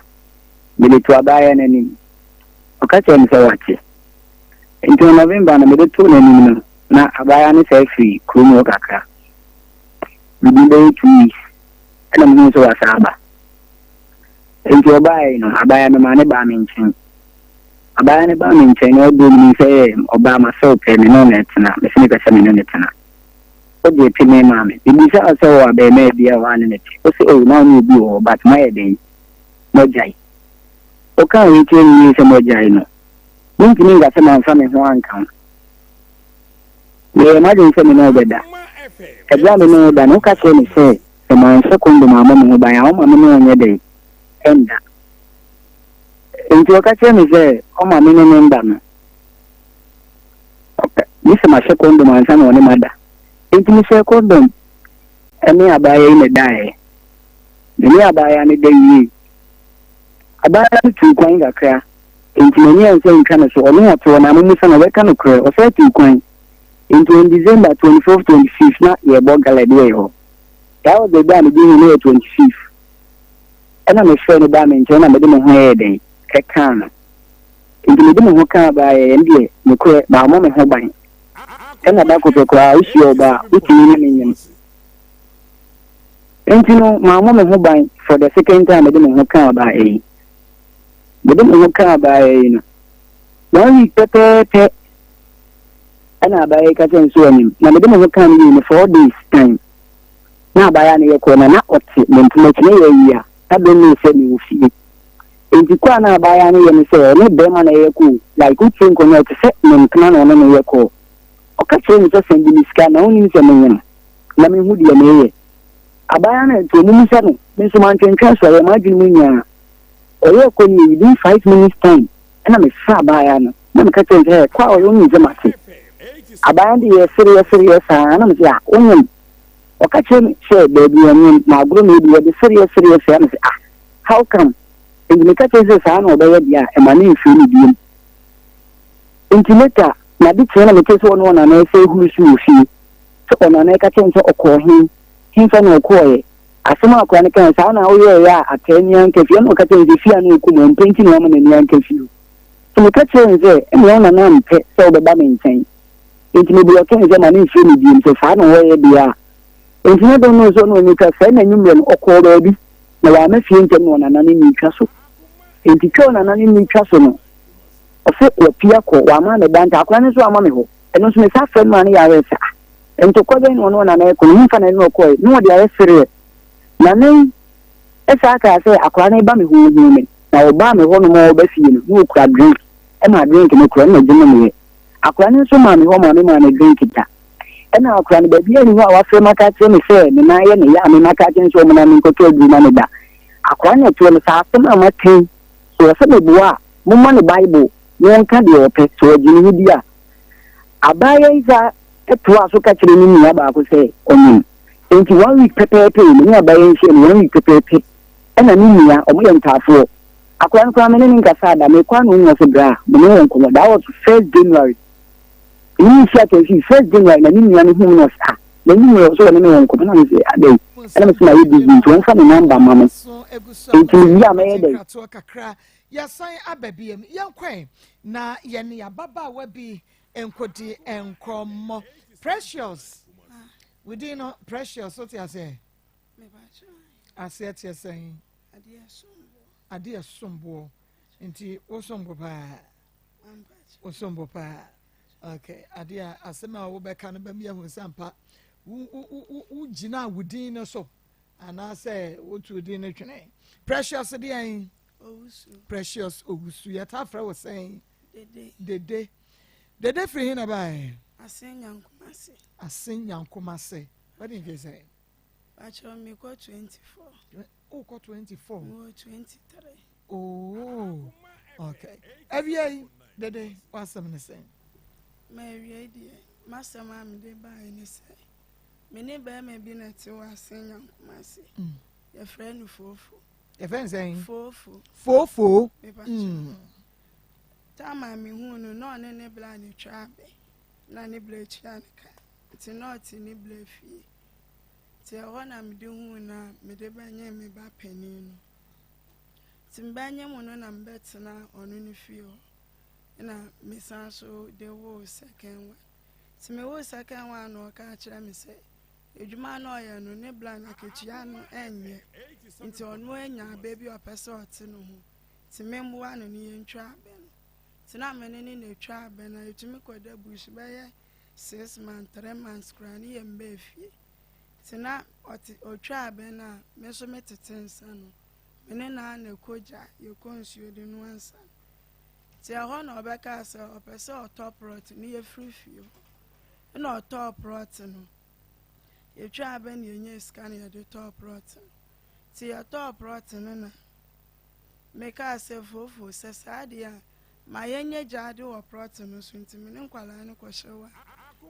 Me le to abaya na ni. Okache me se wache. Into November na me de to na ni no. Na abaya ni se free krumo kakra. Me bi 2 weeks. Ana me nso wasaba. Into abaya no abaya no ma ne ba me nchin. Abaya ne ba me nchin no do me se oba ma so pe me no netina. Me se me pese me no netina. Oje pime mame ibisa aso wa be me bia wa ne ti o se o na ni bi o but my dey mo jai o ka wi ti ni se mo jai no nti ni ga se man fa me ho anka me ma de se me no beda e bia me no da no ka se ni se man second ma ma mo ba ya o ma me no nye dey enda nti o ka se ni se o ma me no nda no okay ni se ma second ma nsa no ne mada Inti se condom emi abaya ine dae ni abaya ni dey abaya tu kwan gakra inti ni ense nka na so onu ato na mu musa na we ka no kre o se tu kwan inti in December 24th 25th na ye bo galade we ho ya o de ba ni bi ni 25th ana me fe ni ba me nche na me de mo ho ye dey ke kan inti me de mo ho ka abaya ndie ni kre ba mo me ho ban ena da ko kwa isi oba utini ni nyem entino maamo me ho ban for the second time de me ho kan ba de me ho kan ba no na pepe ana ba ka senso anim na de me ho kan ni 4 days time na ba ya ne yeko na oti me ntuma kine ye ya ado ni se ni ufi enti kwa na ba ya ne ye me se ne be ma na yeko like uti nko na te se me ntuma na no yeko okache ni so sendi miska na oni se menyen na me hu de meye abaya na to mu misa no me so man twenka so ya madwin mu nya oye ko ni within 5 minutes time na me fa abaya no na me ka twenka kwa oyo ni zemate abaya de ye serious na me ya onye okache ni she baby oni na agro me de ye serious ya me how come and me ka twenka sa na obeya dia e ma ni mfiri di intimate na bi tena me kese ono na na se hu su ofi so ono na ka chen so okohin hinfa na okoye asema akwa ne kan sa na oyo ya atenia nke fi no ka chen se fi anu ku mo mpenti na ma na ni anka fi so me ka chen se e mo na na mpe so obeba me nchen enti me bi o ken se ma ni fi ni bi so fa na wo ye bia enti na do no so no ni ka fa na nyumre no okoro bi na wa ma fi nchen no na na ni ka so enti ko na na ni ka so no ofe opia ko wa ma ne danta akwa ne so ama me ho eno so me sa fa ma ne ya resa ento ko den no na na ko ni fa na no ko no de ya sere na ne esa ka say akwa na ba me hu me na oba me ho no mo ba fie no no kura drink e ma drink no kura na gye me akwa ne so ma me ho ma me drink ta e na akwa ne ba bia ni ho a wa fe maka che me say me na ye ne ya me maka che so mo na me ko to du na me da akwa ne to me sa so ma tin so se me bua mo ma ne bible no nka de ope so gini ni bia abaya isa eto aso ka kire ni nia ba ko say onim enti 1 week pepepe ni abaya nche ni 1 week pepepe ena ni nia omo ye ntafo akwan kwa me ni nkasa da me kwa no nwo so bra me no won ko that was 1st January ni sia ke si 1st January na ni nia no hu no sa na ni nia so na me won ko na me say adai ena me say na yi to nfa me number mama enti ni ya me ye dai ya san ababiem yankwen na ye ne ababa wa bi enkodi enkomo precious we no precious what you say me ba cha aset you saying ade asombo nti osombo pa okay ade asema wo be kan ba mi ahu sampa u gina wudin no so ana say wotu din no twene precious de an Precious Ogusu Yatafra was saying Dede free him by I sing Yankumase. What did you say? Actually, me got 24. Oh, got 24. Oh, 23. Oh, okay. Every year, Dede, what's something saying? My idea, Master Mammy, they buy any say. Many bear may be not to us sing Yankumase. Your friend Fofo. If anything, Fofo. Time I mean, who no any blind trap, none blade chanka. It's not any blade fee. Till one I'm doing now, me de banya me ba penino. Timbanya mono am better now on any feel. And I miss also the war second one. To me, was second one or catch me say. Ejuma no ya no ne blan akechia no enye nti ono enya baby opese oti no ho ti membo anu ni entwa abe no ti na mene ni na twa abe na etumi koda bush be ye 6 months 3 months kra ni ye mbe fie ti na oti otwa abe na me so metete nsa no mene na na koja ye konsuo de no ansa ti ho na obeka asa opese otop rot ni ye free fie na otop rot no you try ben you scan the top rotten. See your top rotten, make us a fofo, says idea. My yenye jadu or proton was into Minqualano Quashowa,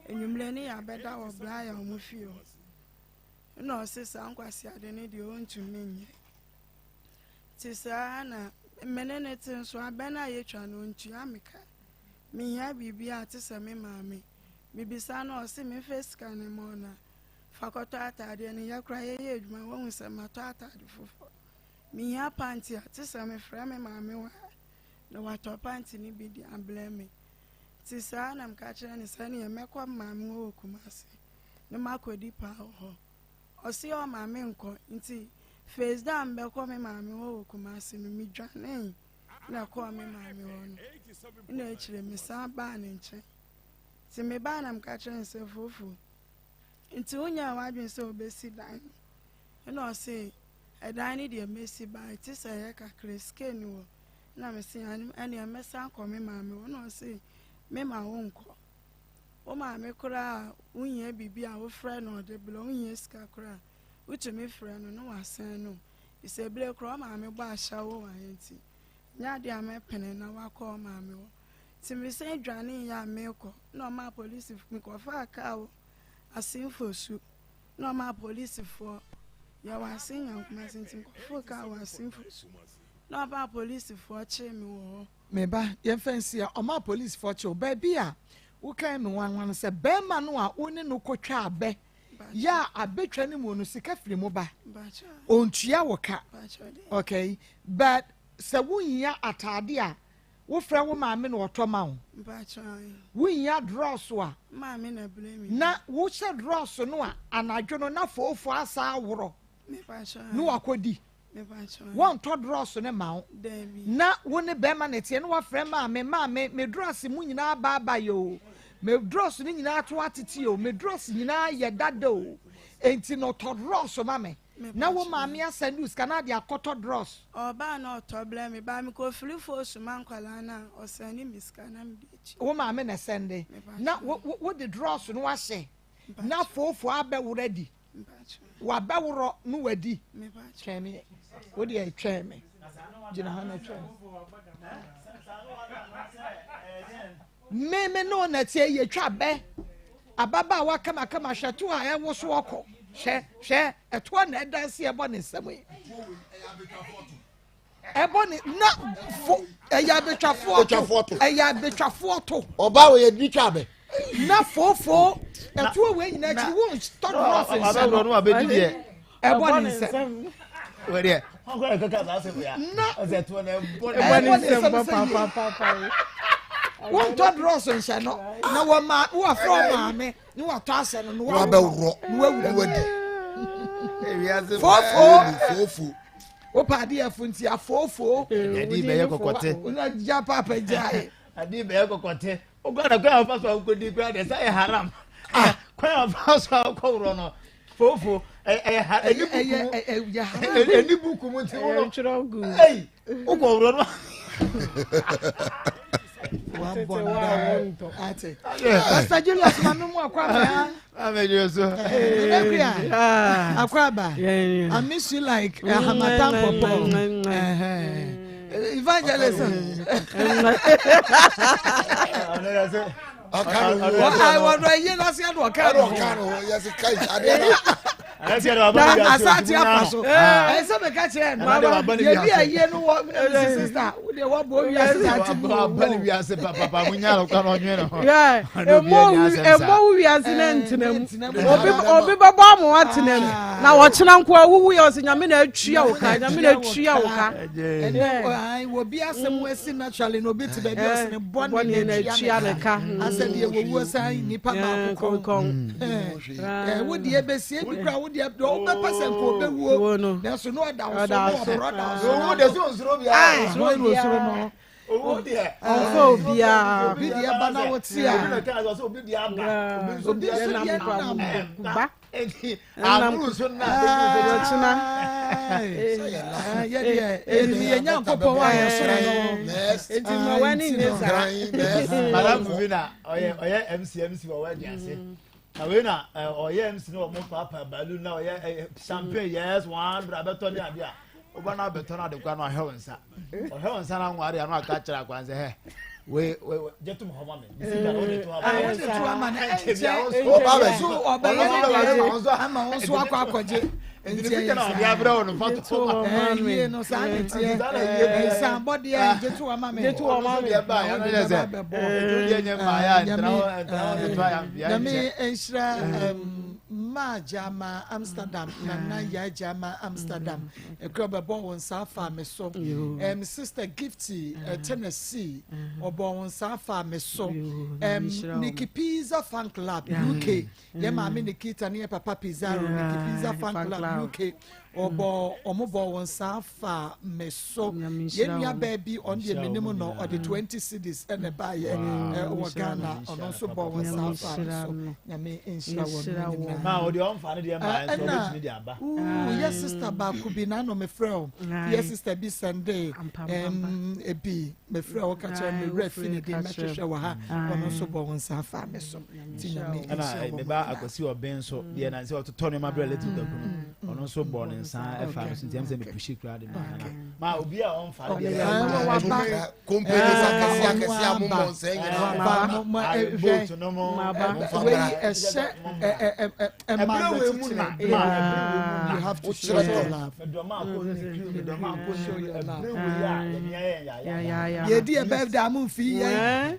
and you many are better or bly or mufio. No, says Uncle Siadeni, you own to me. Tis Anna, Menenitin, so I bena yetran on Chiamica. Me ya be artist a me mammy. Maybe son or see me face scanning mona. Fakota de ni yakra ye eduma won se matata de fofo mi ya panty ati se me frɛ me maame wa na wato panty ni bi di ambleme ti sa na mka kire ni sa ni emekɔ maame wo kumase ne makodi pa ho osi o maame nko nti face down be kɔ me maame wo kumase no mi dwane na kɔ me maame wo no ina ekire me sa ba ne nche ti me ba na mka kire ni se fofo nti unya wadwen se obesi dan no say e dan ni de mesi ba ti say e ka kreske ni wo na me se ani amesa ko me maame wo no say me ma wo nko o maame kura unya bibi a wo frɛ no de blo unya ska kura uche me frɛ no no wasan no ise ble kura maame ba ahya wo wa enti nya de amepene na wakɔ maame wo ti me se dwane ya me ko no ma police me ko fa ka wo asinfo su no ma police for ya wasin yankuma sintin ko ka wasinfo su no ba police for che me wo me ba ye fancy o ma police for che ba bia wo kan me wan se be ma no a oni no kotwa abe ya abetwa ni mu no sika firi mu ba ontua wo ka okay but se wo nya atade a wo frɛ wo maame na ɔtɔ ma wo wo nya dross a maame na blame na wo hyɛ dross no a anadwo no na fofo asa aworo no akodi won to dross ne ma wo na wo ne be ma na tie no wa frɛ maame me dross mu nyina ba yo me dross ni nyina to atete yo me dross nyina ye dada o enti no to dross ma me na wo maame asɛndu sika na de akɔtɔ dross ɔba na ɔtɔ blɛ me ba me kɔ firi fo suma nkwala na ɔsɛni mi sika na me de akyi wo maame na sɛnde na wo de dross no wahyɛ na fofo abɛwo ready wabɛworɔ no wadi twɛn me wo de twɛn me gyina ha na twɛn me no na tie ye twa bɛ ababa wa kama hwɛto a ɛwo so ɔkɔ hwɛ ɛto na ɛdanse ɛbɔ ne nsɛm yi ɛbɔ ne na fo ɛyɛ abetwafoɔ to ɔba wo yɛ di twa bɛ na fofo ɛto we nyina akyi wo stop process ɔba no abedi deɛ ɛbɔ ne nsɛm wɛrɛ ɔkɔ kaka za se ya ɔsɛ to na ɛbɔ ne nsɛm papa wọ́n tọ́ dross nhyɛ no na wọ́n afro maame ni wọ́n tọ́ asɛ no wọ́n abɛworɔ fofo o paadi ɛfun ti afofo adi bɛyɛ kɔkɔtɛ ona gya papa gya adi bɛyɛ kɔkɔtɛ o gbɔdɔ kwan afa so akɔ di kura de sa yɛ haram kwan afa so akɔ wurɔ no fofo ɛyɛ ɛni buku mu ti wuro ɛyi o kɔ wurɔ no. Pastor Julius mamu akwaba akwaba I miss you like Hamatan Popo evangelism I want to hear us here to Asati afaso. I said the catch here. Mama, you be a year no sister. They want boy we are bani we are papa munya kan onye no. Yeah. Emo we are sinentinam. Obi baba mo atenam. Na wo kyena nko awu we ose nyame na atwia wo ka, nyame na atwia wo ka. Eh, wo bi asem wesi naturally no bi te ba bi ose ne boni na atwia ne ka. Asa de wo wo sai nipa ba kon. Wo de ebesie bi kra the person ko be wo na so no da wo brother wo de so nsoro bia no owo de onfo bia bi de ba na wo ti a obi de aba obi so de ba amuru so na ye nya kopo wa ye so no enti ma wani ne sa madam Vina oye MC wa wa di ase awena oye MC no mo papa balu na oye champagne yes one bra beto ni ade a oba na beto na de kwa no ahewonsa ohewonsa na nware ya no aka kira kwanze he we jetum homa me bisi da o de to ama o ba be so o ba ama o so akwa akwaje enti ya na dia bra no foto ye no sa ntie sa body e jetu ama me ba ya no ye se e nye ma ya ntra ya me enshra ma jama Amsterdam na ya jama Amsterdam e ko be bo won sa fa me so sister Gifty Tennessee obo won sa fa me so Nikki Pizza Fan Club UK ye ma me Nikita ne papa Pizarro Nikki Pizza Fan Club UK obo omobo won sa fa me so ye nua baby on the minimum no or the 20 cedis and buy o Ghana ono so bo won sa fa me so ya me insha won ma o de on fa ne de ma so bet ni de aba yes sister ba ku bi na no me frɛ yes sister bi Sunday ebi me frɛ o ka cha me ref ni de me hwehwɛ wa ha ono so bo won sa fa me so ti na me na me ba akosi oben so de na se o to ne ma bre let do kuno ono so bo ne san e fa no sintem se me pushi kra de ma obi a on fa de company akasi amumbo nsenye no mo you have to show your love ye di e be da mu fi ye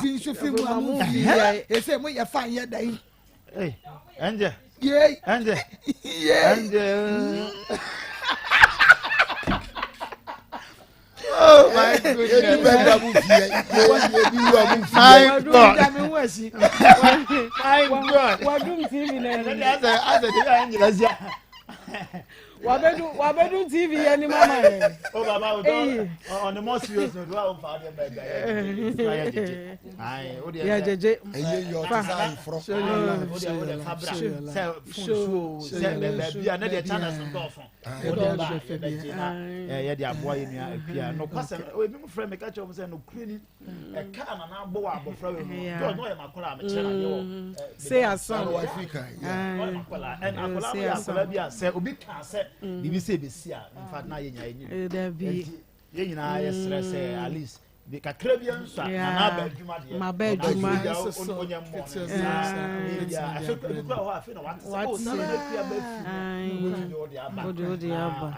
di so fi mu amu fi ye say mo ye fan ye dai anje ye anje oh my goodness Wabedu TV any mama. Oh baba, on the most serious note, well father baby. Aye, o dey. Yeah, jeje. Eye your design from. Say baby, na dey channels ndo so. Yeah, dey aboa ye nua apia. No kwase, o bi mu frɛ me ka kyerɛ mo say no kreni. E ka na na agbo wa abofra we mu. George no ye makola me kyerɛ na ye wo. Say asan. Africa. Yeah. Makola and akola bi a say obi ka say bibi say be see a in fact na ye nya enyi. There be. Ye nyina ye srɛ say at least bi kakra bi anso na na ba adwuma de. Ma ba adwuma so onye mo. Yeah, I feel ko ho afi na what say o na na pia ba fi. Odi aba.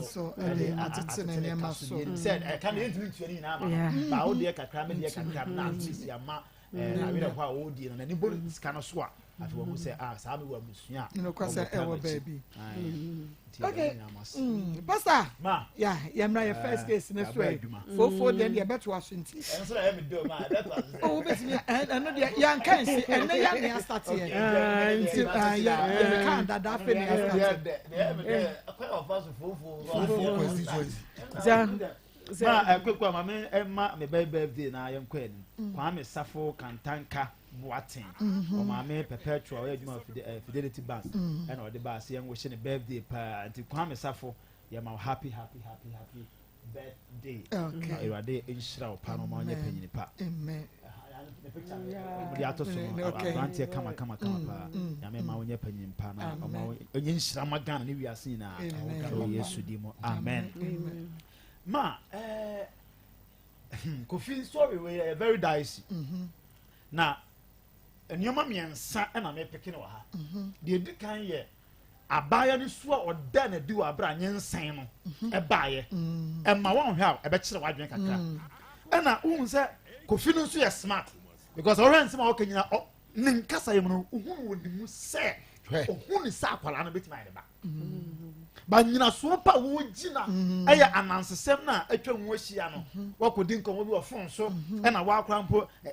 So atete na ne ma so. Said I can ntumi tuani na ama. Ba o de kakra me de kakra na artist ya ma na we ho a o di na ni bo sika no so a afi wo say saa me wa musua. No kwasa e wo baby. Okay. Pastor. Ma. Yeah, yamra your first case in Australia. For then you better was in. So I am do ma that was. Oh, bet me and no dey yan kan see and no yan start here. Yeah, kan that finish. Yeah, quite of us for. Ma kwekwa ma me emma me birthday na yam kwani. Kwa me safo kantanka Boating or my main perpetual fidelity bus and or the bus young wishing a birthday until Kwame Safo. Yeah, my happy birthday. Okay, you are there in Shroud Panama, your penny pa. Amen. The auto come. I mean, my own opinion, Pana, in Shramagan, we are seeing now. Yes, Sudimo. Amen. Ma, Kofi, sorry, we are very dicey. Now, and your mammy and son and I may pick in ha. The Dukan ye a buyer is swore or done a do a brand yen Sam, a buyer, and my one help a bachelor white drink a crap. And I won't say Kofinus you are smart because I ran some walking out Ninkasa, who would you say, who is Sapal and a bit my back. But you know, swampa would Gina, I announce Semna, a twin Weshiano, what could think of your phone so, and a walk around,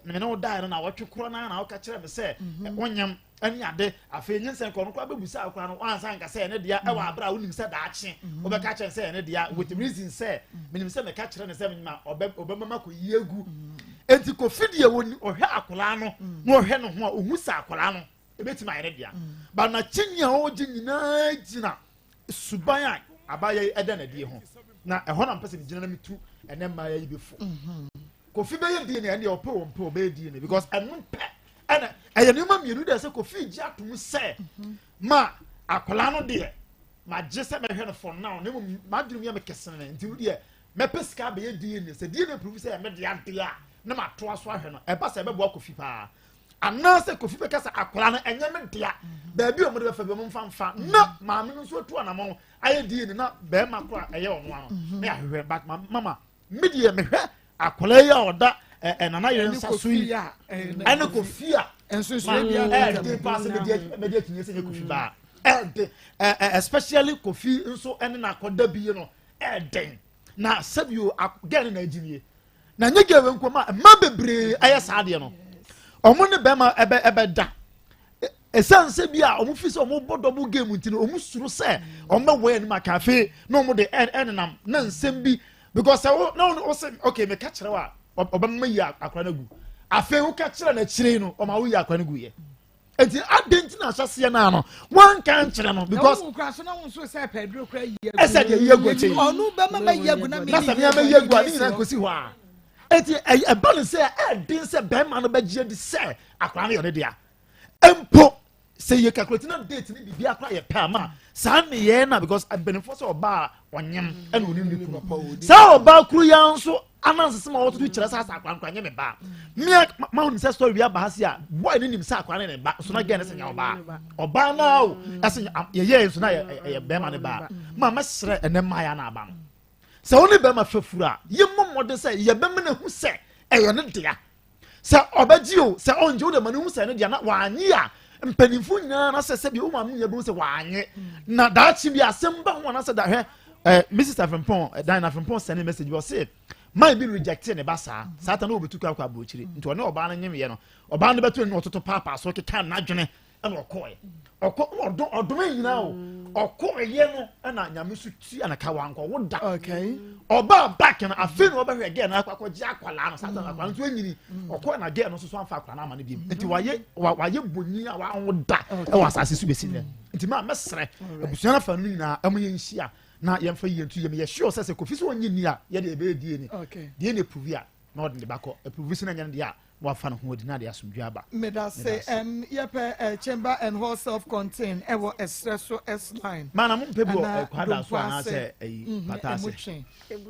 and no died on our two corner, and I'll catch them say, one young, and yet, I feel yes, and probably without crown once I can say, and the hour brown said that she, over catch and say, and the with the reason say, meaning send a catcher and a 7 month or Obama could ye good. And to Cofidia wouldn't or Hacolano, nor Henno, who sa Colano, a bit my idea. But not Chinya or Gina. Subaya abaya eda na die ho na ehọ na mpese gina me tu ene ma ya befo Kofi be ye die na ene opo be die na because enu pe ene eye ne ma mienu de se Kofi gi atum se ma akola no de ma je se me hwe no for now ne ma drum ya me kesen na nti de me peska be ye die na se die na prove se me de ade a na ma to aso ahwe no e ba se be bo Kofi pa anase Kofi be kasa akola no enye me de a ba bi o mo de fa be mo mfa na ma me nso to na mo aye die na be ma kora eye ono ano me ahwe back mama me de me hwe akola ya oda nana ye nsa so yi ene Kofi a enso so bia de pass me de tinye se Kofi ba especially Kofi nso ene na akoda bi no den na sabio again na aginie na nyege we nkoma ma bebre aye saade no omo ne bema ebe da esanse bia omo fi se omo bodobo game ntino omo suru se omo we ni makafe no omo de enenam na nsem bi because no say okay me ka kire wa obama yi akora na gu afe wo ka kire na kire no o ma wo yi akora na gu ye enti adenti na asase na no wan kan kire no because no kra so na won so say pedro kra yi esa de yi gu che onu bema ba yi gu na me na sa me yi gu ani na kosi ho a eti a balance din se bema no bagye di se akwa na yo ne dia empo se ye calculate na date ni bibia akwa ye pa ma sa me ye na because benefo se oba onyem e na oni ni kuru sa oba kuru ya nso ananse se ma woto tu kire sa akwa nye me ba me ma oni se story bia ba ha se a boy ni nim sa akwa ne ba so na ge ne se nya oba na o ase ye nso na ye bema ne ba ma sere ene ma ya na aba se oni be ma fafura ye momode se ye be me na hu se eyo ne dia se obaji o se onje o de ma ne hu se ne dia na wanyi a mpanimfu nyina na se bi o ma me ye be se wanyi na da chi bi asemba ho na se da hwe Mrs. Afempon Dina Afempon send a message was say might be rejected ne basa satan no betu kwa abochiri nti one oba na nyem ye no oba no betu no toto papa so ke kan na dwene e no okoe odom nyina o ɔkɔɔyɛ no ɛna nyame so ti anaka wankɔ woda ɔba back no afei na ɔbɛhwɛ gɛ no akɔgye akwalaa no sasa akwalaa no so anyini ɔkɔɔ na gɛ no so amfa akwalaa no ama no bi nti wayɛ bonyi a wawoda ɛwɔ asase so bɛsi dɛ nti ma mɛsrɛ abusua no fa no nyinaa ɛmo yɛ nhyia na yɛmfa yɛ ntu yɛ sure sɛ Kofi so wɔnyɛ ni a yɛde ɛbɛyɛ die ne puvi a na ɔde ne bakɔ puvi so na nyɛ no deɛ a wafa no ho odi na de asomdwe aba meda say yɛpɛ chamber and hall self-contained ɛwɔ espresso S9 mana mo mpɛ bo kwada so ana sɛ patase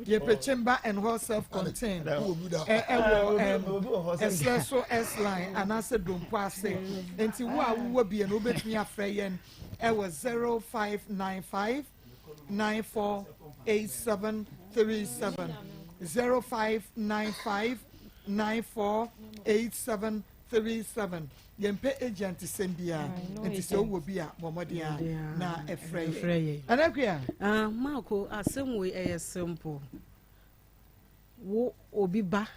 yɛpɛ chamber and hall self-contained ɛwɔ espresso S9 ana sɛ dompo ase enti wo a wo bie no obetumi afrɛ yɛn ɛwɔ 0595 948737 0595 948737 yɛmpɛ agent sɛmbia nti sɛ wowɔ bi a bɔmmɔden na ɛfrɛ yɛ anakwia Maako asɛm wei ɛyɛ simple wo obi ba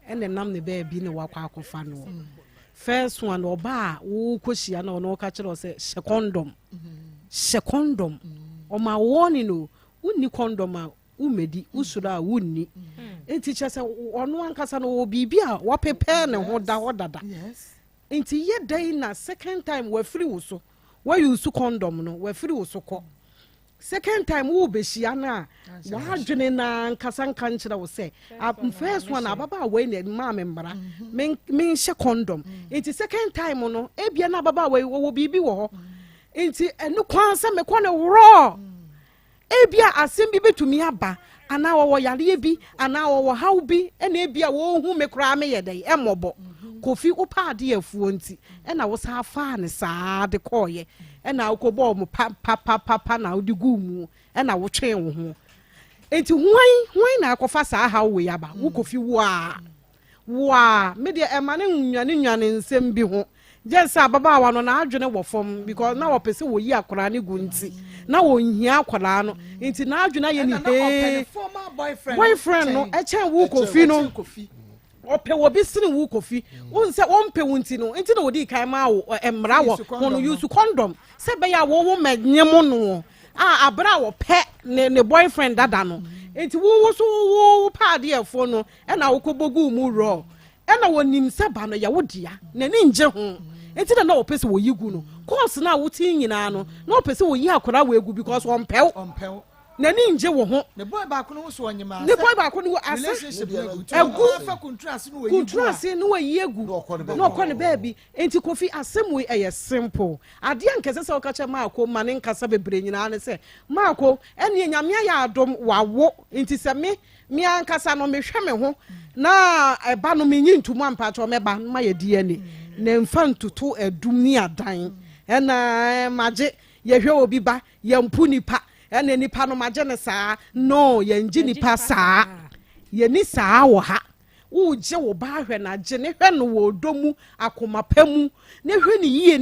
ɛne nam ne baabi ne wakɔ akɔfa no first one ɔba a wokɔhyia na ɔno woka kyerɛ sɛ hyɛ condom ɔma wɔne no wonni condom a umedi usura wunni enti kyese ono ankasa no bibi a wapepɛ ne ho da hodada enti ye dai na second time we free wo so we use condom no we free wo so kɔ second time wo behia na wa adwene na ankasa nka nkyerɛ wo sɛ first one ababa we ne ma membra men hye condom enti second time no ebia na ababa we wo bibi wo ho enti enu kwan sɛ me kɔ ne woro ebia asem bi betumi aba ana wo yare bi ana wo haw bi ena ebia wo hu me kra me yedai emobo Kofi upa ade afuo nti ena wo sa fa ne saa de koye ena wo kobo mu pa na wo de gumu ena wo twen wo ho enti hwan na akofa saa haw we aba wo Kofi wa me de ema ne nwane nsem bi ho Just ababa wa no na adwene wo fom because na wo pese wo yi akora ne gu nti na wo nhia akora no nti na adwene ye ni he boyfriend no e chen wo Kofi no ope wo bi sini wo Kofi won se won pe wonti no nti na wo di kan ma wo emra wo no use condom se be ya wo manyem no abra wo pe ne boyfriend dada no nti wo so wo paade efo no e na wo kobogu mu ro e na wonim se ba no ya wo dia na ni nje ho enti na opese wo yigu no course na wo tin nyina no na opese wo yi akora wo egu because on pew na ni nje wo ho ne boy ba ko no so onyima ne boy ba ko no asa egu fa contrast no wo yi egu no ko ne baby enti Kofi asem we eye simple ade ankese se wo ka che Maa Akos mane nkasa bebre nyina ne se Maa Akos ene nyame ya adom wawo enti se me ankasa no mehwe me ho na eba no menyi ntumu ampa cho meba ma ye DNA na mfa ntutu edum ni adan ena maje ye hwe obi ba ye mpu nipa ena nipa no maje ne saa no ye nji nipa saa ye ni saa wo ha wo je wo ba hwe na je ne hwe no wo domu akoma pamu ne hwe ni yie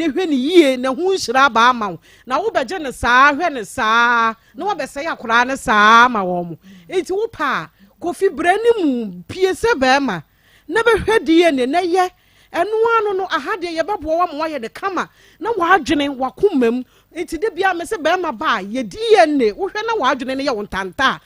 na hu nhira ba ama na wo beje ne saa hwe ne saa na wo bese ya kora ne saa ma wo mu enti wo pa Kofi brani mu pie se ba ma na be hwe die ne na ye enu anu no ahade ye babo wa mo ye de kama na wa adwene wa komam enti de bia me se ba ma ba ye die ne wo hwe na wa adwene ne ye wontanta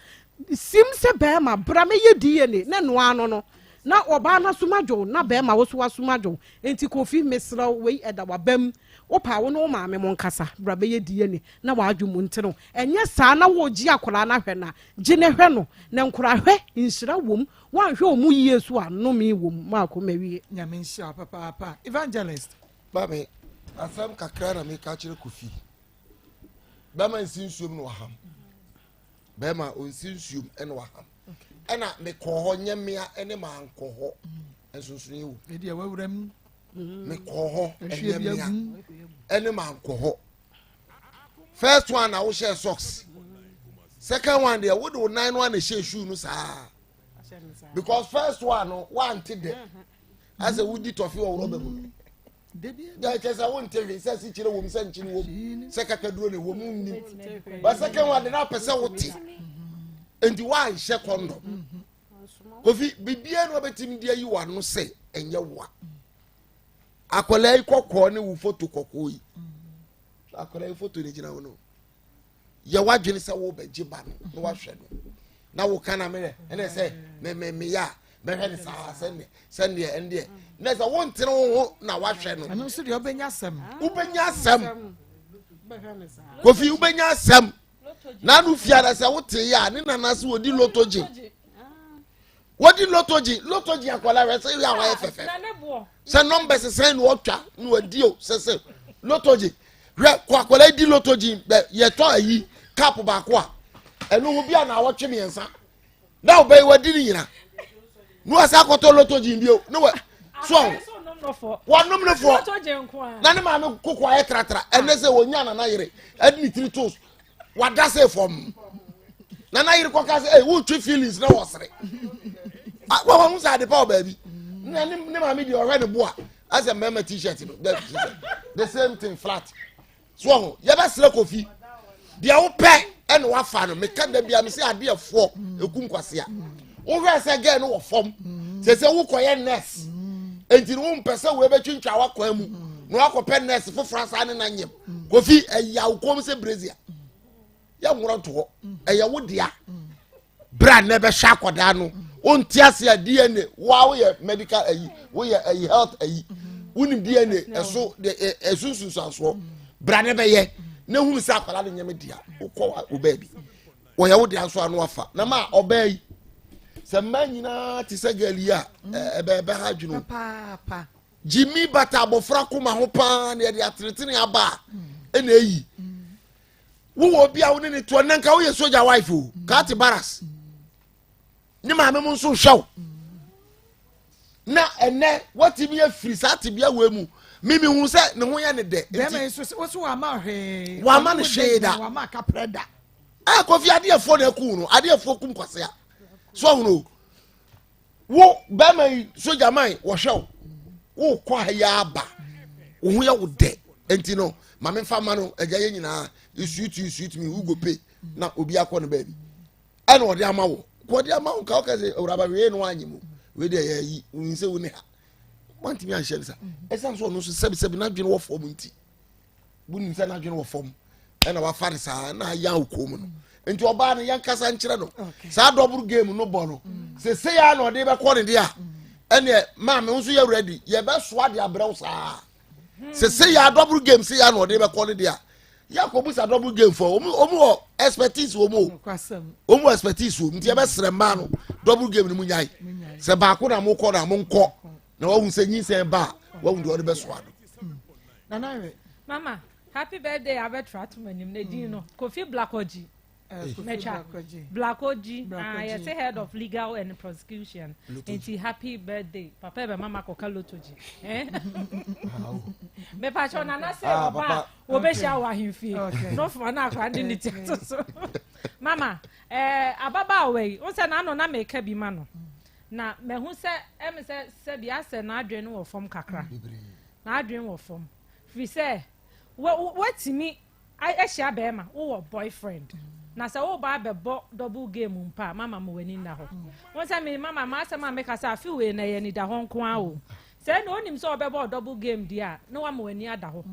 sim se ba ma bra me ye die ne na no anu no na oba na sumadwo na ba ma wo so wa sumadwo enti Kofi mesra we eda wa bam wo pa wo no ma me mon kasa bra be ye die ne na wa adwo mu ntino enye saa na wo gi akora na hwe na gi ne hwe no na nkora hwe nhyira wom wan hwe omu Yesu ano mi wom Maa Akos mawie nyame nhyia papa evangelist babe asam kakra na me ka kire Kofi ba ma nsinsuom no waham ba ma onsinsuom ene waham ena me koho nyamia ene ma nkoho ensunsun ewu e dia wawuram me koho nyamia ene ma nkoho first one na wo share socks second one there wo do 9 one share shoe no saa because first one no one tide as a woody toffee or rubber ya chesa won tell say si chire wo mi san chine wo se kaka duro ne wo mu ni but second one na pese wo ti enti why share condom Kofi bibia no betim dia yi wa no se enye wa akola ikokko ne wo photo kokko yi akola photo ne jina wo no ye wadwene se wo be giba no wa hwe no na wo kana me ene se me ya me hwe ne sa send ende na se wo ntene wo na wa hwe no eno so de obenya sem Kofi ubenya sem na nu fiara se wo te ya ne nana se wodi lotoji lotoji akola we se ya wa fefe se numbers se no otwa no wadi o se lotoji hwe kwa akola di lotoji ye to ayi cap ba ko a eno ho bia na wo twe miensa na obey wadi ni nyina no asa akoto lotoji bio no we so wanom no fo na ne ma me kokwa ye tratra ene se wonya na yire adni three toes wada se fom na yire koka se wo twe feelings na wosre wa hu sa de pa ba bi na ne ma me di ohwe ne boa as a meme t-shirt the same thing flat so ye ba sre Kofi dia wo pe ene wa fa no me ka da bia me se ade afo ekum kwase a wo hwe se ge no wo fom se wo koye nurse enti no mpese we be twintwa wakwa mu no akopɛ nurse fofora sa ne na nyem Kofi eya ukom se brazil ya nworo to eya wo dia bra ne be hwa akoda no onti ase a DNA wa wo ye medical ayi wo ye ayi health ayi unim DNA eso de esunsun sanso bra ne be ye na hu se akola ne nyem dia ukọ obabi wo ye wo dia so anu afa na ma obayi se manyina ti se galia ebe ha dwunu papa Jimmy bata abofra kuma ho pa na de atretene aba ena eyi wo bia wo ne to nanka wo ye soldier wife o ka ti baras ni ma me nso hwaw na ene wati bi afiri sa ti bia we mu mimi hu se ne ho ye ne de dem nso wo so wa ma hwe wa ma ne sheda wa ma ka preda Kofi ade afo na ku no ade afo kum kwase a so no wo ba mai soja mai wo hwew wo kwa ya aba wo hu ya wo de enti no ma me fa ma no agya ye nyina you sweet me who go pay na obi akọ no baby ana ode ama wo ko de ama wo ka o ka se uraba we no anyimu we de ya yi wo nse wo ne ha want me an share sa esa so no so sebi na dwene wo fom nti bu ni nse na dwene wo fom ana wa fare sa na ya ukom no enti oba no yan kasa nkyere no sa double game no bọ no se ya na ode be kọ ne dia ene ma me nso ya ready ye be soa de abrew sa se ya double game se ya na ode be kọ ne dia ya ko bu sa double game for omu expertise omu expertise omu nti ye be sere ma no double game ni mu nyai se ba ko na mo kọ na mo nkọ na wo hu se nyin se ba wo hu de ode be soa do nana mama happy birthday abetra to manim na din no Kofi Blackoji Mecha Blackoji I say head of legal and prosecution and happy birthday papa be mama ko kalotoji me pa cho na say oba obe sha wa himfie no for na akwa ndi niti so mama ababa we o se na no na make bi ma no na me hu se em se bia se na adwen no fom kakra na adwen wo fom fi se what me I ehia be ma wo boyfriend na se wo ba be bo double game mpa mama mo wani na ho won se me mama ma se ma make asa fi we na ye ni da ho nko a wo se na onim so be bo double game dia na wa mo wani ada ho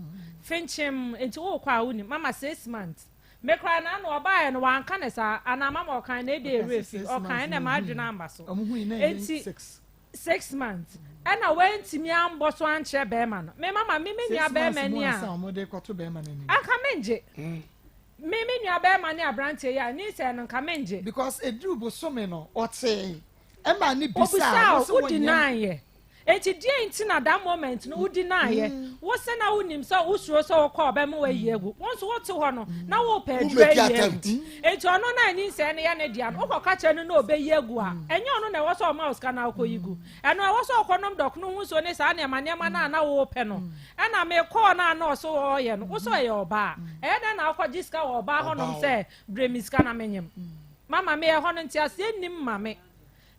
finchim enti wo kwa wo ni mama 6 months me kra na no oba ye no wan ka ne sa ana mama o kan na e dey refi o kan na ma adwena amba so enti 6 months ana wenti mi ambo so anche be ma no me mama me nua be ma ni a aka menje me nua be ma ni abrantie ya ni se no ka menje because edru bo so me no ote e ma ni bisa wo deny ye enti die enti na that moment no wo deny ye wo se na wonim so wo suro so wo call be ma wa yegu won so wo te ho no na wo pe dre ye enti ono na ni se ne ya ne dia no wo ka che no na obe yegu a enye ono na wo so mouse ka na ko yigu eno wo so konom dok no hu so ne sa ne ma na wo pe no e na me call na na so wo ye no wo so ye oba e na na akọ jiska wo oba honom se bremiska na menyem mama me ye ho no nti ase nim mame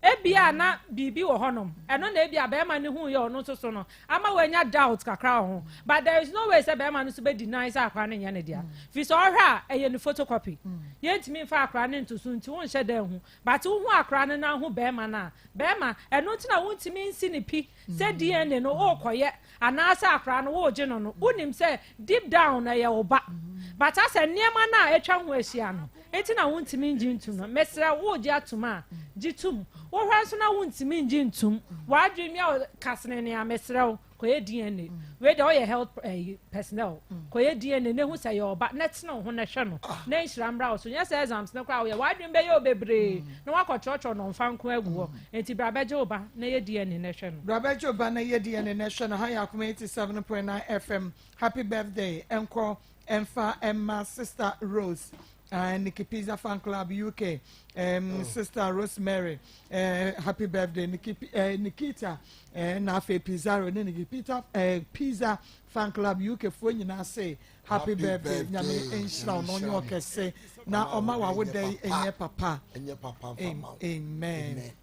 ebia na bibi wo honom eno na ebia be ma ne hu ye ono so no ama wanya doubt kakra ho but there is no way say be ma no so be deny say akra ne nya ne dia fi so hwa eye ni photocopy ye ntimi fa akra ne ntoso nti won hye da hu but wo hu akra ne na hu be ma eno nti na won ntimi nsi ne pi say DNA no o koye ana say akra no wo je no no unim say deep down na ye oba but as a niema na etwa ho ahia no enti na wontimi ngi ntum no mesra wo gi atuma gitum wo hwa so na wontimi ngi ntum wadwe mi a kasene ne amesra wo koye DNA we de oye health personnel koye DNA ne hu say oba net no ho na hwe no na nhyiramra so nya say exams na kwa wo wadwe be ye obebre na wakochocho no mfa nko agu enti brabeje oba na ye DNA na hwe no brabeje oba na ye DNA na hwe no ha ya Akoma 87.9 FM happy birthday enko Emfa Emma sister Rose Nikki Pizza Fan Club UK sister Rosemary happy birthday Nikita Nafe Pizarro Nikki Pizza Fan Club UK for nyina say happy birthday nyame enshira no nyo kese na oma wa wode enye papa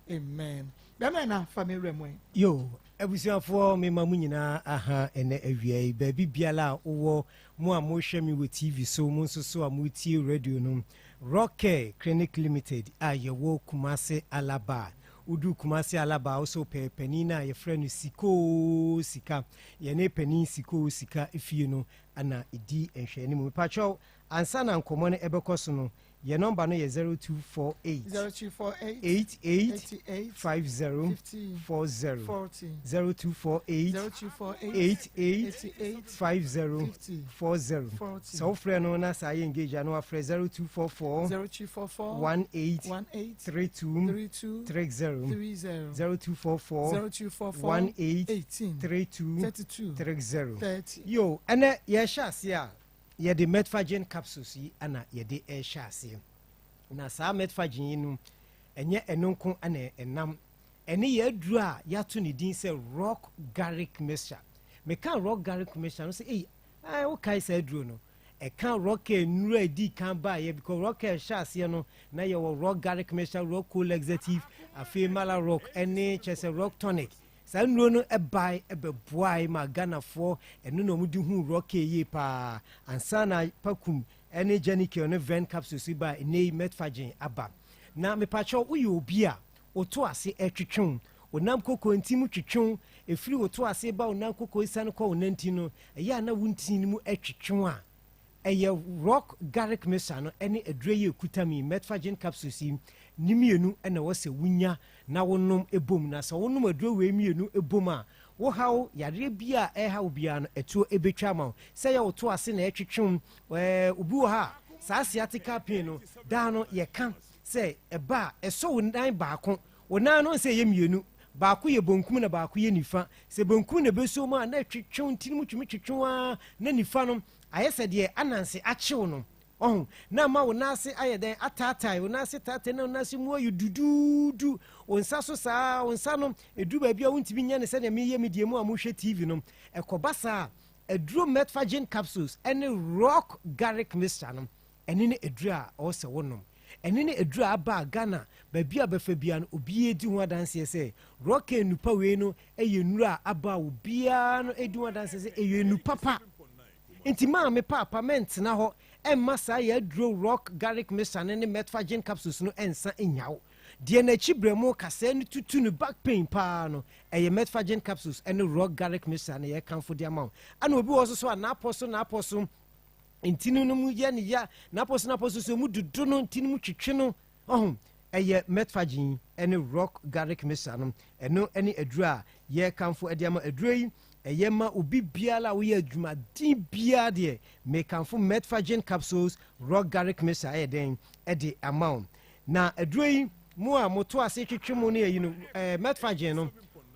amen bema na family mwe yo abusiafo me mamu nyina aha ene awia baabi biala wo mo a mo hwe mi wo TV so mo nso so a mo tie radio no Rocker Clinic Limited a ye wo Kumase Alaba udu Kumase Alaba also penina ye friend siko sika ye ne penin siko sika ifie no ana edi enhwe ni mo pacho ansa na nkomo ne ebekoso no your number no is 0248 50 40 so friend no na say engage no afre 0244 18 32 30 yo ene ye shase a ye de metfagen capsules yi ana ye de air shase na sa metfagen no enye enonko ana enam ene ye aduru a ya to ne din say rock garlic mixture me kan rock garlic mixture no say o kai say aduru no e kan rock enuru adi kan ba ye because rock shase no na ye rock garlic mixture rock cool executive afemala rock ene chese rock tonic sa nuro no ebai ebeboai ma Ghana for enu no mudi hu rock ye pa ansa na pakum ene Janicare no ven capsules ba nei metfagen aba na me pacho uyi obi a oto ase etwetwon onam koko ntimu twetwon efiri oto ase ba onam koko isan ko onanti no eya na wuntin mu etwetwon a eye rock garlic mixture no ene adure ye kutami metfagen capsules nimienu ena wose wunya na wonom ebom na so wonom adure we mienu ebom a wo hawo yare bia hawo bia no etuo ebetwa ma se ya oto ase na etwetwon obi wo ha sa asiatica pain no da no ye kan se eba eso wonan baako wonan no se ye mienu baako ye bonkum na baako ye nifa se bonkum na beso ma na etwetwon tinimu twetwetwon na nifa no ayese de ananse achew no na ma wonase ayeden atatai wonase tate na wonase mu ayu dududu wonsa so saa wonsa no edu ba bia wontimi nya ne se na meye medie mu amuhwe TV no ekobasa eduro metfagen capsules ene rock garlic mixture no ene ne edura o se wonom ene ne edura aba Ghana ba bia ba fa bia no obi edi ho adanse se rock enupa we no eye nura aba obia no edi ho adanse se eye enupa pa intima me pa apartment na ho emma sa ya dro rock garlic mixture ne metfagen capsules no ensa enyawo de na chibremu kase ne tutu ne back pain pa no eye metfagen capsules ene rock garlic mixture ne ye kanfo de amount ana obi wo so na aposo intinu no mu ye ne ya na aposo so mu dudu no intinu mu twetwe no eye metfagen ene rock garlic mixture no eno ene adura ye kanfo de amount adura yi eyema obi biala we adwuma din bia de me kanfo metfagen capsules rock garlic mixture eden ede amount na adroi mu a moto ase twetwemu ne yi no metfagen no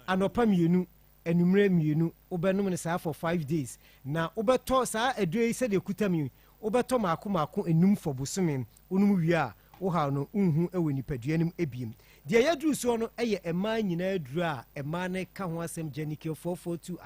anopa mienu enumre mienu obenum ne saa for 5 days na obeto saa adroi se de kutami obeto maako enum for bosumen onum wi a wo ha no unhu ewe nipaduanim ebiem de yadru so no eye ema nyina adru a ema ne ka ho asem Janicare 442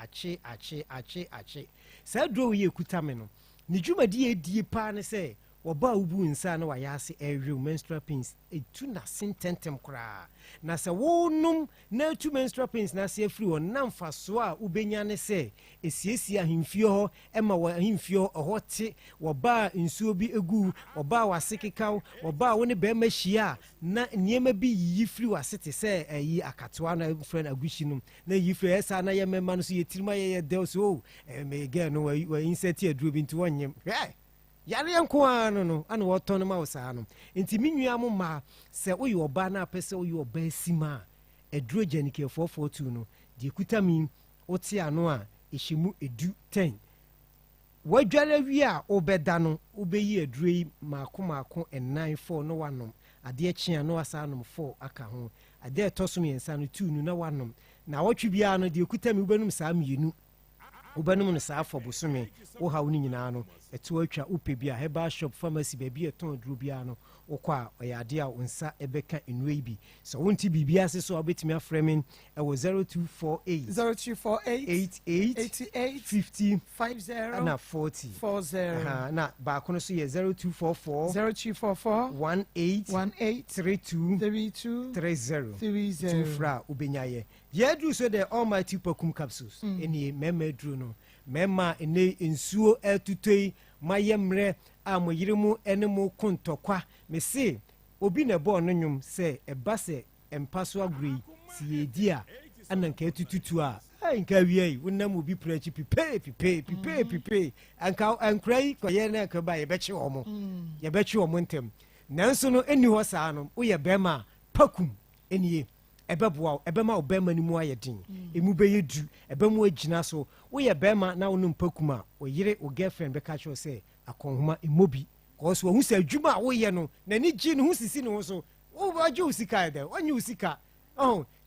ache sa dro ye kutame no ni dwumadi edie pa ne se oba ubu nsa na wayase every menstrual pains etu na sententem kra na se wonum na etu menstrual pains na se afri won na mfaso a ubenya ne se esiesie ahemfie ho ema wa ahemfie ho te woba nsuo bi egu woba wasekekaw woba woni be mahia na niema bi yifri wasete se ayi akatoa na friend agushi num na yifri esa na ye mema no so yetirima ye del so me again no wa insert aduro bi nti wonyem yare nko ano no ana wɔtɔn ma wo saa no nti minua mo ma sɛ woyɛ ɔba na apɛ sɛ woyɛ ɔba sima eduro genike 442 no de kuta min wote ano a ehyimu edu 10 wadware wi a obɛda no wobɛyi aduro yi maako ɛnan 4 no wanom adeɛ kyea no wasa anom 4 aka ho adeɛ ɛtɔ so mmiɛnsa no 2 no na wanom na wɔtwe biara no de kuta mi wobɛnum saa mmienu wobɛnum no saa afɔ bosome wo haw no nyinaa no ɛto atwa wopɛ bi a herbal shop pharmacy baabi ɛtɔn aduro biara no wokɔ a ɔyɛ adeɛ a wo nsa ɛbɛka nnuro yi bi sɛ wonti biribi ase so a wobɛtumi afrɛ me ɛwɔ 0248 88 50 ana 40 na baako no so yɛ 0244 18 32 30 fra a wobɛnyayɛ yɛaduru so the almighty pakum capsules ɛnie mɛma aduro no mɛma ɛne nsuo ɛtutoi mayɛ mmerɛ a mo yere mu ɛne mo kontɔkwa me se obi na ɛbɔɔ no nwom sɛ ɛba sɛ ɛmpa so agorɔ yi si yɛdi a ana nka ɛtututu a nka awia yi wonam obi prakyi pipe anka ankora yi kɔyɛ no akaba yɛbɛkye wɔ mo ntɛm nanso no ɛnni hɔ saa no woyɛ bɛrima a pakum ɛnie ɛbɛboa ɛbɛma wo bɛrima no mu ayɛ den ɛmu bɛyɛ du ɛbɛmu agyina so woyɛ bɛrima na wonom pakum a ɔyere wo girlfriend bɛka kyerɛ sɛ akɔnhoma ɛmmɔbi kɔɔso wahu sɛ adwuma a woyɛ no n'ani gye ne ho sisi ne ho so wobɛgye wo sika ɛdɛ wanyɛ wo sika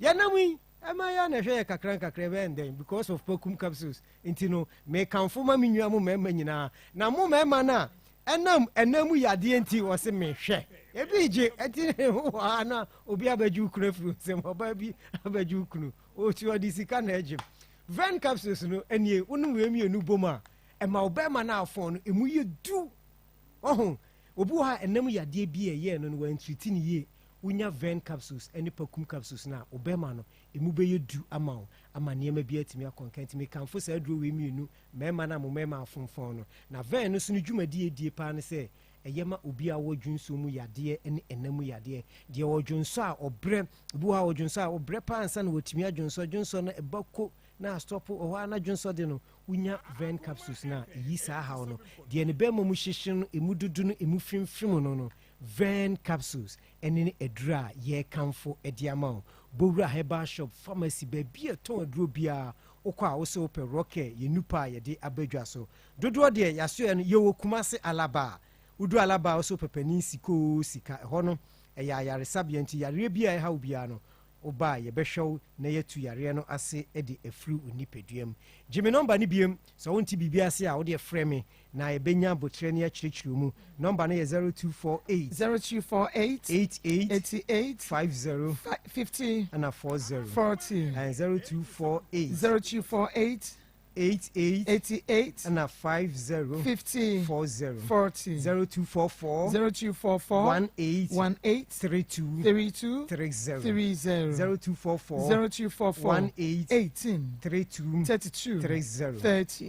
yɛnam yi ɛma yɛ na ɛhwɛ yɛ kakra bɛyɛ ndɛn because of pakum capsules nti no mekamfo ma me nnua mo mmarima nyinaa na mo mmarima no a ɛnam mu yadeɛ nti wɔ se mehwɛ ebi gye ɛti wɔ na obi abɛgye wo kunu afiri nsɛm ɔbaa bi abɛgye wo kunu ɔti ɔde sika na agye ven capsules no ɛnie wonom wei mmienu bom a ɛma wo bɛrima no afɔn no ɛmu yɛ du obi wɔ ha ɛnam yadeɛ bi ɛyɛ no no wantriti ne yie wonya ven capsules ɛne pakum capsules na wo bɛrima no ɛmu bɛyɛ du ama wo ama nneɛma bi atumi akɔnka ntimi kamfo saa aduro wei mmienu mmarima no a mo mmarima afonfɔn no na ven no so no dwumadie die paa ne sɛ ɛyɛ ma obi a wɔdwonso mu yadeɛ ne ɛnam mu yadeɛ deɛ wɔdwonso a ɔbrɛ obi wɔ ha wɔdwonso a ɔbrɛ paa nsa na wɔtumi adwonso no ɛba ko na stɔpo ɔhɔ a na dwonso de no wonya ven capsules na ɛyi saa haw no deɛ ne bɛrima mu hyehye no ɛmu dudu no ɛmu fimfim no ven capsules ɛne ne aduro a yɛkamfo de ama wo bowura herbal shop pharmacy baabi a ɛtɔn aduro biara wokɔ a wo sɛ wopɛ rɔkɛ yɛnupa a yɛde abadwa so dodoɔ deɛ yɛasoɛ no yɛwɔ Kumase Alaba wodu Alaba wo sɛ wopɛpani sika ɛhɔ no ɛyɛ ayaresabea nti yareɛ bi a ɛha wo biara no woba a yɛbɛhwɛ wo na yɛatu yareɛ no ase de afiri wo nipadua mu gye me nɔmba no biam sɛ wonte biribi ase a wode frɛ me na yɛbɛnya abotrɛ no akyerɛkyerɛ mu nɔmba no yɛ 0248 88 50 ana 40 and 0248 88 and a 50 40 0244 18 32 0244 18 32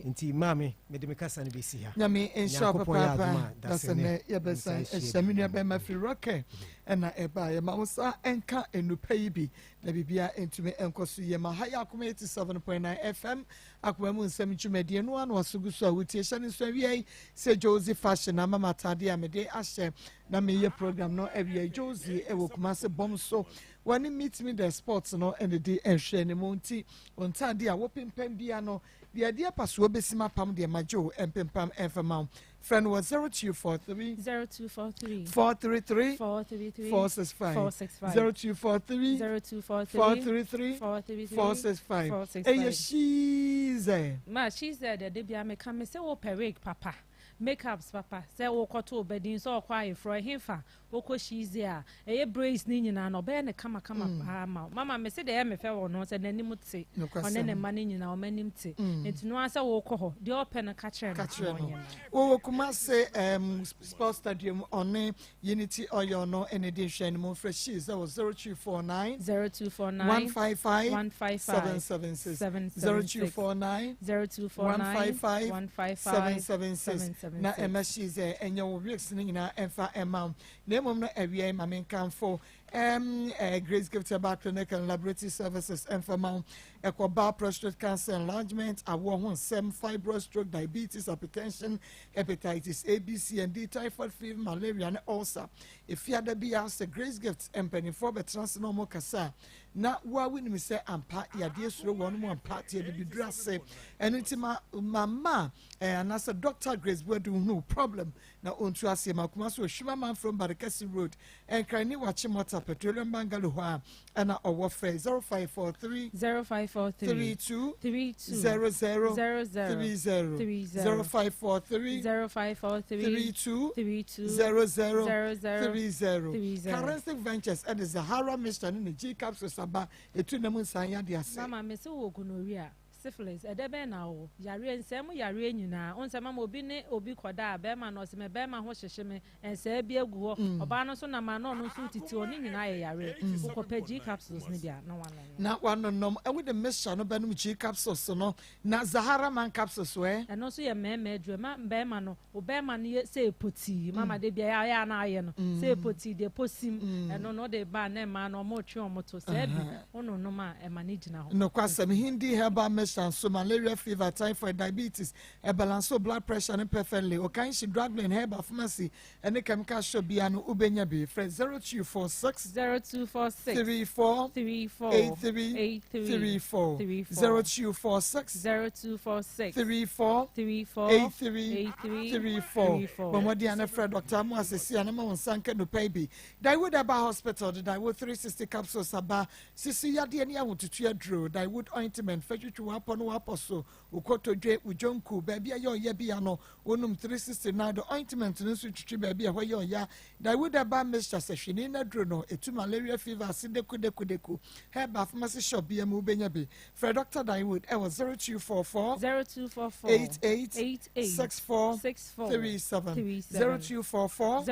nti mame mede me kasa no bɛsi ha nyame ensha papa dasene yɛbɛsa ɛhyɛmenua bɛma firi rɔkɛ ɛna ɛba yɛma wo sa ɛnka enupa yi bi na bibia entumi ɛnkɔ so yɛma ha yɛ Akoma 87.9 FM Akoma mu nsɛm dwumadie no ano ɔsogu so a wotie hyɛ ne so awie sɛ Josie fashion na mama atade a mede ahyɛ na meyɛ program no awie Josie ɛwɔ Kumase bom so wɔne meet me the sports no ɛne de ɛhwɛ ne mu nti ɔntade a wɔpempam bia no deɛ deɛ pasoɔ bɛsima pam deɛ magyo ɛmpempam ɛmfama friend was 0243 433 465 0243 433 465 she's the bia me come say wo perek papa makeups papa say wo kɔto obedin so ɔkɔ ayefro hemfa wokɔ she's a ɛyɛ brace ni nyina no bɛɛ ne kama mama me say de me fɛ wo no say nanim te ɔne ne ma ne nyina o manim te enti no asa wo kɔ hɔ de ɔpɛ no ka kyerɛ no wo Kumase sports stadium ɔne Unity Oil no ene de hwɛ ne mo fresh she's that was 0249 155 776 0249 155 776 na MSC is enye wo weeks ni nyina emfa emam na mom no awie ma menkamfo Grace Gift Bar Clinic and Laboratory Services and for Mount Akoma prostate cancer enlargement, Nsem, fibroid, stroke, diabetes, hypertension, hepatitis A, B, C, and D, typhoid fever, malaria, and ulcer. If you had to be asked, Grace Gift and penny for the transnormal casa. Now, why wouldn't we say, and pat ya dear slow one more party to be dressed, and it's my mama, and as a doctor, Grace, we're doing no problem. Now, on to us, Makumaso, Shimaman from Barakasi Road, and Krani watching what's up, Petroleum Bangalore, and our warfare 0543 32 00 0543 32 00 Currency Ventures and the Zahara Mission in the G Capsules about a tournament sign. Mama, Miss Ogunoria. Syphilis, edebe na wo yare nsem yare nyina onsema mo bi ne obi koda bema no se me bema ho hyehye ense bi agu ho oba no so na ma no no so titi oni nyina ye yare ukopaji capsules ne dia na wano nom e with the mission no benum G capsules no na Zahara man capsules we eno so ye meme adwuma bema no obema ne se poti mama de bia ya na aye no se poti de posim eno no de ba na ma no mo twe omoto se bi ono no ma e manage na ho no kwasem hindi herbal so malaria, fever, typhoid, diabetes, a balance of blood pressure and perfectly. Or kind she drug in herbal pharmacy and the chemical shop be an Ubenya be. Fred 0246 34 83 34 0246 34 83 34. But what the Fred Dr. Moasesi and Amon Sanka no baby. Daiwood Abba Hospital, the Daiwood 360 capsules about Sisi Yadiania want to cheer drew, Daiwood ointment, fetch to up no apostle ukoto dwe ujonku baby ayo ye bia no onum 369 the ointment no so twitwi baby ahwa ye oya da would aba Mr. Seshini na dro no etu malaria fever deku herba pharmacy shop bia mu benya be Fred Dr. Dawood e was 0244 88 64 37 0244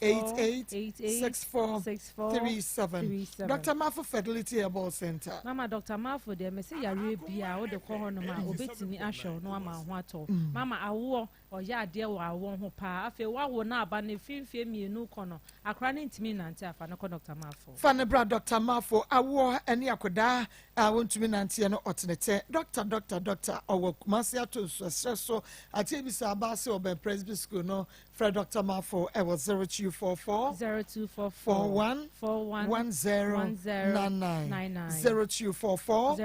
88 64 37 Dr. Mafo Fertility Herbal Center. Mama Dr. Mafo de me say yare bia wo de ko ho no ma obetimi ahwe no ama ho ato mama awo oya ade wo awo ho pa afi wawo na aba ne finfie mienu ko no akra ne ntimi nante afa no ko Dr. Mafo fa ne bra Dr. Mafo awo ene akoda wontumi nante no otenete doctor owo kumase ato so ati ebisa aba se oben presby school no Fred Dr. Mafo e was 0244 41 10 99 0244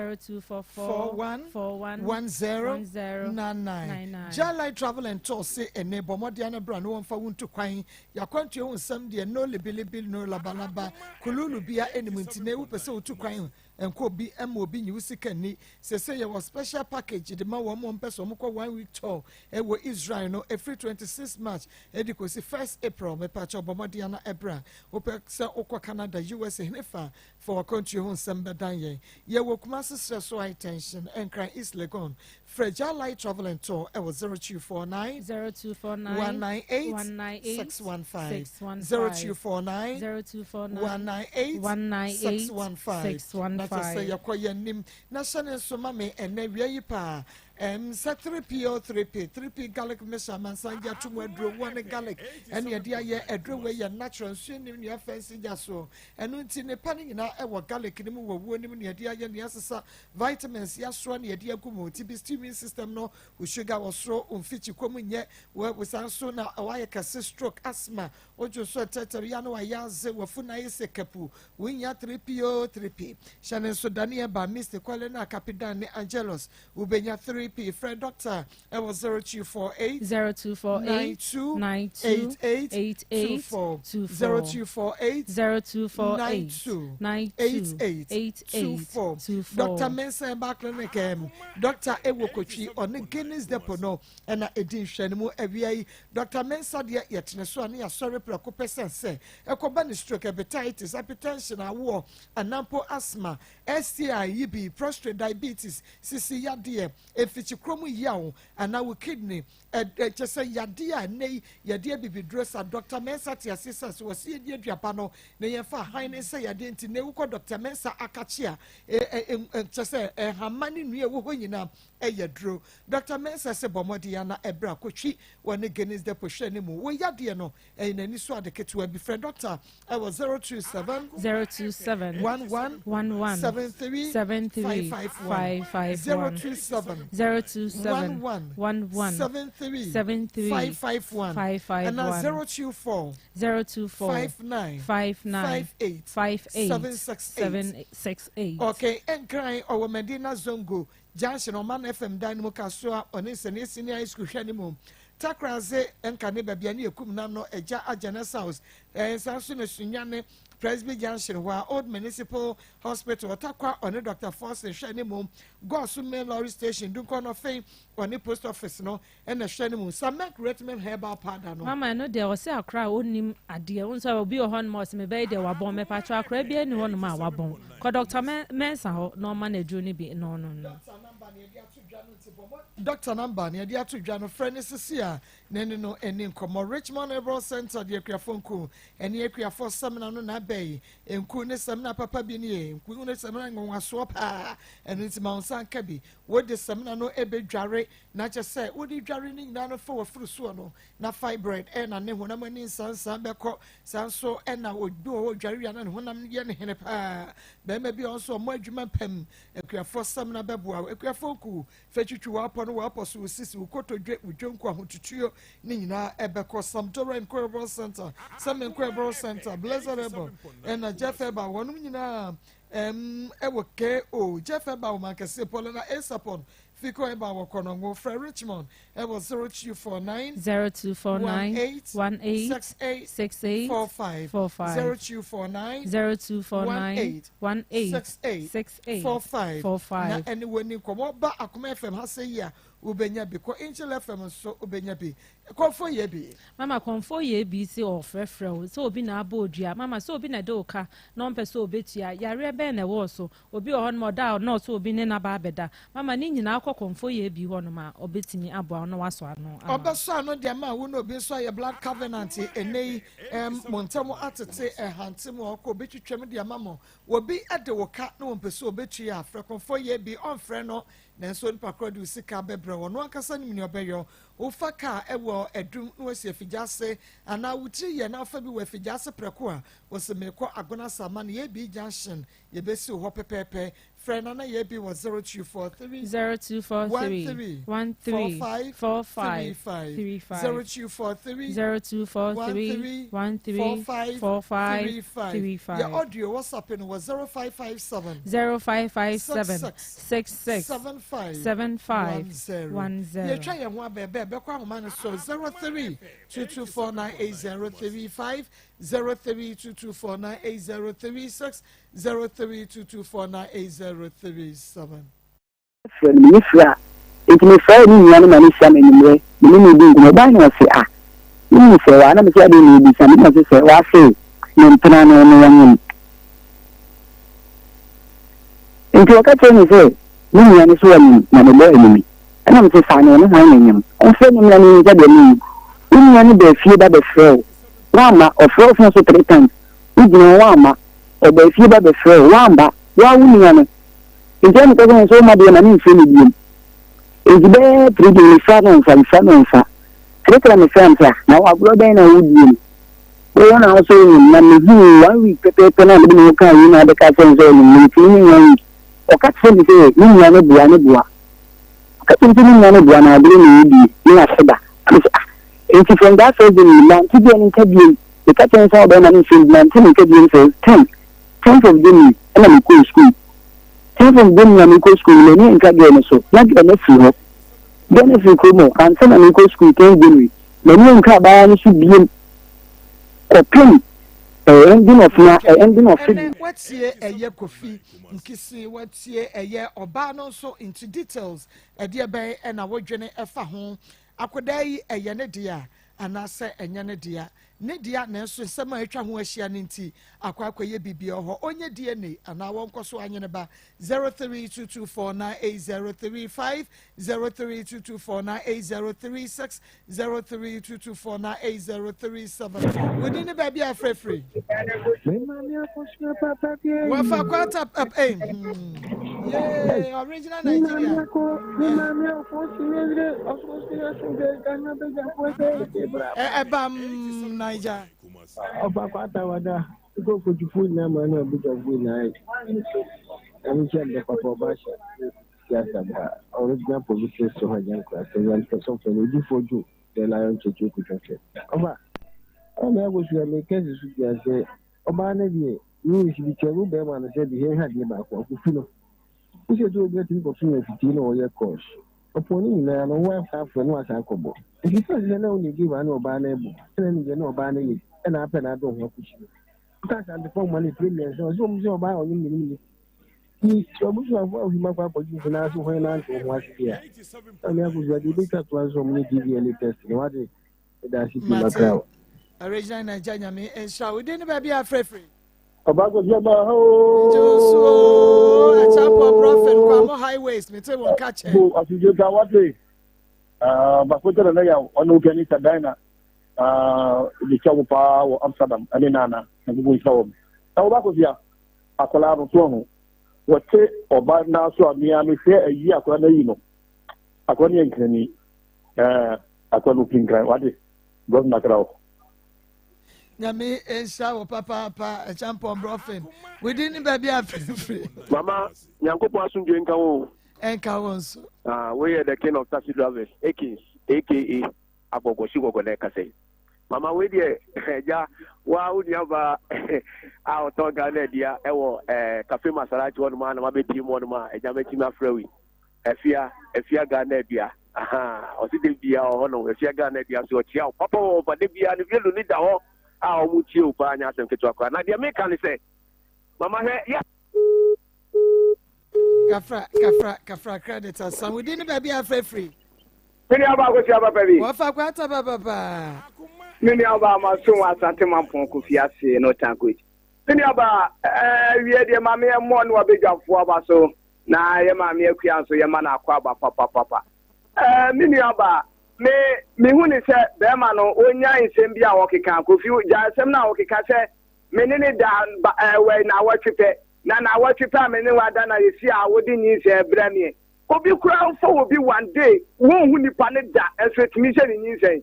41 10 99 Jalai Travel and Tour say enable modiana brand no fa wuntu kwan yakwantu ehun sam de no lebilibil no labalaba kululu bia enimntine wo pese otu kwan enko bi obi nyi usikani say your special package de ma wo mo pese mo kwa 1 week tour e wo Israel no every 26 March edikosi 1st April me pacho bomodiana ebra wo pese okwa Canada USA nefa for country ehun sam bedan ye wo kumase stress high tension and cry East Legon Fragile Light Travel and Tour it was 0249 198 615 0249 198 615 that's say yakoye nim na shane so mame ene wiyi pa set 3P 3P garlic mesha mansanja tumwedro one garlic and ye dia ye edro we ye natural nim ye fancy jaso enu nti ne pani na e wo garlic nim wo nim ne dia ye ne asesa vitamins ya so ne dia kumo ti immune system no we sugar was so unfiti komu nye we sanso na wa ye kase stroke asthma ojo so tetere ya no wa ya ze we fu na yese kapu we nya 3P shane so daniel ba Mr. Kwale na Capitan ne Angelos we benya 3P Fred Doctor it was 0248 92 88 24 Dr. Mensa Clinic Dr. Ewokotwi on the Guinness Depot no and edin hwanimu awia Dr. Mensa de yetne so ane ya sorry prako person say ekoba ni stroke hepatitis hypertension awo anampo asthma STI yibi prostate diabetes sisi yade fichi kromu yawo ana wo kidney just yade a nei yade bibidrosa Dr. Mensa ti assistant so wasi edi aduaba no na ye fa han ne say yade nti ne wo Dr. Mensa akachia just hamani nue wo ho nyina dro Dr. Mensa se bomodi ya na ebra kotwi woni genis de pohwe ne mu wo yade no nani so ade ketewa bi friend doctor I was 027 11 73 551 027 11 73 551 and 024 59 768 okay and crying or Medina Zongo Junction on Man FM Dynamo Kasua on Insane Senior High School Shanimum Takraze and Kaneba Biani Kumnano Eja Ajanas House and Samson Sunyane Presby Junction where Old Municipal Hospital Takwa on the Dr. Force and Shanimum Gosume Lorry Station Dukono Fame on the post office no and the Shanimum some make Redmond Herbal Powder no Mama no there was a crowd onim adie unso will be a horn most me be there wabon me patwa kra bia ni won ma wabon ko Dr. Mensa ho no man adwuni bi no Dr. Namba ne dia to dwa no friend sisia nene no eni nkomo Richmond Herbal Center de akuafonku eni akuafo seminar no na bay enku ne seminar papa bi ne enku ne seminar nwaso pa eni ti ma onsan ka bi wo de seminar no ebe dware na che se wo di dware ni na no fo wo furu so no na fibroid na ne honam ani sansan beko sanso na odu wo dware ya na ne honam ye ne hene pa be ma bi onso mo adwuma pam akuafo seminar beboa akuafonku fetwitwu wapo no wapo so sisi ukoto dwe udwonko ahotutuo ni nyina ebeko Samdora Incredible Center some Incredible Center Blessed Ebo na Jeffeba wonum nyina ewo KO Jeffeba o mankase polona Esapon Fiko eba wakonongo fra Richmond ewo 0249 18 68 45 0249 18 45 na anyone komo ba Akoma FM ha say ya ubenya bi ko Angel FM so ubenya bi konfo ye bi mama konfo ye bi si ofrefre so obi na abodua mama so obi na de oka no mpe so obetua yare be na wo so obi ohon moda no so obi ne na ba beda mama ni nyina akọ konfo ye bi ho no ma obetimi abo no waso ano obeso ano de ma wo no obi so ye blood covenant enei montamo atete hantem okọ obetwetwem de mama obi ade woka no mpe so obetua afre konfo ye bi onfre no nanso nipa kradu sika bebre wono akasa nim ni obeyo ufa ka ewo edum no wasi afijase ana wuti ye na afa bi wafijase preko a wose meko agona sama na ye bi junction ye besi ho pepepe friend na ye bi was 0243 0243 13 45 0243 13 your audio WhatsApp in was 0557 66 75 you try your one baby bekwa man so 0322498035 0322498036 0322498037 me fra it me fra ni yan ma ni shame ni me ni bi ngo ba ni se a ni se wa na me se de ni bi shame na se wa se ni mpana no no yan nti o ka che ni se ni yan so ni na me lo ni ana me se fa no no han nyam o se ni na ni ja de ni yan be fie ba be fra wa ma o fra so 3 times ujina wa ma o be fie ba be fra wa mba wa wu yan nti am ko so ma de na ni se ni bi ejibe pridi ni fa no fa krekra me fa na wa gro ben na wudi o na so ni na me hu 1 week pepe na me no ka yi na de ka se so ni ti ni yan o ka se ni se ni yan ne bua ka tin ni yan ne bua na de ni wudi ni aseba nti from that so the man ti bi ni ka bi e ka tin so be na ni film man ti ni ka bi so 10 of them na me go school seven them na me go school ni nka ge no so na ge na fi ho ge na fi ko mo an na me go school ken ge ni na ni nka ba ni su biem ko pin ending of what's here eye kofi nkisi what's here eye oba no so into details e de be na wodwene efa ho akoda yi eye ne dia anaasɛ ɛnyɛ ne dea ne dea na nso nsɛm a atwa ho ahyia no nti akɔyɛ biribi hɔ ɔnyɛ DNA anaa wɔnkɔ so anyɛ ne ba 0322498035 0322498036 0322498037 wodi ne baabi afrɛfrɛ wafa kwata original Nigeria Ebam Niger. Ọba kwata wada go for the food na man a bit of good night. I'm sure the papa basha. Yes, original politics so hard young class. So when something we do for you, the lion to you could say. Oba, I was your cases to say, Oba, you should be careful. Beman said he had the back of the we should do a great thing for 15 or your course. Upon him, I know why half when was Akobo. If you first only give an Obanable, and then you know Banny, and up and I don't want to shoot. Because I'm the phone money premium, so so buy on you. He's trouble to avoid him up for you and ask when I was here. And I was ready to was so many DVL tests. What is that? Crowd. Original Nigeria, me and shall we didn't be afraid. Obago Jaba ho a champion prophet kwamo highways me tell one catch go asujuka wate bakota na ya onu kani sadina the chawpa wo Amsterdam ani nana na gugu isawo obago bia akola no so ho wote oba na so amia me hwe ayi akola na yi no akola ni enkani akola no pinkran wate go na krawo Nyame ensha papa a champion prophet within baby free mama nyankopon asunje nka wo so we are the king of taxi drivers aka abogoshi gogole kase mama we dey ja wa uni aba a to ga na dia ewo cafe masarachi wonu ma na ma beti mo wonu ma eja meti ma frewi efia ga na dia o si de bia o no efia ga na dia so chia papa o ba de bia ni vielu ni da ho a o mu tie o pa anya asem keto akwa na dia me kan say mama he ya kafra creditor some we didn't baby free Mini aba ko si aba baby wa fa kwata baba mini aba ma so asante mampon ko fi ase no tanko mini aba wie de ma me mo no abegafo aba so na ye ma me akua so ye ma na akwa aba papa mini aba me hu ni se be ma no onya nsem bia wo keka ko fi ja nsem na wo keka se me ni da we na watwepe na watwepe me ni wada na yesi a wodi nyi se bra mi obi kura fo obi one day wo hu nipa ne da enso etimi se ni nyi se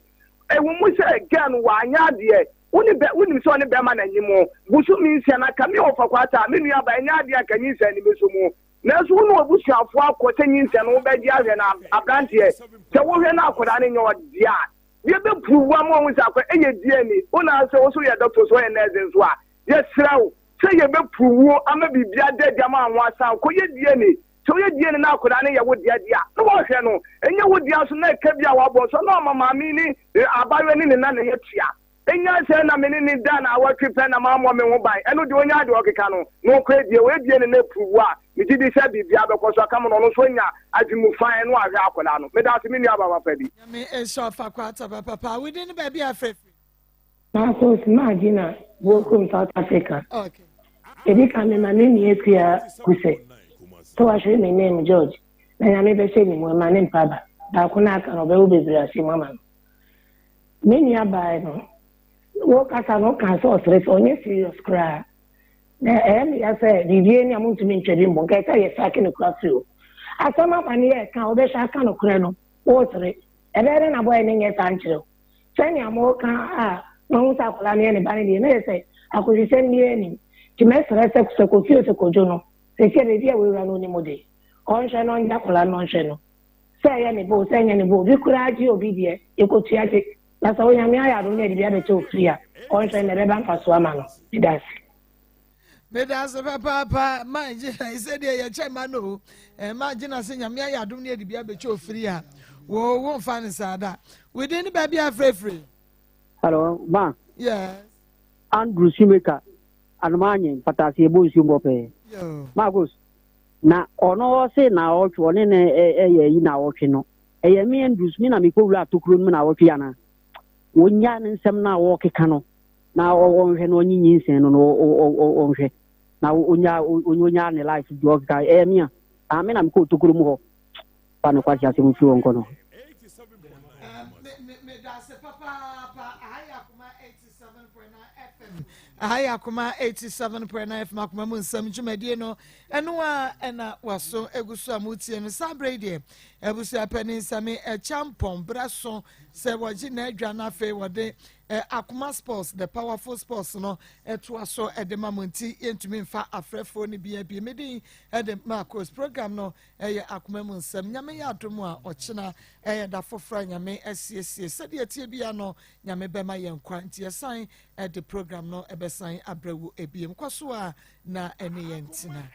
wo mu se again wa anya de woni so ne be ma na nyimo busu mi se na ka mi ofa kwata me nua ba anya de aka nyi se ni meso mu na so no obusuafo akote nyi se no be di ahwe na abrantie se wo hwe na akoda ne nyo dia ye be puwa mo hu sa kwa enye die ni ona se wo so ye doctor so ye nurse so a ye srawo se ye be puwo ama bibia de jama anwa sa ko ye die ni so ye die ni na akoda ne ye wo dia no wo hwe no enye wo dia so na ka bia wa bo so na mama mi ni abawe ni na ye tua enya se na me ni da na awatwe na ma mo me ho ban eno de onya de okeka no ko edie we die ni na puwo a mi ti di se bibia be ko so aka mo no so nya ajimu fan no ahwe akoda no me da se mi ni aba papa bi me e so fa kwata papa we didn't baby afraid Maa Akos imagine welcome South Africa. Okay. Ebi ka me mane ni etia kuse. So I show my name George. Na ya me be say ni mo ma ne mpaba. Da ko na aka no be wo bebre ase mama. Me ni aba no. Wo kasa no kan so stress onye serious cry. Na ya say bibie ni amuntu mi ntwedi mbo nka say ye sake no kwase o. Asama mane ye kan obe sha kan no kure no. Wo sere. Ebe na boy ni nye tanchiro. Sani amoka no sa kola ne bani de na say akoji ni ni ti me sere se ko fi o se ko jono se ke be dia we ra no ni mode on hwe no nja kola no hwe no se ye ni bo bi kura ji obi de e ko tia je na sa onya mi aya do ne de bia be che ofri a on hwe ne be ban faso ama no Medase papa ma je ise de ye chema no ma je na se nyame aya do ne de bia be che ofri a wo fa ne sada we de ni ba bia free Hello, ma. Yes. Andrew Simeka, Almanya, Patasi, Bush, Mbope. Maa Akos. Na ono se na ocho ne na ina ocho no. Me Andrew Smina mi ko wura to kuro na ocho ya na. wonya ne nsɛm na wɔkeka no na ɔnhwɛ no ɔnyi nyinsɛn no ɔnhwɛ na onya ne life di ɔkeka ɛyɛ me a ame na mekɔ otokuro mu hɔ pa no kwasi asɛm firi wɔ nkɔ no Ahai Akoma 87.9 FM Akoma mu nsɛm dwumadie no ɛno a ɛna waso egusu amutie no sabre die ebusu apani nsɛm champon braso sɛ wɔgye na adwa na afei wɔde Akoma sports the powerful sports no ɛto aso ɛde mamonti yɛntumi mfa afrɛfo no bia bi medin ɛde Maa Akos program no ɛyɛ Akoma mu nsɛm nyame yɛ adom a ɔkyena ɛyɛ da fofora nyame asiesie sɛdeɛ tie bia no nyame bɛma yɛn kwa nti yɛsan ɛde program no ɛbɛsan abrɛwu ebiem kɔ so a na ɛne yɛn tina